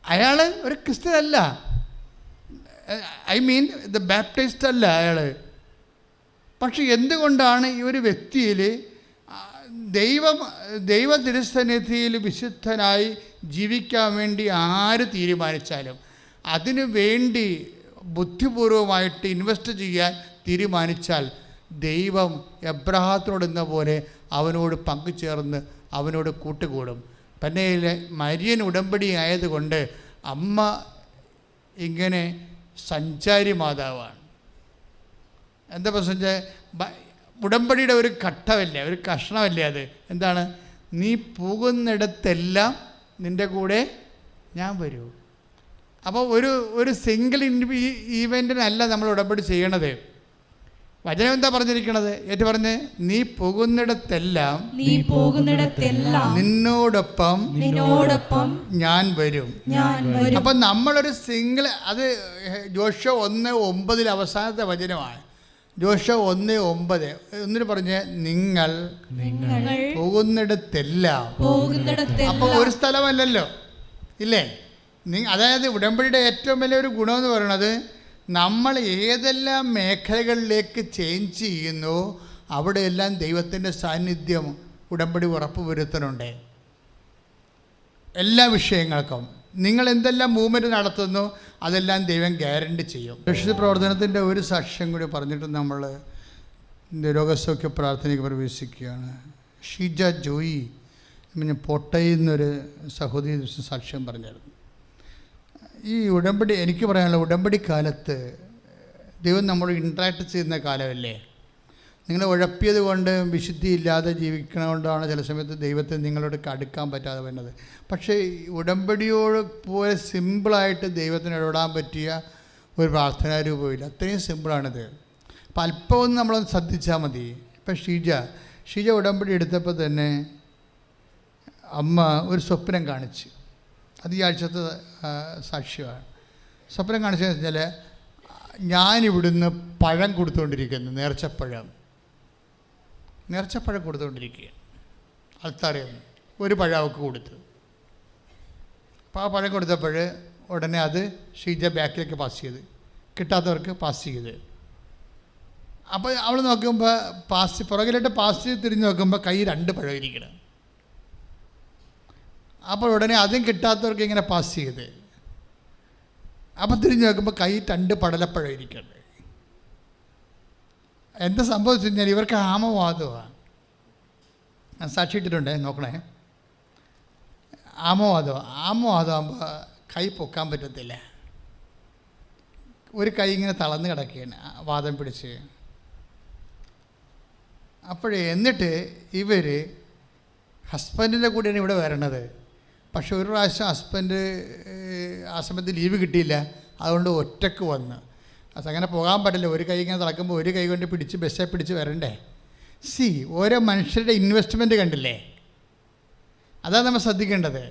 അയാൾ ഒരു ക്രിസ്ത്യൻ അല്ല, ഐ മീൻ ദ ബാപ്റ്റിസ്റ്റ് അല്ല അയാൾ. പക്ഷെ എന്തുകൊണ്ടാണ് ഈ ഒരു വ്യക്തിയിൽ ദൈവ തിരുസന്നിധിയിൽ വിശുദ്ധനായി ജീവിക്കാൻ വേണ്ടി ആര് തീരുമാനിച്ചാലും അതിനു വേണ്ടി ബുദ്ധിപൂർവമായിട്ട് ഇൻവെസ്റ്റ് ചെയ്യാൻ തീരുമാനിച്ചാൽ ദൈവം എബ്രഹാത്തിനോടെന്ന പോലെ അവനോട് പങ്കുചേർന്ന് അവനോട് കൂട്ടുകൂടും. പന്നയിലെ മരിയൻ ഉടമ്പടി ആയതുകൊണ്ട് അമ്മ ഇങ്ങനെ സഞ്ചാരി മാതാവാണ്. എന്താ പ്രശ്നം? ഉടമ്പടിയുടെ ഒരു ഘട്ടമല്ലേ, ഒരു കഷ്ണമല്ലേ അത്? എന്താണ്? നീ പോകുന്നിടത്തെല്ലാം നിൻ്റെ കൂടെ ഞാൻ വരൂ. അപ്പോൾ ഒരു സിംഗിൾ ഈവൻറ്റിനല്ല നമ്മൾ ഉടമ്പടി ചെയ്യണത്. വചനം എന്താ പറഞ്ഞിരിക്കണത്? ഏറ്റു പറഞ്ഞ്, നീ പോകുന്നിടത്തെല്ലാം നിന്നോടൊപ്പം ഞാൻ വരും. അപ്പം നമ്മളൊരു സിംഗിൾ, അത് ജോഷുവ 1:9 അവസാനത്തെ വചനമാണ്. ജോഷുവ 1:9 ഒന്നിന് പറഞ്ഞ്, നിങ്ങൾ പോകുന്നിടത്തെല്ലാം. അപ്പോൾ ഒരു സ്ഥലമല്ലല്ലോ, ഇല്ലേ? അതായത് ഉടമ്പടിയുടെ ഏറ്റവും വലിയൊരു ഗുണമെന്ന് പറയുന്നത്, നമ്മൾ ഏതെല്ലാം മേഖലകളിലേക്ക് ചേഞ്ച് ചെയ്യുന്നു അവിടെയെല്ലാം ദൈവത്തിൻ്റെ സാന്നിധ്യം ഉടമ്പടി ഉറപ്പ് വരുത്തുന്നുണ്ട്. എല്ലാ വിഷയങ്ങൾക്കും നിങ്ങൾ എന്തെല്ലാം മൂവ്മെൻറ്റ് നടത്തുന്നു അതെല്ലാം ദൈവം ഗ്യാരണ്ടി ചെയ്യും. രക്ഷിത പ്രവർത്തനത്തിൻ്റെ ഒരു സാക്ഷ്യം കൂടി പറഞ്ഞിട്ട് നമ്മൾ രോഗസൗഖ്യ പ്രാർത്ഥനയ്ക്ക് പ്രവേശിക്കുകയാണ്. ഷീജ ജോയി പോട്ടയിൽ നിന്നൊരു സഹോദരി സാക്ഷ്യം പറഞ്ഞായിരുന്നു. ഈ ഉടമ്പടി, എനിക്ക് പറയാനുള്ള, ഉടമ്പടി കാലത്ത് ദൈവം നമ്മൾ ഇൻട്രാക്ട് ചെയ്യുന്ന കാലമല്ലേ. നിങ്ങൾ ഉഴപ്പിയത് കൊണ്ട്, വിശുദ്ധി ഇല്ലാതെ ജീവിക്കണതുകൊണ്ടാണ് ചില സമയത്ത് ദൈവത്തെ നിങ്ങളോട് അടുക്കാൻ പറ്റാതെ വരുന്നത്. പക്ഷേ ഉടമ്പടിയോട് പോലെ സിമ്പിളായിട്ട് ദൈവത്തിന് ഇടപെടാൻ പറ്റിയ ഒരു പ്രാർത്ഥനാ രൂപമില്ല. അത്രയും സിമ്പിളാണിത്. അപ്പം അല്പമൊന്നും നമ്മളൊന്ന് ശ്രദ്ധിച്ചാൽ മതി. ഇപ്പം ഷീജ ഉടമ്പടി എടുത്തപ്പോൾ തന്നെ അമ്മ ഒരു സ്വപ്നം കാണിച്ച്, അത് ഈ ആഴ്ചത്തെ സാക്ഷ്യമാണ്. സ്വപ്നം കാണിച്ചതെന്ന് വെച്ചാൽ, ഞാനിവിടുന്ന് പഴം കൊടുത്തുകൊണ്ടിരിക്കുന്നു, നേർച്ചപ്പഴം കൊടുത്തുകൊണ്ടിരിക്കുക. ആൾക്കാരെ ഒരു പഴം അവൾക്ക് കൊടുത്തു. അപ്പോൾ ആ പഴം കൊടുത്തപ്പോൾ ഉടനെ അത് ഷീജ ബാക്കിലേക്ക് പാസ് ചെയ്ത്, കിട്ടാത്തവർക്ക് പാസ് ചെയ്ത്. അപ്പോൾ അവൾ നോക്കുമ്പോൾ പുറകിലോട്ട് പാസ് ചെയ്ത് തിരിഞ്ഞ് നോക്കുമ്പോൾ കൈ 2 പഴം ഇരിക്കണം. അപ്പോൾ ഉടനെ അതും കിട്ടാത്തവർക്ക് ഇങ്ങനെ പാസ് ചെയ്ത്, അപ്പം തിരിഞ്ഞ് നോക്കുമ്പോൾ കൈ 2 പടലപ്പഴം ഇരിക്കണ്ടേ. എന്താ സംഭവിച്ചു കഴിഞ്ഞാൽ ഇവർക്ക് ആമവാദമാണ്. ഞാൻ സാക്ഷി ഇട്ടിട്ടുണ്ടേ, നോക്കണേ. ആമവാദമാകുമ്പോൾ കൈ പൊക്കാൻ പറ്റത്തില്ല. ഒരു കൈ ഇങ്ങനെ തളർന്ന് കിടക്കുകയാണ് വാദം പിടിച്ച്. എന്നിട്ട് ഇവർ ഹസ്ബൻഡിൻ്റെ കൂടെയാണ് ഇവിടെ വരണത്. പക്ഷെ ഒരു പ്രാവശ്യം ഹസ്ബൻഡ് ആ സമയത്ത് ലീവ് കിട്ടിയില്ല, അതുകൊണ്ട് ഒറ്റക്ക് വന്ന്. അതങ്ങനെ പോകാൻ പറ്റില്ല. ഒരു കൈ ഇങ്ങനെ തിളക്കുമ്പോൾ ഒരു കൈ കൊണ്ട് ബസ്സെ പിടിച്ച് വരണ്ടേ. ഓരോ മനുഷ്യരുടെ ഇൻവെസ്റ്റ്മെൻറ്റ് കണ്ടില്ലേ? അതാണ് നമ്മൾ ശ്രദ്ധിക്കേണ്ടത്.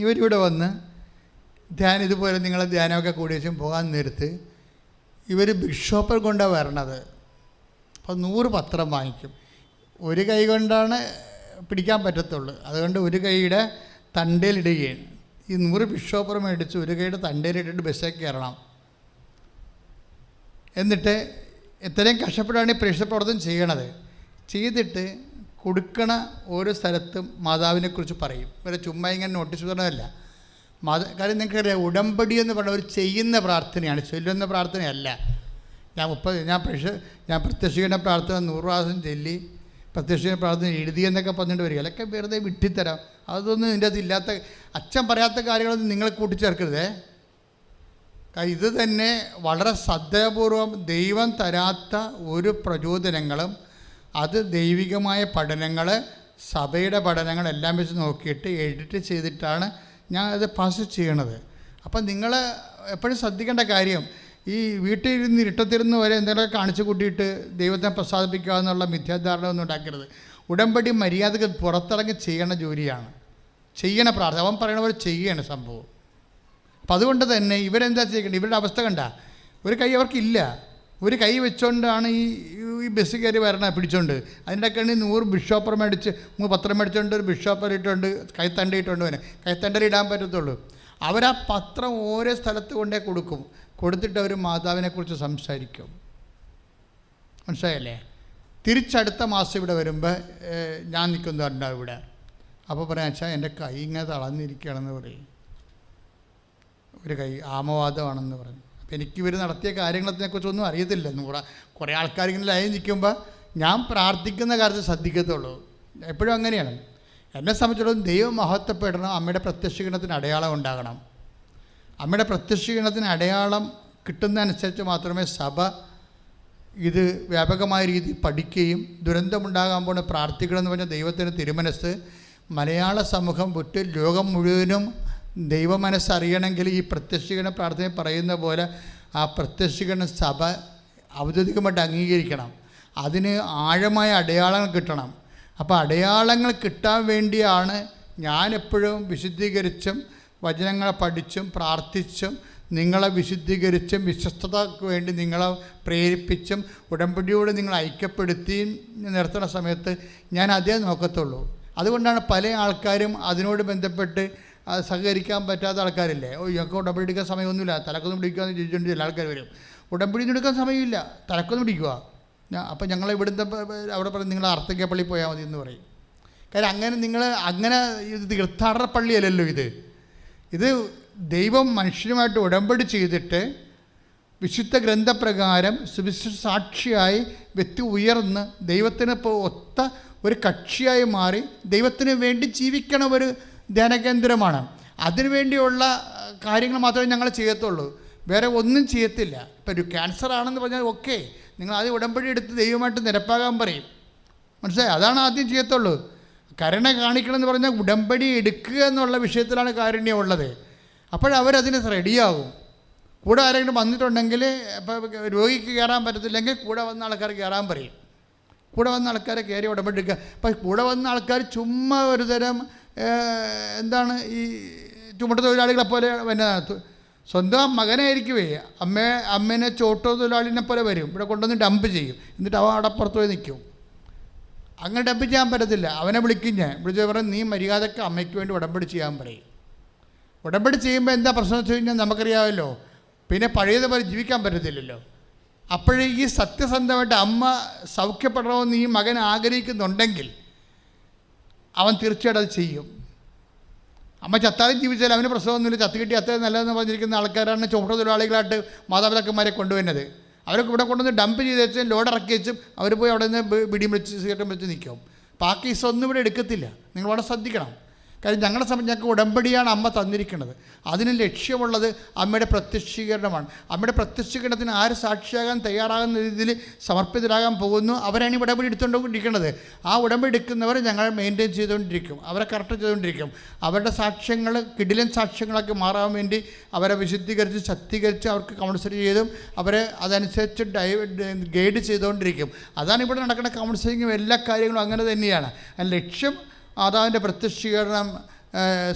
ഇവരിവിടെ വന്ന് ഇതുപോലെ നിങ്ങളെ ധ്യാനമൊക്കെ കൂടി വെച്ചും പോകാൻ നേരത്ത് ഇവർ ബിഗ് ഷോപ്പർ കൊണ്ടാണ് വരണത്. അപ്പോൾ 100 പത്രം വാങ്ങിക്കും. ഒരു കൈ കൊണ്ടാണ് പിടിക്കാൻ പറ്റത്തുള്ളൂ, അതുകൊണ്ട് ഒരു കൈയുടെ തണ്ടയിലിടുകയാണ്. ഈ 100 ബിഗ് ഷോപ്പർ മേടിച്ച് ഒരു കൈയുടെ തണ്ടയിലിട്ടിട്ട് ബസ്സിലേക്ക് കയറണം. എന്നിട്ട് ഇത്രയും കഷ്ടപ്പെട്ടാണ് ഈ പ്രേക്ഷിത പ്രവർത്തനം ചെയ്യണത്. ചെയ്തിട്ട് കൊടുക്കണ ഓരോ സ്ഥലത്തും മാതാവിനെക്കുറിച്ച് പറയും. ഇവരെ ചുമ്മാ ഇങ്ങനെ നോട്ടീസ് പറഞ്ഞതല്ല. കാര്യം നിങ്ങൾക്കറിയാം, ഉടമ്പടി എന്ന് പറഞ്ഞാൽ ഒരു ചെയ്യുന്ന പ്രാർത്ഥനയാണ്, ചൊല്ലുന്ന പ്രാർത്ഥനയല്ല. ഞാൻ പ്രത്യക്ഷീകരണ പ്രാർത്ഥന 100 പ്രാവശ്യം ചൊല്ലി, പ്രത്യക്ഷീകരണ പ്രാർത്ഥന എഴുതിയെന്നൊക്കെ പറഞ്ഞിട്ട് വരിക. അതൊക്കെ വെറുതെ വിട്ടിത്തരാം. അതൊന്നും ഇതിൻ്റെ അത് ഇല്ലാത്ത, അച്ഛൻ പറയാത്ത കാര്യങ്ങളൊന്നും നിങ്ങൾ കൂട്ടിച്ചേർക്കരുതേ. ഇത് തന്നെ വളരെ ശ്രദ്ധാപൂർവം ദൈവം തരാത്ത ഒരു പ്രചോദനങ്ങളും, അത് ദൈവികമായ പഠനങ്ങൾ, സഭയുടെ പഠനങ്ങളെല്ലാം വെച്ച് നോക്കിയിട്ട് എഡിറ്റ് ചെയ്തിട്ടാണ് ഞാൻ അത് പാസ് ചെയ്യണത്. അപ്പം നിങ്ങൾ എപ്പോഴും ശ്രദ്ധിക്കേണ്ട കാര്യം, ഈ വീട്ടിലിരുന്ന് ഇരുട്ടത്തിരുന്ന് വരെ എന്തെങ്കിലുമൊക്കെ കാണിച്ചു കൂട്ടിയിട്ട് ദൈവത്തെ പ്രസാദിപ്പിക്കുക എന്നുള്ള മിഥ്യാധാരണ ഒന്നും ഉണ്ടാക്കരുത്. ഉടമ്പടി മര്യാദക്ക് പുറത്തിറങ്ങി ചെയ്യണ ജോലിയാണ്, ചെയ്യണ പ്രാർത്ഥന. അവൻ പറയണ പോലെ ചെയ്യണ സംഭവം. അപ്പം അതുകൊണ്ട് തന്നെ ഇവരെന്താ ചെയ്യേണ്ടത്? ഇവരുടെ അവസ്ഥ കണ്ട, ഒരു കൈ അവർക്കില്ല. ഒരു കൈ വെച്ചുകൊണ്ടാണ് ഈ ബസ് കയറി വരണ പിടിച്ചോണ്ട്. അതിൻ്റെ ഒക്കെ 100 ബിഷോപ്പർ മേടിച്ച് 3 പത്രം മേടിച്ചുകൊണ്ട് ഒരു ബിഷോപ്പർ ഇട്ടുകൊണ്ട് കൈത്തണ്ട ഇട്ടുകൊണ്ട് വരെ കൈത്തണ്ടയിൽ ഇടാൻ പറ്റത്തുള്ളൂ. അവരാ പത്രം ഓരോ സ്ഥലത്ത് കൊണ്ടേ കൊടുക്കും. കൊടുത്തിട്ട് അവർ മാതാവിനെക്കുറിച്ച് സംസാരിക്കും. മനസ്സിലായല്ലേ? തിരിച്ചടുത്ത മാസം ഇവിടെ വരുമ്പോൾ ഞാൻ നിൽക്കുന്നുണ്ടാവും ഇവിടെ. അപ്പോൾ പറയാം, അച്ഛാ എൻ്റെ കൈ ഇങ്ങനെ തളർന്നിരിക്കുകയാണെന്ന് പറയും. ഒരു കൈ ആമവാദമാണെന്ന് പറഞ്ഞു. അപ്പോൾ എനിക്കിവർ നടത്തിയ കാര്യങ്ങളെക്കുറിച്ചൊന്നും അറിയത്തില്ല. കുറേ ആൾക്കാരിങ്ങനെ ലൈൻ നിൽക്കുമ്പോൾ ഞാൻ പ്രാർത്ഥിക്കുന്ന കാര്യത്തിൽ ശ്രദ്ധിക്കത്തുള്ളൂ. എപ്പോഴും അങ്ങനെയാണ്. എന്നെ സംബന്ധിച്ചിടത്തോളം ദൈവം മഹത്വപ്പെടണം. അമ്മയുടെ പ്രത്യക്ഷീകരണത്തിന് അടയാളം ഉണ്ടാകണം. അമ്മയുടെ പ്രത്യക്ഷീകരണത്തിന് അടയാളം കിട്ടുന്നതനുസരിച്ച് മാത്രമേ സഭ ഇത് വ്യാപകമായ രീതിയിൽ പഠിക്കുകയും ദുരന്തമുണ്ടാകാൻ പോണ പ്രാർത്ഥിക്കണമെന്ന് പറഞ്ഞ ദൈവത്തിന് തിരുമനസ്. മലയാള സമൂഹം വിട്ട് ലോകം മുഴുവനും ദൈവമനസ്സറിയണമെങ്കിൽ ഈ പ്രത്യക്ഷീകരണ പ്രാർത്ഥന പറയുന്ന പോലെ ആ പ്രത്യക്ഷീകരണ സഭ ഔദ്യോഗികമായിട്ട് അംഗീകരിക്കണം. അതിന് ആഴമായ അടയാളങ്ങൾ കിട്ടണം. അപ്പോൾ അടയാളങ്ങൾ കിട്ടാൻ വേണ്ടിയാണ് ഞാനെപ്പോഴും വിശുദ്ധീകരിച്ചും വചനങ്ങളെ പഠിച്ചും പ്രാർത്ഥിച്ചും നിങ്ങളെ വിശുദ്ധീകരിച്ചും വിശ്വസ്തതയ്ക്ക് വേണ്ടി നിങ്ങളെ പ്രേരിപ്പിച്ചും ഉടമ്പടിയോട് നിങ്ങൾ ഐക്യപ്പെടുത്തി നിർത്തുന്ന സമയത്ത് ഞാൻ അതേ നോക്കത്തുള്ളൂ. അതുകൊണ്ടാണ് പല ആൾക്കാരും അതിനോട് ബന്ധപ്പെട്ട് സഹകരിക്കാൻ പറ്റാത്ത ആൾക്കാരില്ലേ. ഞങ്ങൾക്ക് ഉടമ്പടി എടുക്കാൻ സമയമൊന്നുമില്ല, തലക്കൊന്നും പിടിക്കുകയെന്ന് ചോദിച്ചുകൊണ്ട് ചില ആൾക്കാർ വരും. ഉടമ്പടി എടുക്കാൻ സമയമില്ല, തലക്കൊന്നും പിടിക്കുക. അപ്പം ഞങ്ങൾ ഇവിടുത്തെ അവിടെ പറയും നിങ്ങൾ അർത്തക്ക പള്ളി പോയാൽ മതി എന്ന് പറയും. കാര്യം അങ്ങനെ ഇത് തീർത്ഥാടന പള്ളിയല്ലല്ലോ ഇത് ദൈവം മനുഷ്യനുമായിട്ട് ഉടമ്പടി ചെയ്തിട്ട് വിശുദ്ധ ഗ്രന്ഥപ്രകാരം സുവിശേഷ സാക്ഷിയായി വ്യക്തി ഉയർന്ന് ദൈവത്തിന് ഒത്ത ഒരു കക്ഷിയായി മാറി ദൈവത്തിന് വേണ്ടി ജീവിക്കണ ഒരു ധ്യാനകേന്ദ്രമാണ്. അതിനുവേണ്ടിയുള്ള കാര്യങ്ങൾ മാത്രമേ ഞങ്ങൾ ചെയ്യത്തുള്ളൂ, വേറെ ഒന്നും ചെയ്യത്തില്ല. ഇപ്പോൾ ഒരു ക്യാൻസർ ആണെന്ന് പറഞ്ഞാൽ ഓക്കെ, നിങ്ങൾ ആദ്യം ഉടമ്പടി എടുത്ത് ദൈവമായിട്ട് നിരപ്പാകാൻ പറയും. മനസ്സിലായി? അതാണ് ആദ്യം ചെയ്യത്തുള്ളൂ. കരുണ കാണിക്കണമെന്ന് പറഞ്ഞാൽ ഉടമ്പടി എടുക്കുക എന്നുള്ള വിഷയത്തിലാണ് കാരുണ്യം ഉള്ളത്. അപ്പോഴവരതിന് റെഡിയാകും. കൂടെ ആരെങ്കിലും വന്നിട്ടുണ്ടെങ്കിൽ ഇപ്പോൾ രോഗിക്ക് കയറാൻ പറ്റത്തില്ലെങ്കിൽ കൂടെ വന്ന ആൾക്കാർ കയറാൻ പറയും. കൂടെ വന്ന ആൾക്കാരെ കയറി ഉടമ്പടി എടുക്കുക. അപ്പം കൂടെ വന്ന ആൾക്കാർ ചുമ്മാ ഒരു തരം എന്താണ് ഈ ചുമട്ട് തൊഴിലാളികളെ പോലെ പിന്നെ സ്വന്തം മകനായിരിക്കുവേ അമ്മേനെ ചോട്ടോ തൊഴിലാളിനെ പോലെ വരും. ഇവിടെ കൊണ്ടുവന്ന് ഡംപ് ചെയ്യും. എന്നിട്ട് അവൻ അടപ്പുറത്ത് പോയി നിൽക്കും. അങ്ങനെ ഡംപ് ചെയ്യാൻ പറ്റത്തില്ല. അവനെ വിളിക്കും. ഞാൻ വിളിച്ച് പറയും, നീ മര്യാദക്ക് അമ്മയ്ക്ക് വേണ്ടി ഉടമ്പടി ചെയ്യാൻ പറയും. ഉടമ്പടി ചെയ്യുമ്പോൾ എന്താ പ്രശ്നം വെച്ച് കഴിഞ്ഞാൽ നമുക്കറിയാമല്ലോ, പിന്നെ പഴയതുപോലെ ജീവിക്കാൻ പറ്റത്തില്ലല്ലോ. അപ്പോഴേ ഈ സത്യസന്ധമായിട്ട് അമ്മ സൗഖ്യപ്പെടണമെന്ന് ഈ മകൻ ആഗ്രഹിക്കുന്നുണ്ടെങ്കിൽ അവൻ തീർച്ചയായിട്ടും അത് ചെയ്യും. അമ്മ ചത്താലും ജീവിച്ചാലും അവന് പ്രശ്നമൊന്നുമില്ല, ചത്ത് കിട്ടി അത്രയും നല്ലതെന്ന് പറഞ്ഞിരിക്കുന്ന ആൾക്കാരാണ് ചുമട്ട് തൊഴിലാളികളായിട്ട് മാതാപിതാക്കന്മാരെ കൊണ്ടുവരുന്നത്. അവരൊക്കെ ഇവിടെ കൊണ്ടുവന്ന് ഡംപ് ചെയ്ത് വെച്ചും ലോഡ് ഇറക്കി വെച്ചും അവർ പോയി അവിടെ നിന്ന് ബിടിയും വിളിച്ച് സിഗരറ്റും വിളിച്ച് നിൽക്കും. പാക്കീസ് ഒന്നും ഇവിടെ എടുക്കത്തില്ല. നിങ്ങൾ വളരെ ശ്രദ്ധിക്കണം. കാര്യം ഞങ്ങളുടെ സമയം ഞങ്ങൾക്ക് ഉടമ്പടിയാണ് അമ്മ തന്നിരിക്കുന്നത്. അതിന് ലക്ഷ്യമുള്ളത് അമ്മയുടെ പ്രത്യക്ഷീകരണമാണ്. അമ്മയുടെ പ്രത്യക്ഷീകരണത്തിന് ആര് സാക്ഷിയാകാൻ തയ്യാറാകുന്ന രീതിയിൽ സമർപ്പിതരാകാൻ പോകുന്നു അവരാണ് ഈ ഉടമ്പടി എടുത്തുകൊണ്ടിരിക്കുന്നത്. ആ ഉടമ്പടി എടുക്കുന്നവർ ഞങ്ങൾ മെയിൻറ്റെയിൻ ചെയ്തുകൊണ്ടിരിക്കും, അവരെ കറക്റ്റ് ചെയ്തുകൊണ്ടിരിക്കും. അവരുടെ സാക്ഷ്യങ്ങൾ കിടിലൻ സാക്ഷ്യങ്ങളൊക്കെ മാറാൻ വേണ്ടി അവരെ വിശുദ്ധീകരിച്ച് ശക്തീകരിച്ച് അവർക്ക് കൗൺസിലിംഗ് ചെയ്തും അവരെ അതനുസരിച്ച് ഗൈഡ് ചെയ്തുകൊണ്ടിരിക്കും. അതാണ് ഇവിടെ നടക്കുന്ന കൗൺസിലിങ്ങും എല്ലാ കാര്യങ്ങളും അങ്ങനെ തന്നെയാണ്. ലക്ഷ്യം മാതാവിൻ്റെ പ്രത്യക്ഷീകരണം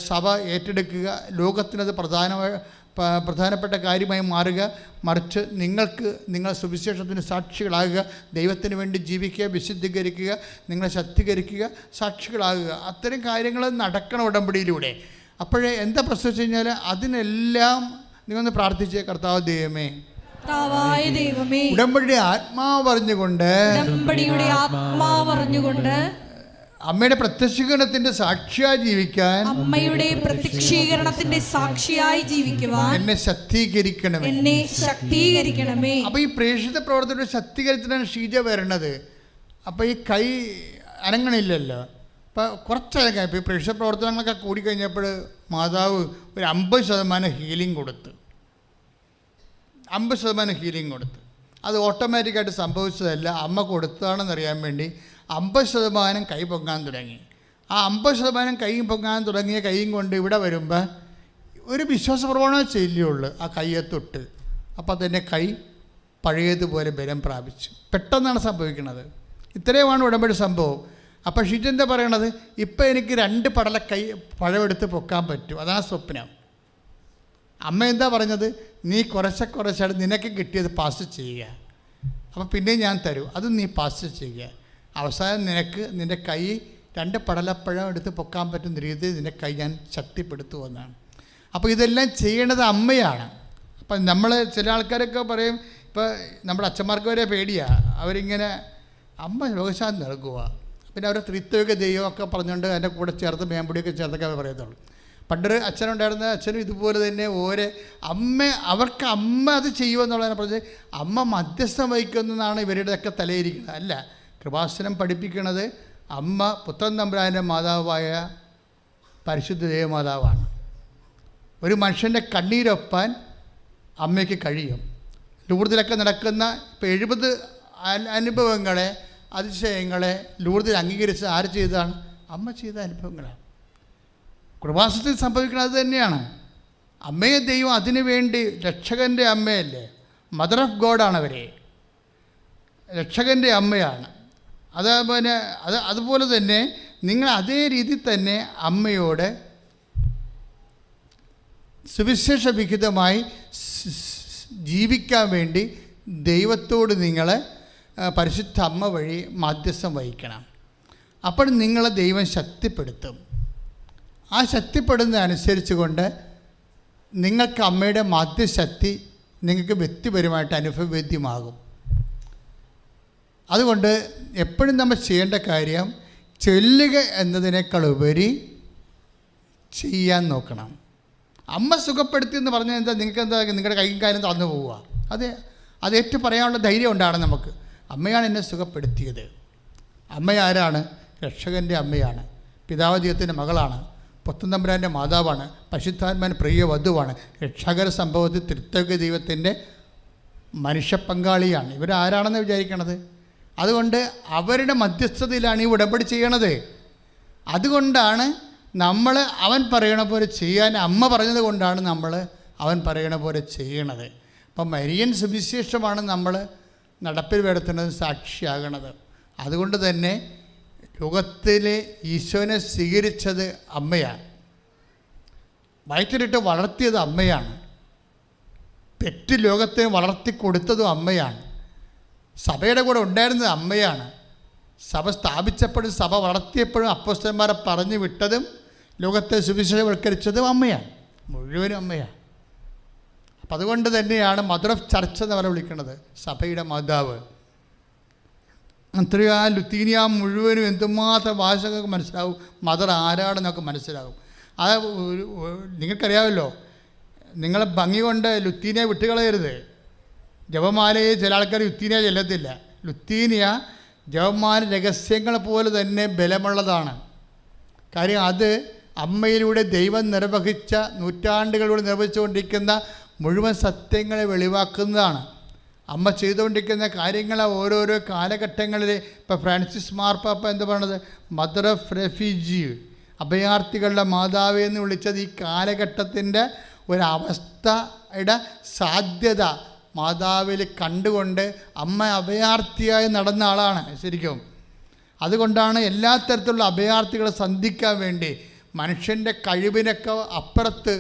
സഭ ഏറ്റെടുക്കുക, ലോകത്തിനത് പ്രധാനപ്പെട്ട കാര്യമായി മാറുക. മറിച്ച് നിങ്ങൾ സുവിശേഷത്തിന് സാക്ഷികളാകുക, ദൈവത്തിന് വേണ്ടി ജീവിക്കുക, വിശുദ്ധീകരിക്കുക, നിങ്ങളെ ശക്തീകരിക്കുക, സാക്ഷികളാകുക. അത്തരം കാര്യങ്ങൾ നടക്കണം ഉടമ്പടിയിലൂടെ. അപ്പോഴേ എന്താ പ്രശ്നം വെച്ച് കഴിഞ്ഞാൽ അതിനെല്ലാം നിങ്ങളൊന്ന് പ്രാർത്ഥിച്ചേ, കർത്താവ് ദൈവമേ, ഉടമ്പടിയുടെ ആത്മാവ് പറഞ്ഞുകൊണ്ട് അമ്മയുടെ പ്രത്യക്ഷീകരണത്തിന്റെ സാക്ഷിയായി ജീവിക്കാൻ, അമ്മയുടെ പ്രത്യക്ഷീകരണത്തിന്റെ സാക്ഷിയായി ജീവിക്കുവാൻ എന്നെ ശക്തീകരിക്കണമേ. അപ്പൊ ഈ പ്രേക്ഷിത പ്രവർത്തനയുടെ ശക്തീകരിച്ചിട്ടാണ് ഷീജ വരണത്. അപ്പൊ ഈ കൈ അനങ്ങണില്ലല്ലോ. അപ്പം കുറച്ചനങ്ങ ഇപ്പോൾ ഈ പ്രേക്ഷിത പ്രവർത്തനങ്ങളൊക്കെ കൂടിക്കഴിഞ്ഞപ്പോൾ മാതാവ് ഒരു 50% ഹീലിംഗ് കൊടുത്ത് 50% ഹീലിംഗ് കൊടുത്ത്. അത് ഓട്ടോമാറ്റിക്കായിട്ട് സംഭവിച്ചതല്ല, അമ്മ കൊടുത്തതാണെന്നറിയാൻ വേണ്ടി 50% കൈ പൊങ്ങാൻ തുടങ്ങി. ആ 50% കൈ പൊങ്ങാൻ തുടങ്ങിയ കൈയും കൊണ്ട് ഇവിടെ വരുമ്പോൾ ഒരു വിശ്വാസപ്രവണത ചെയ്യുള്ളൂ. ആ കയ്യെ തൊട്ട് അപ്പോൾ തന്നെ കൈ പഴയതുപോലെ ബലം പ്രാപിച്ചു. പെട്ടെന്നാണ് സംഭവിക്കുന്നത്. ഇത്രയുമാണ് ഉടമ്പടി സംഭവം. അപ്പോൾ ഷീജ എന്താ പറയണത്? ഇപ്പം എനിക്ക് 2 പടല കൈ പഴമെടുത്ത് പൊക്കാൻ പറ്റും. അതാണ് സ്വപ്നം. അമ്മ എന്താ പറഞ്ഞത്? നീ കുറച്ചായിട്ട് നിനക്ക് കിട്ടിയത് പാസ് ചെയ്യുക, അപ്പോൾ പിന്നെ ഞാൻ തരും, അത് നീ പാസ് ചെയ്യുക. അവസാനം നിനക്ക് നിൻ്റെ കൈ 2 പടലപ്പഴം എടുത്ത് പൊക്കാൻ പറ്റുന്ന രീതിയിൽ നിൻ്റെ കൈ ഞാൻ ശക്തിപ്പെടുത്തുമെന്നാണ്. അപ്പോൾ ഇതെല്ലാം ചെയ്യേണ്ടത് അമ്മയാണ്. അപ്പം നമ്മൾ ചില ആൾക്കാരൊക്കെ പറയും, ഇപ്പോൾ നമ്മുടെ അച്ഛന്മാർക്ക് വരെ പേടിയാണ്. അവരിങ്ങനെ അമ്മ രോഗശാന്തി നൽകുക, പിന്നെ അവർ ത്രിത്വക ദൈവമൊക്കെ പറഞ്ഞുകൊണ്ട് അതിൻ്റെ കൂടെ ചേർത്ത് മേമ്പൊടിയൊക്കെ ചേർത്തൊക്കെ അവർ പറയത്തുള്ളൂ. പണ്ടൊരു അച്ഛനുണ്ടായിരുന്ന അച്ഛനും ഇതുപോലെ തന്നെ അവർക്ക് അമ്മ അത് ചെയ്യുമെന്നുള്ളതിനെ പറഞ്ഞ് അമ്മ മധ്യസ്ഥം വഹിക്കുന്നതാണ് ഇവരുടെയൊക്കെ തലയിരിക്കുന്നത്. അല്ല, കൃപാസനം പഠിപ്പിക്കുന്നത് അമ്മ പുത്രൻ തമ്പുരാൻ്റെ മാതാവായ പരിശുദ്ധ ദേവമാതാവാണ്. ഒരു മനുഷ്യൻ്റെ കണ്ണീരൊപ്പാൻ അമ്മയ്ക്ക് കഴിയും. ലൂർദിലൊക്കെ നടക്കുന്ന ഇപ്പോൾ 70 അനുഭവങ്ങളെ, അതിശയങ്ങളെ ലൂർദിൽ അംഗീകരിച്ച് ആര് ചെയ്തതാണ്? അമ്മ ചെയ്ത അനുഭവങ്ങളാണ്. കൃപാസനത്തിൽ സംഭവിക്കുന്നത് അത് തന്നെയാണ്. അമ്മയെ ദൈവം അതിനു വേണ്ടി, രക്ഷകൻ്റെ അമ്മയല്ലേ, മദർ ഓഫ് ഗോഡാണ് അവരെ, രക്ഷകൻ്റെ അമ്മയാണ്. അതുപോലെ തന്നെ നിങ്ങൾ അതേ രീതിയിൽ തന്നെ അമ്മയോട് സുവിശേഷ വിഹിതമായി ജീവിക്കാൻ വേണ്ടി ദൈവത്തോട് നിങ്ങൾ പരിശുദ്ധ അമ്മ വഴി മധ്യസ്ഥം വഹിക്കണം. അപ്പോൾ നിങ്ങളെ ദൈവം ശക്തിപ്പെടുത്തും. ആ ശക്തിപ്പെടുന്ന അനുസരിച്ച് കൊണ്ട് നിങ്ങൾക്ക് അമ്മയുടെ മധ്യശക്തി നിങ്ങൾക്ക് വ്യക്തിപരമായിട്ട് അനുഭവവേദ്യമാകും. അതുകൊണ്ട് എപ്പോഴും നമ്മൾ ചെയ്യേണ്ട കാര്യം ചൊല്ലുക എന്നതിനേക്കാൾ ഉപരി ചെയ്യാൻ നോക്കണം. അമ്മ സുഖപ്പെടുത്തി എന്ന് പറഞ്ഞാൽ എന്താ? നിങ്ങൾക്ക് എന്താ? നിങ്ങളുടെ കൈയും കാലും തന്നു പോവുക. അത് ഏറ്റു പറയാനുള്ള ധൈര്യം ഉണ്ടാണ് നമുക്ക്. അമ്മയാണ് എന്നെ സുഖപ്പെടുത്തിയത്. അമ്മ ആരാണ്? രക്ഷകൻ്റെ അമ്മയാണ്, പിതാവ് ദൈവത്തിൻ്റെ മകളാണ്, പുത്രൻ തമ്പുരാൻ്റെ മാതാവാണ്, പരിശുദ്ധാത്മാൻ പ്രിയ വധുവാണ്, രക്ഷകര സംഭവത്തിൽ ത്രിത്വക ദൈവത്തിൻ്റെ മനുഷ്യ പങ്കാളിയാണ്. ഇവരാരാണെന്ന് വിചാരിക്കണത്? അതുകൊണ്ട് അവരുടെ മധ്യസ്ഥതയിലാണ് ഈ ഉടമ്പടി ചെയ്യണത്. അതുകൊണ്ടാണ് നമ്മൾ അവൻ പറയണ പോലെ ചെയ്യാൻ അമ്മ പറഞ്ഞത് കൊണ്ടാണ് നമ്മൾ അവൻ പറയണ പോലെ ചെയ്യണത്. അപ്പം മരിയൻ സുവിശേഷമാണ് നമ്മൾ നടപ്പിൽ വരുത്തുന്നത്, സാക്ഷിയാകണത്. അതുകൊണ്ട് തന്നെ ലോകത്തിലെ ഈശോനെ സ്വീകരിച്ചത് അമ്മയാണ്, വയറ്റിലിട്ട് വളർത്തിയത് അമ്മയാണ്, പെറ്റ് ലോകത്തെ വളർത്തിക്കൊടുത്തതും അമ്മയാണ്, സഭയുടെ കൂടെ ഉണ്ടായിരുന്നത് അമ്മയാണ്, സഭ സ്ഥാപിച്ചപ്പോഴും സഭ വളർത്തിയപ്പോഴും അപ്പോസ്തലന്മാരെ പറഞ്ഞു വിട്ടതും ലോകത്തെ സുവിശേഷവൽക്കരിച്ചതും അമ്മയാണ്, മുഴുവനും അമ്മയാണ്. അപ്പം അതുകൊണ്ട് തന്നെയാണ് മദർ ഓഫ് ചർച്ച് എന്ന് അവരെ വിളിക്കുന്നത്, സഭയുടെ മാതാവ്. അത്രയും ആ ലുത്തീനിയ മുഴുവനും എന്തുമാത്രം ഭാഷകൾക്ക് മനസ്സിലാവും, മദർ ആരാണെന്നൊക്കെ മനസ്സിലാകും. അത് നിങ്ങൾക്കറിയാമല്ലോ, നിങ്ങളെ ഭംഗി കൊണ്ട് ലുത്തീനിയ വിട്ടുകളയരുത്. ജപമാലയെ ചില ആൾക്കാർ ലുത്തീനിയ ചെല്ലത്തില്ല. ലുത്തീനിയ ജപമാല രഹസ്യങ്ങളെ പോലെ തന്നെ ബലമുള്ളതാണ്. കാര്യം അത് അമ്മയിലൂടെ ദൈവം നിർവഹിച്ച, നൂറ്റാണ്ടുകളിലൂടെ നിർവഹിച്ചുകൊണ്ടിരിക്കുന്ന മുഴുവൻ സത്യങ്ങളെ വെളിവാക്കുന്നതാണ്. അമ്മ ചെയ്തുകൊണ്ടിരിക്കുന്ന കാര്യങ്ങൾ ഓരോരോ കാലഘട്ടങ്ങളിൽ. ഇപ്പോൾ ഫ്രാൻസിസ് മാർപ്പാപ്പ എന്താ പറയണത്? മദർ ഓഫ് റെഫ്യൂജി, അഭയാർത്ഥികളുടെ മാതാവ് എന്ന് വിളിച്ചത് ഈ കാലഘട്ടത്തിൻ്റെ ഒരവസ്ഥയുടെ സാധ്യത മാതാവിൽ കണ്ടുകൊണ്ട് അമ്മ അഭയാർത്ഥിയായി നടന്ന ആളാണ് ശരിക്കും. അതുകൊണ്ടാണ് എല്ലാ തരത്തിലുള്ള അഭയാർത്ഥികളെ സന്ധിക്കാൻ വേണ്ടി, മനുഷ്യൻ്റെ കഴിവിനൊക്കെ അപ്പുറത്ത്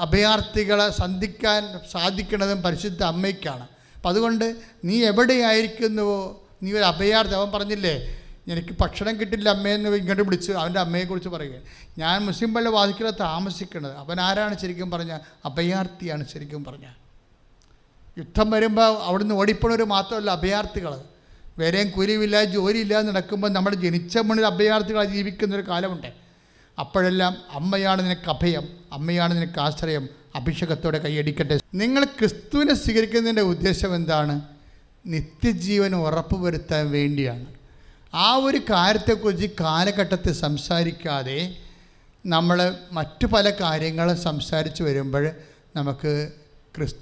അഭയാർത്ഥികളെ സന്ധിക്കാൻ സാധിക്കുന്നതും പരിശുദ്ധ അമ്മയ്ക്കാണ്. അപ്പം അതുകൊണ്ട് നീ എവിടെയായിരിക്കുന്നുവോ, നീ ഒരു അഭയാർത്ഥി. അവൻ പറഞ്ഞില്ലേ, എനിക്ക് ഭക്ഷണം കിട്ടില്ല അമ്മയെന്ന് ഇങ്ങോട്ട് വിളിച്ചു അവൻ്റെ അമ്മയെക്കുറിച്ച് പറയുക. ഞാൻ മുസ്ലിം പള്ളി വാതിക്കല താമസിക്കുന്നത്. അവൻ ആരാണ് ശരിക്കും പറഞ്ഞാൽ? അഭയാർത്ഥിയാണ് ശരിക്കും പറഞ്ഞാൽ. യുദ്ധം വരുമ്പോൾ അവിടുന്ന് ഓടിപ്പോണവർ മാത്രമല്ല അഭയാർത്ഥികൾ. വേറെയും കൂലിയില്ല, ജോലിയില്ലാതെ നടക്കുമ്പോൾ നമ്മൾ ജനിച്ച മണ്ണിൽ അഭയാർത്ഥികളായി ജീവിക്കുന്നൊരു കാലമുണ്ട്. അപ്പോഴെല്ലാം അമ്മയാണ് നിനക്ക് അഭയം, അമ്മയാണ് നിനക്ക് ആശ്രയം, അഭിഷേകത്തോടെ കൈയടിക്കട്ടെ. നിങ്ങൾ ക്രിസ്തുവിനെ സ്വീകരിക്കുന്നതിൻ്റെ ഉദ്ദേശം എന്താണ്? നിത്യജീവൻ ഉറപ്പുവരുത്താൻ വേണ്ടിയാണ്. ആ ഒരു കാര്യത്തെക്കുറിച്ച് കാലഘട്ടത്തിൽ സംസാരിക്കാതെ നമ്മൾ മറ്റു പല കാര്യങ്ങളും സംസാരിച്ച് വരുമ്പോൾ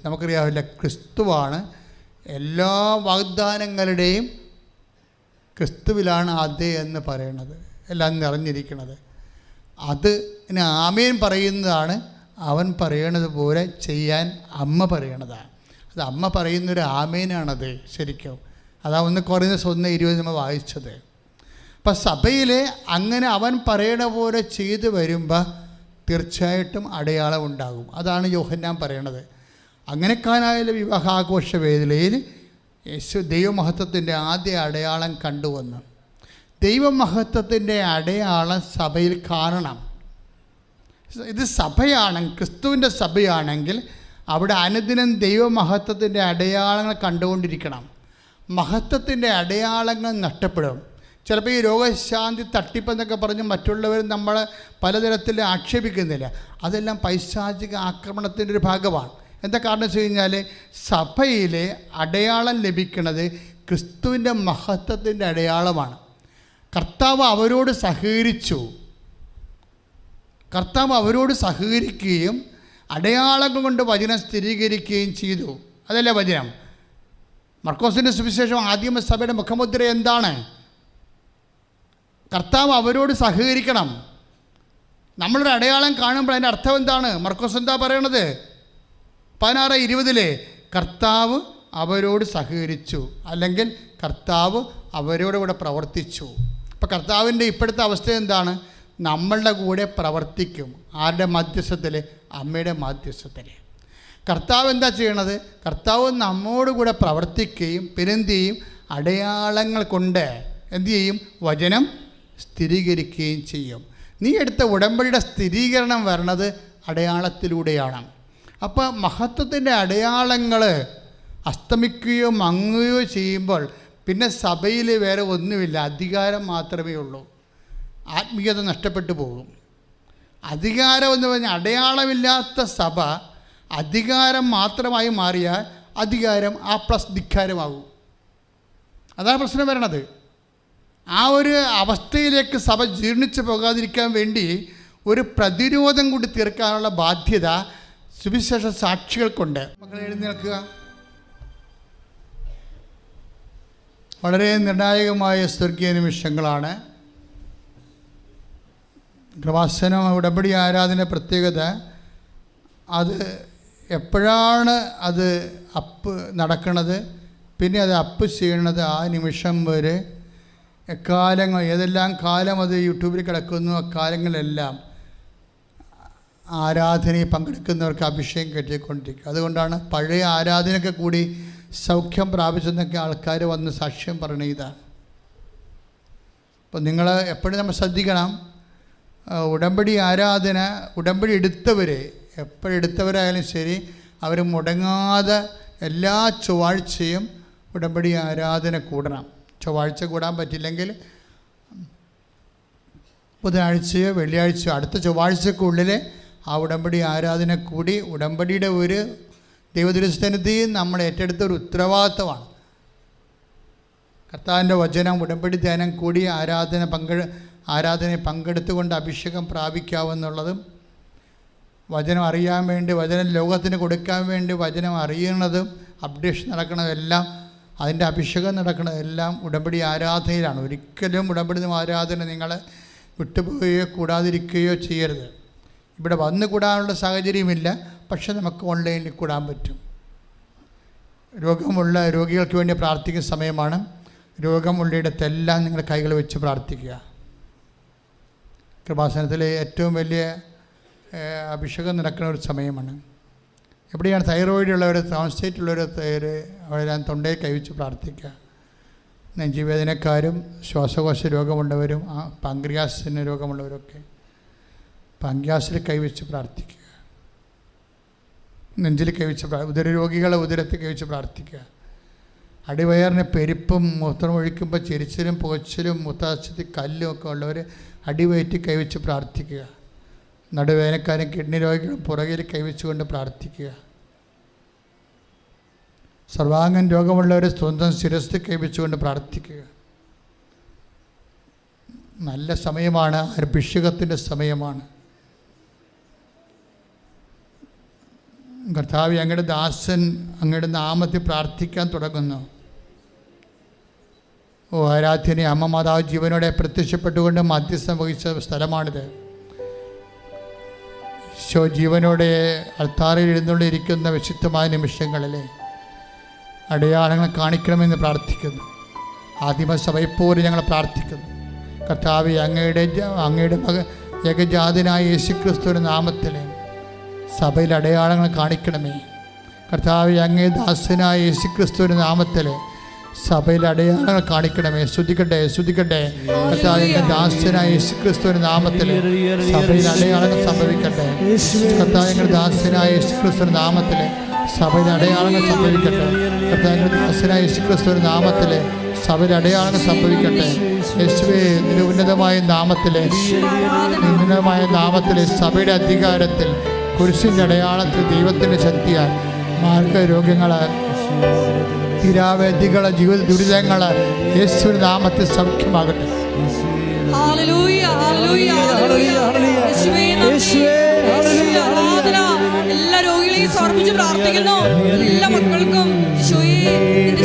നമുക്കറിയാവില്ല, ക്രിസ്തുവാണ് എല്ലാ വാഗ്ദാനങ്ങളുടെയും, ക്രിസ്തുവിലാണ് അത് എന്ന് പറയുന്നത്, എല്ലാം നിറഞ്ഞിരിക്കുന്നത്. അത് ആമേൻ പറയുന്നതാണ്, അവൻ പറയണത് പോലെ ചെയ്യാൻ അമ്മ പറയണതാണ്. അത് അമ്മ പറയുന്നൊരു ആമേനാണത് ശരിക്കും. അതാ 1 Corinthians 1:20 നമ്മൾ വായിച്ചത്. അപ്പം സഭയിൽ അങ്ങനെ അവൻ പറയണ പോലെ ചെയ്തു വരുമ്പോൾ തീർച്ചയായിട്ടും അടയാളം ഉണ്ടാകും. അതാണ് യോഹന്നാൻ പറയണത്. അങ്ങനെ കാനായിലെ വിവാഹാഘോഷ വേദിയിൽ യേശു ദൈവമഹത്വത്തിൻ്റെ ആദ്യ അടയാളം കണ്ടുവന്നു. ദൈവമഹത്വത്തിൻ്റെ അടയാളം സഭയിൽ കാണണം. ഇത് സഭയാണ്, ക്രിസ്തുവിൻ്റെ സഭയാണെങ്കിൽ അവിടെ അനുദിനം ദൈവമഹത്വത്തിൻ്റെ അടയാളങ്ങൾ കണ്ടുകൊണ്ടിരിക്കണം. മഹത്വത്തിൻ്റെ അടയാളങ്ങൾ നഷ്ടപ്പെടും. ചിലപ്പോൾ ഈ രോഗശാന്തി തട്ടിപ്പെന്നൊക്കെ പറഞ്ഞ് മറ്റുള്ളവർ നമ്മളെ പലതരത്തിൽ ആക്ഷേപിക്കുന്നില്ല. അതെല്ലാം പൈശാചിക ആക്രമണത്തിൻ്റെ ഒരു ഭാഗമാണ്. എന്താ കാരണം വെച്ച് കഴിഞ്ഞാൽ സഭയിലെ അടയാളം ലഭിക്കുന്നത് ക്രിസ്തുവിൻ്റെ മഹത്വത്തിൻ്റെ അടയാളമാണ്. കർത്താവ് അവരോട് സഹകരിക്കുകയും അടയാളങ്ങൾ കൊണ്ട് വചനം സ്ഥിരീകരിക്കുകയും ചെയ്തു. അതല്ലേ വചനം. മർക്കോസിൻ്റെ സുവിശേഷം ആദിമ സഭയുടെ മുഖമുദ്ര എന്താണ്? കർത്താവ് അവരോട് സഹകരിക്കണം. നമ്മളൊരു അടയാളം കാണുമ്പോൾ അതിൻ്റെ അർത്ഥം എന്താണ്? മർക്കോസ് എന്താ പറയണത്? 16:20 കർത്താവ് അവരോട് സഹകരിച്ചു, അല്ലെങ്കിൽ കർത്താവ് അവരോട് കൂടെ പ്രവർത്തിച്ചു. അപ്പോൾ കർത്താവിൻ്റെ ഇപ്പോഴത്തെ അവസ്ഥ എന്താണ്? നമ്മളുടെ കൂടെ പ്രവർത്തിക്കും. ആരുടെ മധ്യസ്ഥത്തിൽ? അമ്മയുടെ മധ്യസ്ഥത്തിൽ. കർത്താവ് എന്താ ചെയ്യണത്? കർത്താവ് നമ്മോട് കൂടെ പ്രവർത്തിക്കുകയും പിന്നെന്ത് ചെയ്യും? അടയാളങ്ങൾ കൊണ്ട് എന്തു ചെയ്യും? വചനം സ്ഥിരീകരിക്കുകയും ചെയ്യും. നീ എടുത്ത ഉടമ്പടിയുടെ സ്ഥിരീകരണം വരണത് അടയാളത്തിലൂടെയാണ്. അപ്പോൾ മഹത്വത്തിൻ്റെ അടയാളങ്ങൾ അസ്തമിക്കുകയോ മങ്ങുകയോ ചെയ്യുമ്പോൾ പിന്നെ സഭയിൽ വേറെ ഒന്നുമില്ല, അധികാരം മാത്രമേ ഉള്ളൂ. ആത്മീയത നഷ്ടപ്പെട്ടു പോകും. അധികാരം എന്ന് പറഞ്ഞാൽ അടയാളമില്ലാത്ത സഭ അധികാരം മാത്രമായി മാറിയാൽ അധികാരം A+ ധിക്കാരമാകും. അതാണ് പ്രശ്നം വരണത്. ആ ഒരു അവസ്ഥയിലേക്ക് സഭ ജീർണിച്ചു പോകാതിരിക്കാൻ വേണ്ടി ഒരു പ്രതിരോധം കൂടി തീർക്കാനുള്ള ബാധ്യത സുവിശേഷ സാക്ഷികൾക്കുണ്ട്. മക്കളെ എഴുന്നേൽക്കുക. വളരെ നിർണായകമായ സ്വർഗീയ നിമിഷങ്ങളാണ്. കൃപാസനം ഉടമ്പടി ആരാധന പ്രത്യേകത അത് എപ്പോഴാണ് അത് അപ്പ് നടക്കുന്നത്, പിന്നെ അത് അപ്പ് ചെയ്യണത് ആ നിമിഷം വരെ എക്കാലങ്ങൾ ഏതെല്ലാം കാലം അത് യൂട്യൂബിൽ കിടക്കുന്നു, അക്കാലങ്ങളെല്ലാം ആരാധനയിൽ പങ്കെടുക്കുന്നവർക്ക് അഭിഷേകം കിട്ടിക്കൊണ്ടിരിക്കും. അതുകൊണ്ടാണ് പഴയ ആരാധനയൊക്കെ കൂടി സൗഖ്യം പ്രാപിച്ചെന്നൊക്കെ ആൾക്കാർ വന്ന് സാക്ഷ്യം പറയണ ഇതാണ്. അപ്പോൾ നിങ്ങൾ എപ്പോഴും നമ്മൾ ശ്രദ്ധിക്കണം. ഉടമ്പടി ആരാധന, ഉടമ്പടി എപ്പോഴെടുത്തവരായാലും ശരി, അവർ മുടങ്ങാതെ എല്ലാ ചൊവ്വാഴ്ചയും ഉടമ്പടി ആരാധന കൂടണം. ചൊവ്വാഴ്ച കൂടാൻ പറ്റില്ലെങ്കിൽ ബുധനാഴ്ചയോ വെള്ളിയാഴ്ചയോ അടുത്ത ചൊവ്വാഴ്ചക്കുള്ളിൽ ആ ഉടമ്പടി ആരാധന കൂടി ഉടമ്പടിയുടെ ഒരു ദൈവദുരസ്ഥനത്തെയും നമ്മൾ ഏറ്റെടുത്ത ഒരു ഉത്തരവാദിത്തമാണ്. കർത്താവിൻ്റെ വചനം ഉടമ്പടി ധ്യാനം കൂടി ആരാധനയിൽ പങ്കെടുത്തുകൊണ്ട് അഭിഷേകം പ്രാപിക്കാമെന്നുള്ളതും, വചനം അറിയാൻ വേണ്ടി, വചനം ലോകത്തിന് കൊടുക്കാൻ വേണ്ടി വചനം അറിയണതും, അപ്ഡേഷൻ നടക്കണതെല്ലാം, അതിൻ്റെ അഭിഷേകം നടക്കണതെല്ലാം ഉടമ്പടി ആരാധനയിലാണ്. ഒരിക്കലും ഉടമ്പടി ആരാധന നിങ്ങൾ വിട്ടുപോവുകയോ കൂടാതിരിക്കുകയോ ചെയ്യരുത്. ഇവിടെ വന്ന് കൂടാനുള്ള സാഹചര്യമില്ല, പക്ഷെ നമുക്ക് ഓൺലൈനിൽ കൂടാൻ പറ്റും. രോഗമുള്ള രോഗികൾക്ക് വേണ്ടി പ്രാർത്ഥിക്കുന്ന സമയമാണ്. രോഗമുള്ളിടത്തെല്ലാം നിങ്ങൾ കൈകൾ വെച്ച് പ്രാർത്ഥിക്കുക. കൃപാസനത്തിലെ ഏറ്റവും വലിയ അഭിഷേകം നടക്കുന്ന ഒരു സമയമാണ്. എവിടെയാണ് തൈറോയിഡ് ഉള്ളവർ, ട്രാൻസ്ലേറ്റ് ഉള്ളവർ അവരെല്ലാം തൊണ്ടയിൽ കൈവച്ച് പ്രാർത്ഥിക്കുക. നെഞ്ചുവേദനക്കാരും ശ്വാസകോശ രോഗമുള്ളവരും പാങ്ക്രിയാസിന് രോഗമുള്ളവരൊക്കെ പാങ്ക്രിയാസിൽ കൈവച്ച് പ്രാർത്ഥിക്കുക. നെഞ്ചിൽ കൈവച്ച് ഉദരരോഗികളെ ഉദരത്തിൽ കൈവച്ച് പ്രാർത്ഥിക്കുക. അടിവയറിന് പെരുപ്പും മൂത്രമൊഴിക്കുമ്പോൾ ചെരിച്ചിലും പുകച്ചിലും മൂത്രാശയത്തിൽ കല്ലും ഒക്കെ ഉള്ളവർ അടിവയറ്റിൽ കൈവച്ച് പ്രാർത്ഥിക്കുക. നടുവേനക്കാരും കിഡ്നി രോഗികളും പുറകിൽ കൈവച്ചുകൊണ്ട് പ്രാർത്ഥിക്കുക. സർവാംഗൻ രോഗമുള്ളവർ സ്വന്തം ശിരസ് കൈവച്ചുകൊണ്ട് പ്രാർത്ഥിക്കുക. നല്ല സമയമാണ്, അഭിഷേകത്തിൻ്റെ സമയമാണ്. കർത്താവേ, അങ്ങയുടെ ദാസൻ അങ്ങയുടെ നാമത്തിൽ പ്രാർത്ഥിക്കാൻ തുടങ്ങുന്നു. ഓ ആരാധ്യനെ, അമ്മ മാതാവ് ജീവനോടെ പ്രത്യക്ഷപ്പെട്ടുകൊണ്ട് മധ്യസ്ഥം വഹിച്ച സ്ഥലമാണിത്. ഈശോ ജീവനോടെ അൾത്താറിൽ എഴുന്നള്ളിയിരിക്കുന്ന വിശുദ്ധമായ നിമിഷങ്ങളിലെ അടയാളങ്ങൾ കാണിക്കണമെന്ന് പ്രാർത്ഥിക്കുന്നു. ആദിമസഭയെപ്പോലെ ഞങ്ങൾ പ്രാർത്ഥിക്കുന്നു. കർത്താവേ, അങ്ങയുടെ ഏകജാതനായ യേശുക്രിസ്തുവിന്റെ നാമത്തിൽ സഭയിൽ അടയാളങ്ങൾ കാണിക്കണമേ. കർത്താവേ, അങ്ങേ ദാസനായ യേശുക്രിസ്തുവിന്റെ നാമത്തിൽ സഭയിൽ അടയാളങ്ങൾ കാണിക്കണമേ. സ്തുതിക്കട്ടെ, സ്തുതിക്കട്ടെ. കർത്താവേ, ദാസനായ യേശുക്രിസ്തുവിന്റെ നാമത്തിൽ സഭയിൽ അടയാളങ്ങൾ സംഭവിക്കട്ടെ. കർത്താവേ, ദാസനായ യേശുക്രിസ്തുവിന്റെ നാമത്തിൽ സഭയിൽ അടയാളങ്ങൾ സംഭവിക്കട്ടെ. കർത്താവേ, ദാസനായ യേശുക്രിസ്തുവിന്റെ നാമത്തിൽ സഭയിൽ അടയാളങ്ങൾ സംഭവിക്കട്ടെ. യേശുവേ, നിന്റെ ഉന്നതമായ നാമത്തിൽ സഭയുടെ അധികാരത്തിൽ കുരിശിൻ്റെ അടയാളത്തിൽ ദൈവത്തിൻ്റെ ശക്തിയാൽ മാർഗരോഗങ്ങൾ, തിരാവേദികൾ, ജീവിത ദുരിതങ്ങൾ യേശുവിന്റെ നാമത്തിൽ സൗഖ്യമാകട്ടെ. എല്ലാ രോഗികളെയും സമർപ്പിച്ച് പ്രാർത്ഥിക്കുന്നു. എല്ലാ മക്കൾക്കും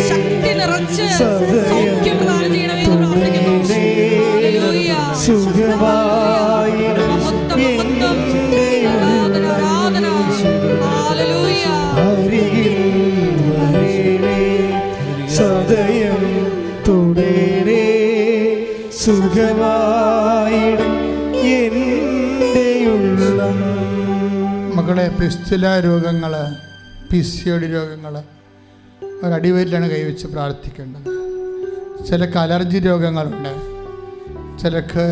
ശക്തി നിറച്ച് സൗഖ്യം പ്രദാനം ചെയ്യണമെന്ന് പ്രാർത്ഥിക്കുന്നു. സദയം തുടരേ സുഖമായിടും എൻ്റെ ഉള്ളം. മക്കളെ, പിസ്തുല രോഗങ്ങൾ, PCOD രോഗങ്ങൾ ഒരടിവയറ്റിലാണ് കൈവച്ച് പ്രാർത്ഥിക്കേണ്ടത്. ചിലക്ക് അലർജി രോഗങ്ങളുണ്ട്, ചിലക്ക്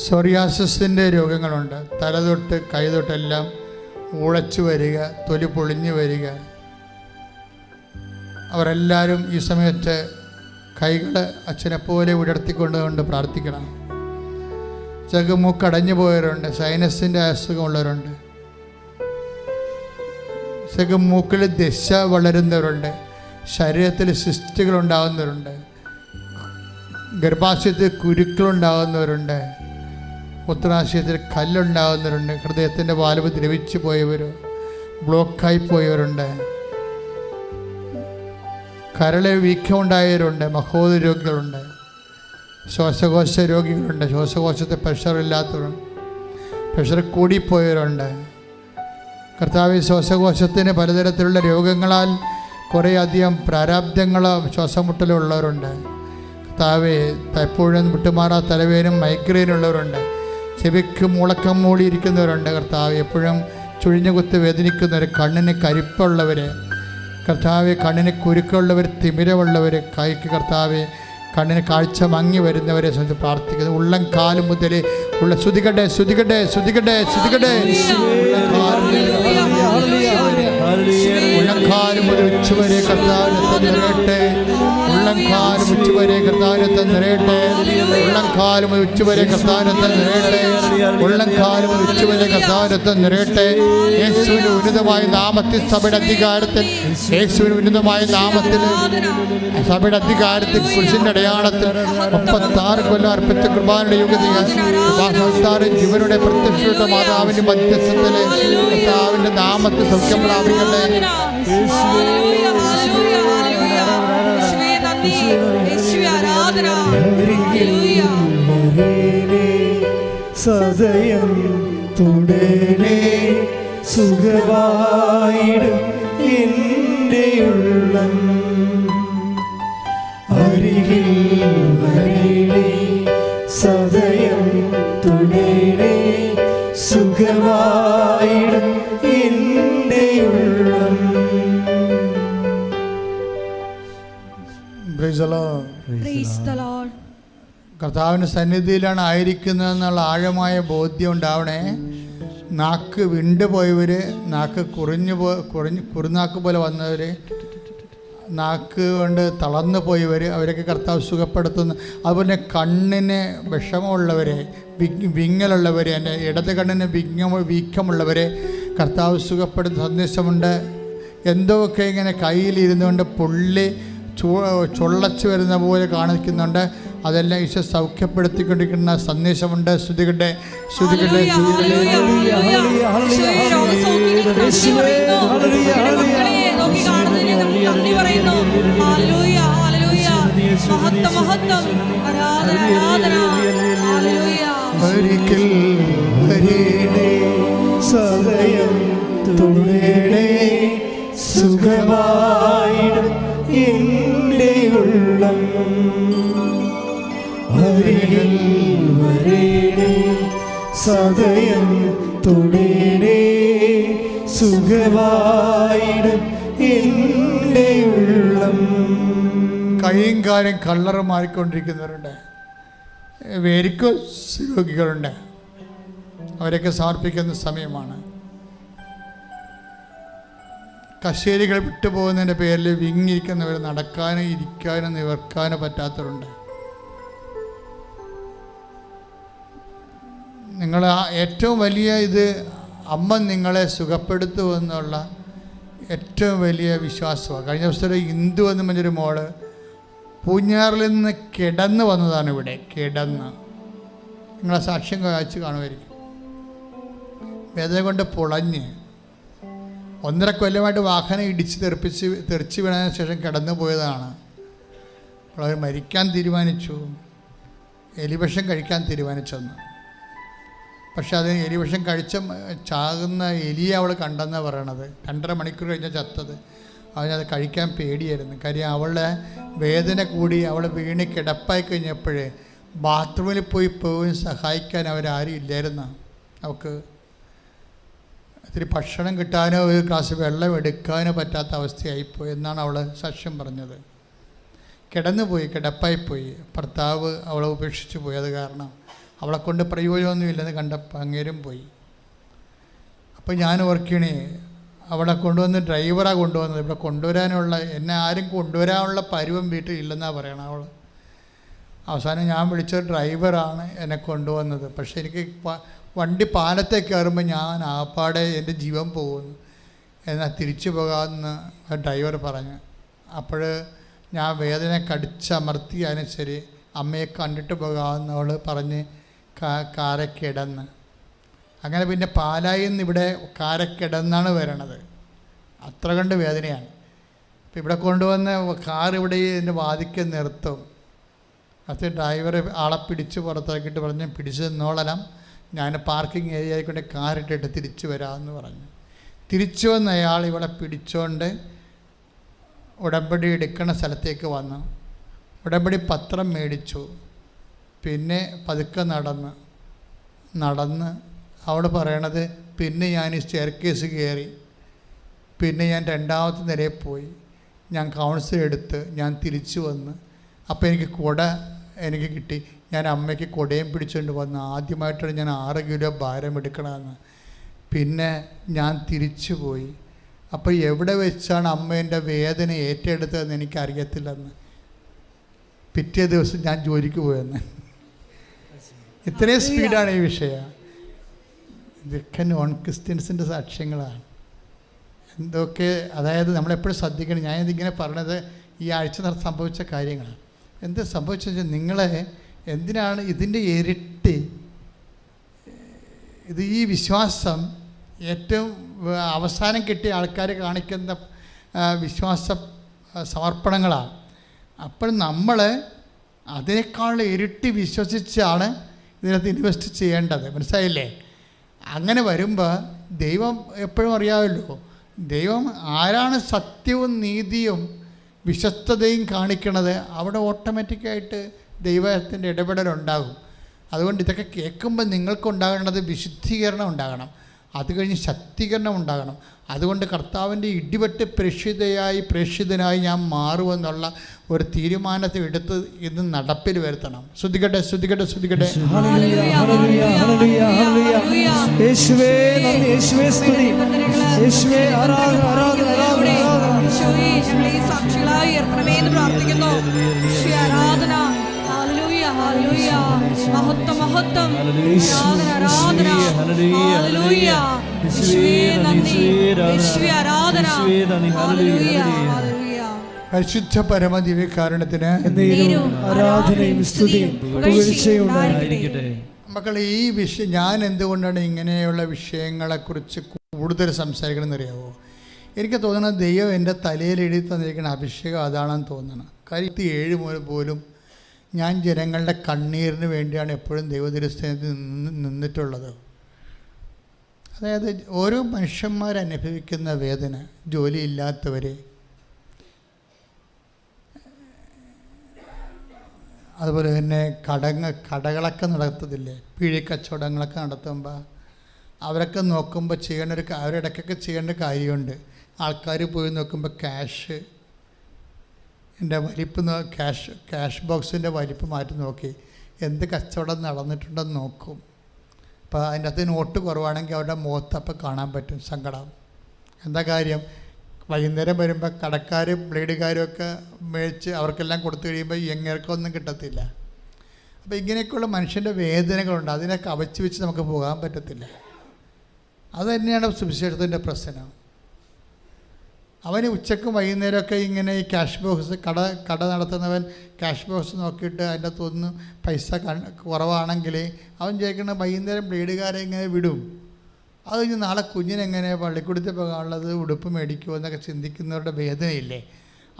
സോറിയാസിൻ്റെ രോഗങ്ങളുണ്ട്. തലതൊട്ട് കൈതൊട്ടെല്ലാം ഉളച്ചു വരിക, തൊലി പൊളിഞ്ഞു വരിക. അവരെല്ലാവരും ഈ സമയത്ത് കൈകൾ അച്ഛനെപ്പോലെ ഉയർത്തിക്കൊണ്ടുകൊണ്ട് പ്രാർത്ഥിക്കണം. ചിലക്ക് മൂക്കടഞ്ഞു പോയവരുണ്ട്, സൈനസിൻ്റെ അസുഖമുള്ളവരുണ്ട്, ചിലക്ക് മൂക്കിൽ ദശ വളരുന്നവരുണ്ട്, ശരീരത്തിൽ സിസ്റ്റുകൾ ഉണ്ടാകുന്നവരുണ്ട്, ഗർഭാശയത്തിൽ കുരുക്കളുണ്ടാകുന്നവരുണ്ട്, മൂത്രാശയത്തിൽ കല്ലുണ്ടാകുന്നവരുണ്ട്, ഹൃദയത്തിൻ്റെ വാൽവ് ദ്രവിച്ചു പോയവർ, ബ്ലോക്കായി പോയവരുണ്ട്, കരളെ വീക്കമുണ്ടായവരുണ്ട്, മഹോദ രോഗികളുണ്ട്, ശ്വാസകോശ രോഗികളുണ്ട്, ശ്വാസകോശത്തെ പ്രഷറില്ലാത്തവരുണ്ട്, പ്രഷർ കൂടിപ്പോയവരുണ്ട്. കർത്താവ്, ശ്വാസകോശത്തിന് പലതരത്തിലുള്ള രോഗങ്ങളാൽ കുറേയധികം പ്രാരാബ്ദങ്ങൾ, ശ്വാസമുട്ടലുള്ളവരുണ്ട്. കർത്താവെ, എപ്പോഴും വിട്ടുമാറാ തലവേനും മൈഗ്രെയിനുള്ളവരുണ്ട്, ചെവിക്ക് മുളക്കം മൂടിയിരിക്കുന്നവരുണ്ട്. കർത്താവ്, എപ്പോഴും ചുഴിഞ്ഞ കുത്ത് വേദനിക്കുന്നവർ, കണ്ണിന് കരിപ്പുള്ളവർ, കർത്താവ് കണ്ണിന് കുരുക്കുള്ളവർ, തിമിരമുള്ളവർ, കൈക്ക് കർത്താവ് കണ്ണിന് കാഴ്ച മങ്ങി വരുന്നവരെ സംബന്ധിച്ച് പ്രാർത്ഥിക്കുന്നു. ഉള്ളം കാല് മുതൽ ഉള്ള ശ്രുതികട്ടെ, ശ്രുതികട്ടെ, ശ്രുതികട്ടെ, ശ്രുതികട്ടെ. ഉള്ളംകാലം മുതൽ ഉച്ചവരെ കർത്താവിനെ നിറയട്ടെ. ഉള്ളംകാലം ഉച്ചവരെ കർത്താവിനെ നിറയട്ടെ. ഉള്ളംകാലം മുതൽ ഉച്ചവരെ കർത്താവിനെ നിറയട്ടെ. ഉള്ളംകാലം മുതൽ ഉച്ചവരെ കർത്താവിനെ നിറയട്ടെ. യേശുവിന്റെ ഉന്നതമായ നാമത്തിൽ, സഭയുടെ അധികാരത്തിൽ, യേശുവിന്റെ ഉന്നതമായ നാമത്തിൽ, സഭയുടെ അധികാരത്തിൽ, കുരിശിന്റെ അടയാളത്തിൽ 36 കൊല്ലം അർപ്പിച്ച കൃപാനയുടെ യുഗതികൾ ജീവനുടെ പ്രത്യക്ഷപ്പെട്ട മാതാവിന്റെ മധ്യസ്ഥത്തിലെ കർത്താവിന്റെ നാമത്തിൽ സൗഖ്യം പ്രാപിക്കട്ടെ. സദയം തുടരേ സുഖമായിടും എൻ്റെ ഉള്ളം. അരികിൽ വരേണേ സദയം തുടരേ സുഖമായിടും എൻ്റെ ഉള്ളം. കർത്താവിൻ്റെ സന്നിധിയിലാണ് ആയിരിക്കുന്നതെന്നുള്ള ആഴമായ ബോധ്യം ഉണ്ടാവണേ. നാക്ക് വിണ്ടുപോയവർ, നാക്ക് കുറുനാക്ക് പോലെ വന്നവർ, നാക്ക് കൊണ്ട് തളർന്നു പോയവർ, അവരൊക്കെ കർത്താവ് സുഖപ്പെടുത്തുന്നു. അതുപോലെ കണ്ണിന് വിഷമമുള്ളവരെ, വിങ്ങലുള്ളവരെ, എൻ്റെ ഇടത് കണ്ണിന് വീക്കമുള്ളവരെ കർത്താവ് സുഖപ്പെടുത്തുന്ന സന്ദേശമുണ്ട്. എന്തൊക്കെ ഇങ്ങനെ കയ്യിലിരുന്നുകൊണ്ട് പുള്ളി ചൊള്ളച്ചു വരുന്ന പോലെ കാണിക്കുന്നുണ്ട്. അതെല്ലാം ഈശോ സൗഖ്യപ്പെടുത്തിക്കൊണ്ടിരിക്കുന്ന സന്ദേശമുണ്ട്. ശ്രുതികട്ടെ ശ്രുതികട്ടെ ഒരിക്കൽ വരേണേ സദയം തുടരണേ സുഖമായിടും എൻ്റെ ഉള്ളം അരികിൽ വരേണേ സദയം തുടരണേ സുഖമായിടും എൻ്റെ ഉള്ളം. കൈയും കാലും കളറ് മാറിക്കൊണ്ടിരിക്കുന്നവരുണ്ട്, വെരിക്കോസ് രോഗികളുണ്ട്. അവരൊക്കെ സമർപ്പിക്കുന്ന സമയമാണ്. കശേരികൾ വിട്ടുപോകുന്നതിൻ്റെ പേരിൽ വിങ്ങിയിരിക്കുന്നവർ, നടക്കാനും ഇരിക്കാനും നിവർക്കാനും പറ്റാത്തവരുണ്ട്. നിങ്ങൾ ഏറ്റവും വലിയ ഇത് അമ്മ നിങ്ങളെ സുഖപ്പെടുത്തുമെന്നുള്ള ഏറ്റവും വലിയ വിശ്വാസമാണ്. കഴിഞ്ഞ ദിവസം ഇന്ദു എന്ന് പറഞ്ഞൊരു മോള് പൂഞ്ഞാറിൽ നിന്ന് കിടന്ന് വന്നതാണ്. ഇവിടെ കിടന്ന് നിങ്ങളെ സാക്ഷ്യം കാഴ്ച കാണുമായിരിക്കും. വേദന കൊണ്ട് പൊളഞ്ഞ് 1.5 കൊല്ലമായിട്ട് വാഹനം ഇടിച്ച് തെറിച്ച് വീണതിന് ശേഷം കിടന്നു പോയതാണ്. അപ്പോൾ അവർ മരിക്കാൻ തീരുമാനിച്ചു, എലിവിഷം കഴിക്കാൻ തീരുമാനിച്ചെന്ന്. പക്ഷെ അത് എലിവിഷം കഴിച്ച ചാകുന്ന എലിയെ അവൾ കണ്ടെന്നാണ് പറയണത്. 2.5 മണിക്കൂർ കഴിഞ്ഞാൽ ചത്തത്. അവനത് കഴിക്കാൻ പേടിയായിരുന്നു. കാര്യം അവളുടെ വേദന കൂടി അവൾ വീണ് കിടപ്പായി കഴിഞ്ഞപ്പോഴേ ബാത്റൂമിൽ പോയി സഹായിക്കാൻ അവരാരും ഇല്ലായിരുന്നു. അവൾക്ക് ഇത്തിരി ഭക്ഷണം കിട്ടാനോ ഒരു ഗ്ലാസ് വെള്ളം എടുക്കാനോ പറ്റാത്ത അവസ്ഥയായിപ്പോയി എന്നാണ് അവൾ സാക്ഷ്യം പറഞ്ഞത്. കിടന്നുപോയി, കിടപ്പായിപ്പോയി. ഭർത്താവ് അവളെ ഉപേക്ഷിച്ച് പോയി. അത് കാരണം അവളെ കൊണ്ട് പ്രയോജനമൊന്നുമില്ലെന്ന് കണ്ടപ്പോൾ അങ്ങേരും പോയി. അപ്പോൾ ഞാൻ ഓർക്കണേ, അവളെ കൊണ്ടുവന്ന് ഡ്രൈവറാണ് കൊണ്ടുവന്നത്. ഇവിടെ കൊണ്ടുവരാനുള്ള, എന്നെ ആരും കൊണ്ടുവരാനുള്ള പരുവം വീട്ടിൽ ഇല്ലെന്നാണ് പറയണം അവൾ. അവസാനം ഞാൻ വിളിച്ച ഡ്രൈവറാണ് എന്നെ കൊണ്ടുവന്നത്. പക്ഷേ എനിക്ക് വണ്ടി പാലത്തേക്ക് കയറുമ്പോൾ ഞാൻ ആപ്പാടെ എൻ്റെ ജീവൻ പോകുന്നു, എന്നാൽ തിരിച്ചു പോകാമെന്ന് ഡ്രൈവർ പറഞ്ഞു. അപ്പോൾ ഞാൻ വേദന കടിച്ചമർത്തിയാലും ശരി അമ്മയെ കണ്ടിട്ട് പോകാമെന്ന് അവൾ പറഞ്ഞ് കാരക്കിടന്ന്. അങ്ങനെ പിന്നെ പാലായിൽ നിന്ന് ഇവിടെ കാരക്കിടന്നാണ് വരണത്. അത്ര കണ്ട് വേദനയാണ്. ഇപ്പം ഇവിടെ കൊണ്ടുവന്ന് കാർ ഇവിടെ ഇതിൻ്റെ വാതിക്ക് നിർത്തും. അത് ഡ്രൈവർ ആളെ പിടിച്ച് പുറത്താക്കിയിട്ട് പറഞ്ഞ് പിടിച്ച് നിന്നോളാം, ഞാൻ പാർക്കിംഗ് ഏരിയയിൽ കൊണ്ട് കാറിട്ടിട്ട് തിരിച്ചു വരാമെന്ന് പറഞ്ഞു. തിരിച്ചു വന്ന അയാൾ ഇവിടെ പിടിച്ചുകൊണ്ട് ഉടമ്പടി എടുക്കുന്ന സ്ഥലത്തേക്ക് വന്നു. ഉടമ്പടി പത്രം മേടിച്ചു. പിന്നെ പതുക്കെ നടന്ന് അവൾ പറയണത്, പിന്നെ ഞാൻ ഈ സ്റ്റെയർ കേസ് കയറി, പിന്നെ ഞാൻ 2ാമത്തെ നിലയിൽ പോയി, ഞാൻ കൗൺസിൽ എടുത്ത് ഞാൻ തിരിച്ചു വന്ന്. അപ്പോൾ എനിക്ക് കുട എനിക്ക് കിട്ടി. ഞാൻ അമ്മയ്ക്ക് കുടയും പിടിച്ചുകൊണ്ട് വന്ന്. ആദ്യമായിട്ടാണ് ഞാൻ 6 കിലോ ഭാരം എടുക്കണമെന്ന്. പിന്നെ ഞാൻ തിരിച്ചു പോയി. അപ്പോൾ എവിടെ വെച്ചാണ് അമ്മേൻ്റെ വേദന ഏറ്റെടുത്തതെന്ന് എനിക്കറിയത്തില്ലെന്ന്. പിറ്റേ ദിവസം ഞാൻ ജോലിക്ക് പോയെന്ന്. ഇത്രയും സ്പീഡാണ് ഈ വിഷയം. ഇതൊക്കെ നോൺ ക്രിസ്ത്യൻസിൻ്റെ സാക്ഷ്യങ്ങളാണ്. എന്തൊക്കെ, അതായത് നമ്മളെപ്പോഴും ശ്രദ്ധിക്കണം. ഞാനിതിങ്ങനെ പറഞ്ഞത് ഈ ആഴ്ച സംഭവിച്ച കാര്യങ്ങളാണ്. എന്ത് സംഭവിച്ചാൽ നിങ്ങളെ എന്തിനാണ് ഇതിൻ്റെ ഇരട്ടി ഇത്, ഈ വിശ്വാസം ഏറ്റവും അവസാനം കിട്ടിയ ആൾക്കാർ കാണിക്കുന്ന വിശ്വാസ സമർപ്പണങ്ങളാണ്. അപ്പോൾ നമ്മൾ അതിനേക്കാൾ ഇരട്ടി വിശ്വസിച്ചാണ് ഇതിനകത്ത് ഇൻവെസ്റ്റ് ചെയ്യേണ്ടത്. മനസ്സിലായില്ലേ? അങ്ങനെ വരുമ്പോൾ ദൈവം എപ്പോഴും അറിയാമല്ലോ, ദൈവം ആരാണ് സത്യവും നീതിയും വിശ്വസ്തതയും കാണിക്കണത്, അവിടെ ഓട്ടോമാറ്റിക്കായിട്ട് ദൈവത്തിൻ്റെ ഇടപെടലുണ്ടാകും. അതുകൊണ്ട് ഇതൊക്കെ കേൾക്കുമ്പോൾ നിങ്ങൾക്കുണ്ടാകേണ്ടത് വിശുദ്ധീകരണം ഉണ്ടാകണം, അത് കഴിഞ്ഞ് ശക്തീകരണം ഉണ്ടാകണം. അതുകൊണ്ട് കർത്താവിൻ്റെ ഇടിവെട്ട് പ്രേക്ഷിതനായി ഞാൻ മാറുമെന്നുള്ള ഒരു തീരുമാനത്തിൽ എടുത്ത് ഇത് നടപ്പിൽ വരുത്തണം. ശ്രദ്ധിക്കട്ടെ. യേശുവേ നന്ദി, യേശുവേ സ്തുതി, യേശുവേ ആരാധന ആരാധന ആരാധന ആരാധന. ഈശോയെ ഞങ്ങളെ സാക്ഷികളായി ഉയർത്തണമേ എന്ന് പ്രാർത്ഥിക്കുന്നു. ഈശോയെ ആരാധന. Hallelujah hallelujah. മഹത്വം മഹത്വം. ആരാധന ആരാധന. ഹല്ലേലൂയ. ഈശോയെ നന്ദി. ഈശോയെ ആരാധന. Hallelujah hallelujah. പരിശുദ്ധ പരമദിവ്യകാരുണ്യത്തിന് ആരാധനയും സ്തുതിയും പുകഴ്ചയും ഉണ്ടായിരിക്കട്ടെ. മക്കൾ, ഈ വിഷയം ഞാൻ എന്തുകൊണ്ടാണ് ഇങ്ങനെയുള്ള വിഷയങ്ങളെക്കുറിച്ച് കൂടുതൽ സംസാരിക്കണമെന്ന് അറിയാമോ? എനിക്ക് തോന്നുന്നത് ദൈവം എൻ്റെ തലയിൽ എഴുതി തന്നിരിക്കുന്ന അഭിഷേകം അതാണെന്ന് തോന്നണം. കാര്യം 7 മുതൽ പോലും ഞാൻ ജനങ്ങളുടെ കണ്ണീരിന് വേണ്ടിയാണ് എപ്പോഴും ദൈവദിവസത്തിൽ നിന്നിട്ടുള്ളത്. അതായത് ഓരോ മനുഷ്യന്മാരനുഭവിക്കുന്ന വേദന, ജോലിയില്ലാത്തവർ, അതുപോലെ തന്നെ കടകളൊക്കെ നടത്തത്തില്ലേ, പിഴിക്കച്ചവടങ്ങളൊക്കെ നടത്തുമ്പോൾ അവരൊക്കെ നോക്കുമ്പോൾ അവരിടയ്ക്കൊക്കെ ചെയ്യേണ്ട കാര്യമുണ്ട്. ആൾക്കാർ പോയി നോക്കുമ്പോൾ ക്യാഷ് ബോക്സിൻ്റെ വലിപ്പ് മാറ്റി നോക്കി എന്ത് കച്ചവടം നടന്നിട്ടുണ്ടെന്ന് നോക്കും. അപ്പോൾ അതിൻ്റെ അകത്ത് നോട്ട് കുറവാണെങ്കിൽ അവരുടെ മുഖത്ത് അപ്പോൾ കാണാൻ പറ്റും സങ്കടം. എന്താ കാര്യം? വൈകുന്നേരം വരുമ്പോൾ കടക്കാരും ബ്ലേഡുകാരും ഒക്കെ മേടിച്ച് അവർക്കെല്ലാം കൊടുത്തു കഴിയുമ്പോൾ എങ്ങനെയൊന്നും കിട്ടത്തില്ല. അപ്പോൾ ഇങ്ങനെയൊക്കെയുള്ള മനുഷ്യൻ്റെ വേദനകളുണ്ട്. അതിനെ കവച്ച് വെച്ച് നമുക്ക് പോകാൻ പറ്റത്തില്ല. അത് തന്നെയാണ് സുവിശേഷത്തിൻ്റെ പ്രശ്നം. അവന് ഉച്ചക്കും വൈകുന്നേരമൊക്കെ ഇങ്ങനെ ഈ ക്യാഷ് ബോക്സ് കട നടത്തുന്നവൻ ക്യാഷ് ബോക്സ് നോക്കിയിട്ട് അതിൻ്റെ അകത്തൊന്ന് പൈസ കുറവാണെങ്കിൽ അവൻ ചോദിക്കണം വൈകുന്നേരം ബ്ലേഡുകാരെ ഇങ്ങനെ വിടും. അത് കഴിഞ്ഞ് നാളെ കുഞ്ഞിനെങ്ങനെ പള്ളിക്കൂടത്തിൽ പോകാനുള്ളത് ഉടുപ്പ് മേടിക്കുമോ എന്നൊക്കെ ചിന്തിക്കുന്നവരുടെ വേദനയില്ലേ,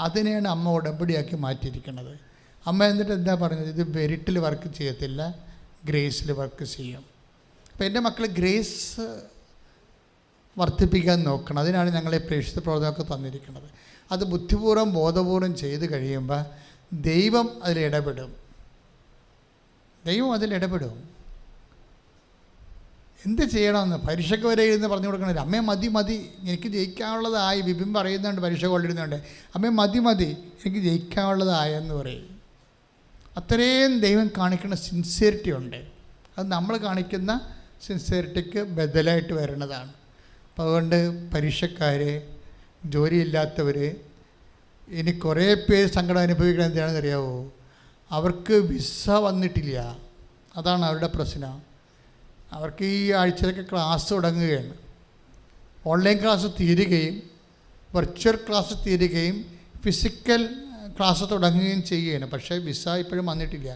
അതിനെയാണ് അമ്മ ഉടമ്പടിയാക്കി മാറ്റിയിരിക്കുന്നത്. അമ്മ എന്നിട്ട് എന്താ പറഞ്ഞത്? ഇത് വെരിറ്റിൽ വർക്ക് ചെയ്യത്തില്ല, ഗ്രേസിൽ വർക്ക് ചെയ്യും. അപ്പോൾ എൻ്റെ മക്കൾ ഗ്രേസ് വർദ്ധിപ്പിക്കാൻ നോക്കണം. അതിനാണ് ഞങ്ങൾ ഈ പ്രേക്ഷിത പ്രവർത്തനമൊക്കെ തന്നിരിക്കുന്നത്. അത് ബുദ്ധിപൂർവ്വം ബോധപൂർവം ചെയ്ത് കഴിയുമ്പോൾ ദൈവം അതിലിടപെടും. എന്ത് ചെയ്യണമെന്ന് പരീക്ഷയ്ക്ക് വരെ ഇരുന്ന് പറഞ്ഞു കൊടുക്കണില്ല. അമ്മേ മതി എനിക്ക് ജയിക്കാനുള്ളതായി. വിപിൻ പറയുന്നുണ്ട്, പരീക്ഷ കൊള്ളിരുന്നുണ്ട്, അമ്മേ മതി എനിക്ക് ജയിക്കാനുള്ളതായെന്ന് പറയും. അത്രയും ദൈവം കാണിക്കുന്ന സിൻസിയറിറ്റി ഉണ്ട്. അത് നമ്മൾ കാണിക്കുന്ന സിൻസിയറിറ്റിക്ക് ബദലായിട്ട് വരുന്നതാണ്. അപ്പോൾ അതുകൊണ്ട് പരീക്ഷക്കാർ, ജോലിയില്ലാത്തവർ, ഇനി കുറേ പേര് സങ്കടം അനുഭവിക്കണം. എന്താണെന്ന് അറിയാമോ? അവർക്ക് വിസ വന്നിട്ടില്ല. അതാണ് അവരുടെ പ്രശ്നം. അവർക്ക് ഈ ആഴ്ചയിലൊക്കെ ക്ലാസ് തുടങ്ങുകയാണ്. ഓൺലൈൻ ക്ലാസ് തീരുകയും വെർച്വൽ ക്ലാസ് തീരുകയും ഫിസിക്കൽ ക്ലാസ് തുടങ്ങുകയും ചെയ്യുകയാണ്. പക്ഷേ വിസ ഇപ്പോഴും വന്നിട്ടില്ല.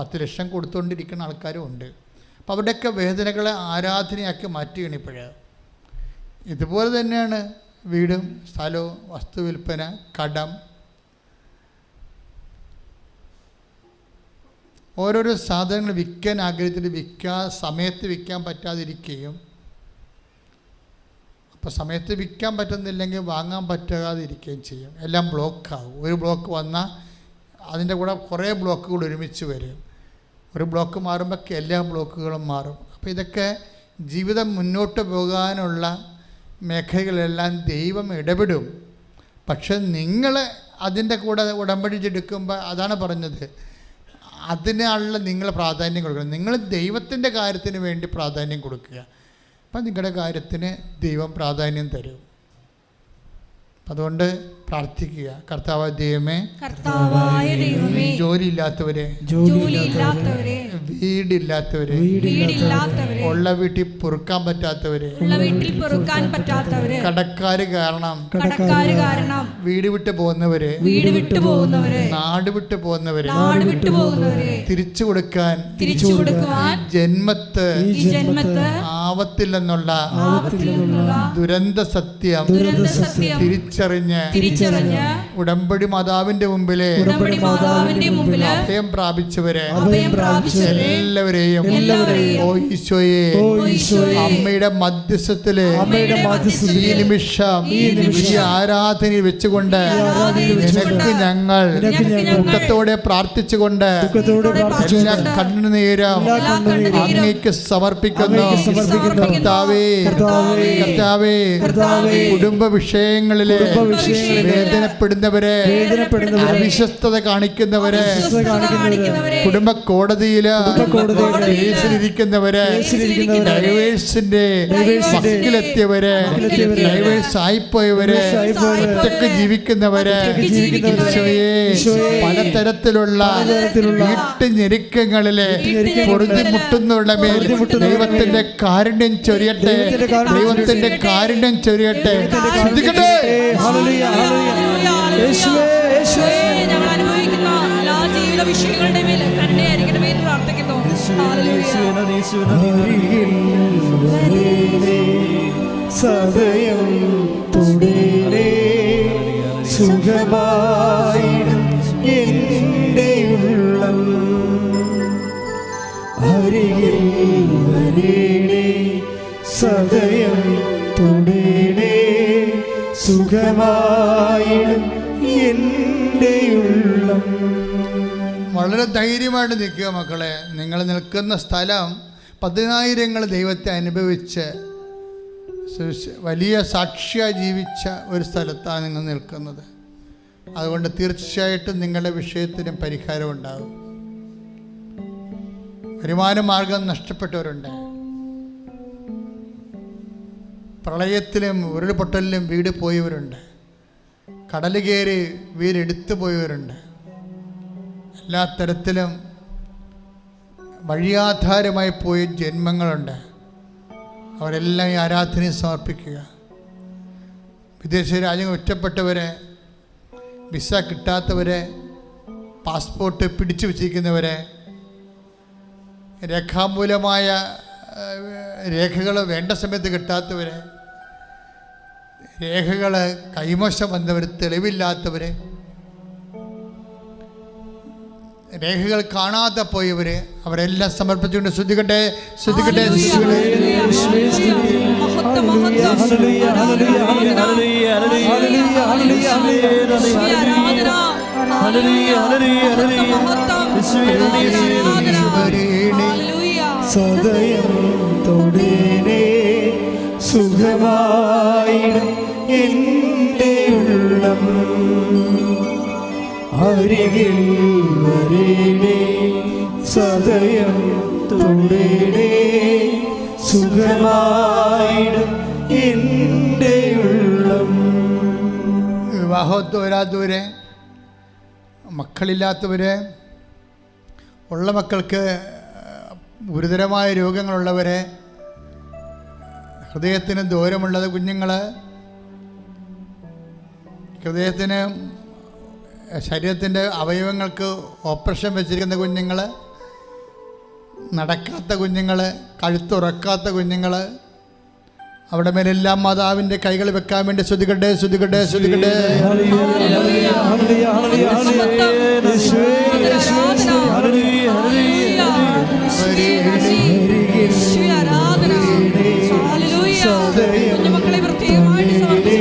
10 ലക്ഷം കൊടുത്തുകൊണ്ടിരിക്കുന്ന ആൾക്കാരും ഉണ്ട്. അപ്പോൾ അവരുടെയൊക്കെ വേദനകളെ ആരാധനയാക്കി മാറ്റുകയാണ് ഇപ്പോഴ്. ഇതുപോലെ തന്നെയാണ് വീടും സ്ഥലവും, വസ്തു വിൽപ്പന, കടം, ഓരോരോ സാധനങ്ങൾ വിൽക്കാൻ ആഗ്രഹത്തിൽ സമയത്ത് വിൽക്കാൻ പറ്റാതിരിക്കുകയും, അപ്പോൾ സമയത്ത് വിൽക്കാൻ പറ്റുന്നില്ലെങ്കിൽ വാങ്ങാൻ പറ്റാതിരിക്കുകയും ചെയ്യും. എല്ലാം ബ്ലോക്കാവും. ഒരു ബ്ലോക്ക് വന്നാൽ അതിൻ്റെ കൂടെ കുറേ ബ്ലോക്കുകൾ ഒരുമിച്ച് വരും. ഒരു ബ്ലോക്ക് മാറുമ്പോൾ എല്ലാ ബ്ലോക്കുകളും മാറും. അപ്പോൾ ഇതൊക്കെ ജീവിതം മുന്നോട്ട് പോകാനുള്ള മേഖലകളെല്ലാം ദൈവം ഇടപെടും. പക്ഷെ നിങ്ങൾ അതിൻ്റെ കൂടെ ഉടമ്പടിച്ചെടുക്കുമ്പോൾ അതാണ് പറഞ്ഞത്, അതിനുള്ള നിങ്ങൾ പ്രാധാന്യം കൊടുക്കണം. നിങ്ങൾ ദൈവത്തിൻ്റെ കാര്യത്തിന് വേണ്ടി പ്രാധാന്യം കൊടുക്കുക. അപ്പം നിങ്ങളുടെ കാര്യത്തിന് ദൈവം പ്രാധാന്യം തരും. അതുകൊണ്ട് പ്രാർത്ഥിക്കുക, കർത്താവായ ദൈവമേ, ജോലിയില്ലാത്തവരെ, വീടില്ലാത്തവരെ, ഉള്ള വീട്ടിൽ പൊറുക്കാൻ പറ്റാത്തവരെ, കടക്കാര് കാരണം വീട് വിട്ടു പോകുന്നവരെ, നാട് വിട്ടു പോകുന്നവരെ തിരിച്ചു കൊടുക്കാൻ ജന്മത്ത് ആവത്തില്ലെന്നുള്ള ദുരന്ത സത്യം തിരിച്ചറിഞ്ഞ് ഉടമ്പടി മാതാവിന്റെ മുമ്പിലെ അഭയം പ്രാപിച്ചവരെ എല്ലാവരെയും ഓ ഈശോയെ, അമ്മയുടെ മധ്യസ്ഥത്തില് ഈ നിമിഷം ഈ ആരാധനയിൽ വെച്ചുകൊണ്ട് നിനക്ക് ഞങ്ങൾ ദുഃഖത്തോടെ പ്രാർത്ഥിച്ചുകൊണ്ട് എല്ലാ കണ്ണുനീരും അങ്ങേക്ക് സമർപ്പിക്കുന്നു. കർത്താവേ, കുടുംബ വിഷയങ്ങളിലെ വേദനപ്പെടുന്നവരെ, അവിശ്വസ്തത കാണിക്കുന്നവരെ, കുടുംബ കോടതിയില് കേസിലിരിക്കുന്നവരെ, ഡൈവേഴ്സിന്റെ വക്കിലെത്തിയവരെ, ഡൈവേഴ്സ് ആയിപ്പോയവരെ, ഒറ്റക്ക് ജീവിക്കുന്നവരെ, പലതരത്തിലുള്ള വീട്ടുഞെരുക്കങ്ങളിലെ പൊറുതിമുട്ടുന്നുള്ള മേൽ ദൈവത്തിന്റെ കാരുണ്യം ചൊരിയട്ടെ, ദൈവത്തിന്റെ കാരുണ്യം ചൊരിയട്ടെ. ശ്രദ്ധിക്കട്ടെ. ഞങ്ങൾ അനുഭവിക്കുന്ന എല്ലാ ജീവിത വിഷയങ്ങളുടെ മേൽ കരുണയായിരിക്കണമേ എന്ന് പ്രാർത്ഥിക്കുന്നു. സദയം തുടരേ സുഖമായിടും എൻ്റെ ഉള്ളം, അരികിൽ വരേണേ സദയം തുടരേ സുഖമായിടും എൻ്റെ ഉള്ളം. വളരെ ധൈര്യമായിട്ട് നിൽക്കുക മക്കളെ. നിങ്ങൾ നിൽക്കുന്ന സ്ഥലം 10,000 ദൈവത്തെ അനുഭവിച്ച് വലിയ സാക്ഷിയായി ജീവിച്ച ഒരു സ്ഥലത്താണ് നിങ്ങൾ നിൽക്കുന്നത്. അതുകൊണ്ട് തീർച്ചയായിട്ടും നിങ്ങളുടെ വിഷയത്തിനും പരിഹാരം ഉണ്ടാകും. വരുമാന മാർഗം നഷ്ടപ്പെട്ടവരുണ്ട്, പ്രളയത്തിലും ഉരുൾപൊട്ടലിലും വീട് പോയവരുണ്ട്, കടൽ കയറി വീടെടുത്തു പോയവരുണ്ട്. എല്ലാ തരത്തിലും വഴിയാധാരമായി പോയ ജന്മങ്ങളുണ്ട്. അവരെല്ലാം ഈ ആരാധനയെ സമർപ്പിക്കുക. വിദേശ രാജ്യങ്ങൾ ഒറ്റപ്പെട്ടവരെ, വിസ കിട്ടാത്തവരെ, പാസ്പോർട്ട് പിടിച്ചു വച്ചിരിക്കുന്നവരെ, രേഖാമൂലമായ രേഖകൾ വേണ്ട സമയത്ത് കിട്ടാത്തവരെ, രേഖകൾ കൈമോശം വന്നവർ, തെളിവില്ലാത്തവർ, രേഖകൾ കാണാതെ പോയവര്, അവരെല്ലാം സമർപ്പിച്ചുകൊണ്ട് ശ്രദ്ധിക്കട്ടെ, ശ്രദ്ധിക്കട്ടെ. സദയം തൊടേനേ സുഖമായിടും എൻ്റെ ഉള്ളം, അരികിൽ വരേണേ സദയം തൊടേനേ സുഖമായിടും എൻ്റെ ഉള്ളം. വിവാഹത്തോരാത്തവരെ, മക്കളില്ലാത്തവരെ, ഉള്ള മക്കൾക്ക് ഗുരുതരമായ രോഗങ്ങളുള്ളവരെ, ഹൃദയത്തിന് ദൂരമുള്ളത് കുഞ്ഞുങ്ങൾ, ഹൃദയത്തിന് ശരീരത്തിൻ്റെ അവയവങ്ങൾക്ക് ഓപ്പറേഷൻ വെച്ചിരിക്കുന്ന കുഞ്ഞുങ്ങൾ, നടക്കാത്ത കുഞ്ഞുങ്ങൾ, കഴുത്തുറക്കാത്ത കുഞ്ഞുങ്ങൾ, അവിടെ മേലെല്ലാം മാതാവിൻ്റെ കൈകൾ വെക്കാൻ വേണ്ടി ശ്രദ്ധിക്കട്ടെ, ശ്രദ്ധിക്കട്ടെ, ശ്രദ്ധിക്കട്ടെ. കുഞ്ഞുമക്കളെ പ്രത്യേകമായിട്ട് സമർപ്പിച്ച്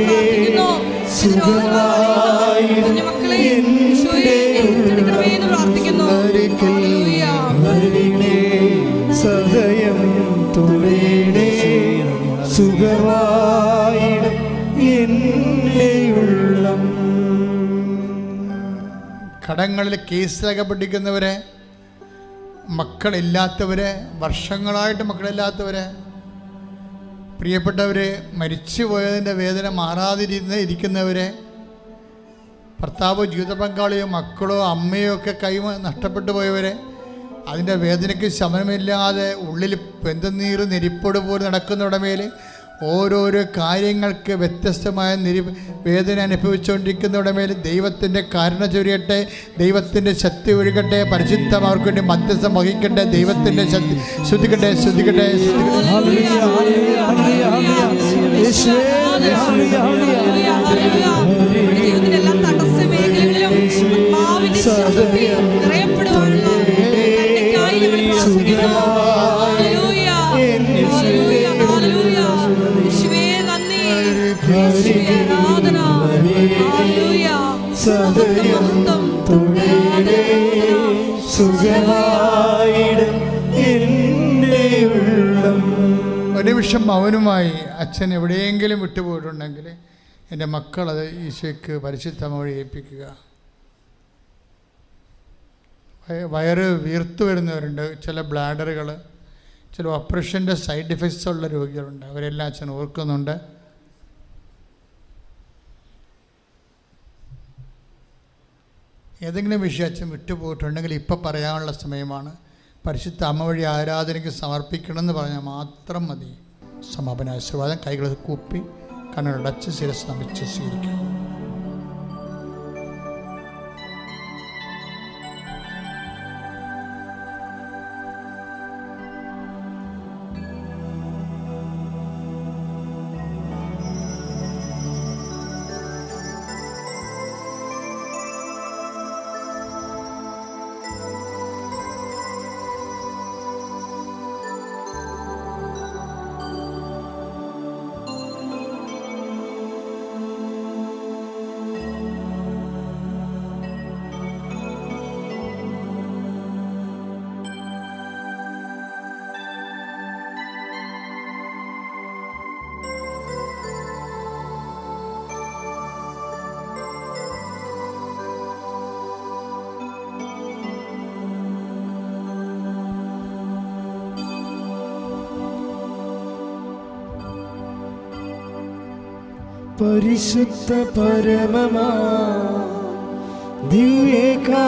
പ്രാർത്ഥിക്കുന്നു. സദയം തുളേണേ സുഖമായിടും എൻ്റെ ഉള്ളം. കടങ്ങളിൽ കേസിലകപ്പെട്ടിരിക്കുന്നവരെ, മക്കളില്ലാത്തവരെ, വർഷങ്ങളായിട്ട് മക്കളില്ലാത്തവരെ, പ്രിയപ്പെട്ടവർ മരിച്ചു പോയതിൻ്റെ വേദന മാറാതിരിക്കുന്നവരെ, ഭർത്താവോ ജീവിത പങ്കാളിയോ മക്കളോ അമ്മയോ ഒക്കെ നഷ്ടപ്പെട്ടു പോയവരെ, അതിൻ്റെ വേദനയ്ക്ക് ശമനമില്ലാതെ ഉള്ളിൽ വെന്തനീറ് നെരിപ്പോട് പോലെ നടക്കുന്നവരുടെ മേൽ ഓരോരോ കാര്യങ്ങൾക്ക് വ്യത്യസ്തമായ വേദന അനുഭവിച്ചുകൊണ്ടിരിക്കുന്നവരുടെ മേൽ ദൈവത്തിൻ്റെ കരുണ ചൊരിയട്ടെ, ദൈവത്തിൻ്റെ ശക്തി ഒഴുകട്ടെ, പരിശുദ്ധം അവർക്ക് വേണ്ടി മധ്യസ്ഥം വഹിക്കട്ടെ, ദൈവത്തിൻ്റെ ശക്തി. ശ്രദ്ധിക്കട്ടെ, ശ്രദ്ധിക്കട്ടെ, സദയം തുളേണേ സുഖമായിടും എൻ്റെ ഉള്ളം. ഒരു നിമിഷം മൗനമായി അച്ഛൻ എവിടെയെങ്കിലും വിട്ടുപോയിട്ടുണ്ടെങ്കിൽ എൻ്റെ മക്കളത് ഈശോയ്ക്ക് പരിശുദ്ധ വഴി ഏൽപ്പിക്കുക. വയറ് വീർത്തു വരുന്നവരുണ്ട്, ചില ബ്ലാഡറുകൾ, ചില ഓപ്പറേഷൻ്റെ സൈഡ് എഫക്ട്സ് ഉള്ള രോഗികളുണ്ട്. അവരെല്ലാം അച്ഛൻ ഓർക്കുന്നുണ്ട്. ഏതെങ്കിലും വിഷയം അച്ഛൻ വിട്ടുപോയിട്ടുണ്ടെങ്കിൽ ഇപ്പം പറയാനുള്ള സമയമാണ്. പരിശുദ്ധ അമ്മ വഴി ആരാധനയ്ക്ക് സമർപ്പിക്കണമെന്ന് പറഞ്ഞാൽ മാത്രം മതി. സമാപന ആശീർവാദം. കൈകൾ കൂപ്പി കണ്ണുകളടച്ച് ശിരസ് നമിച്ച് സ്വീകരിക്കും. പരിശുദ്ധ പരമമാ ദിവ്യേകാ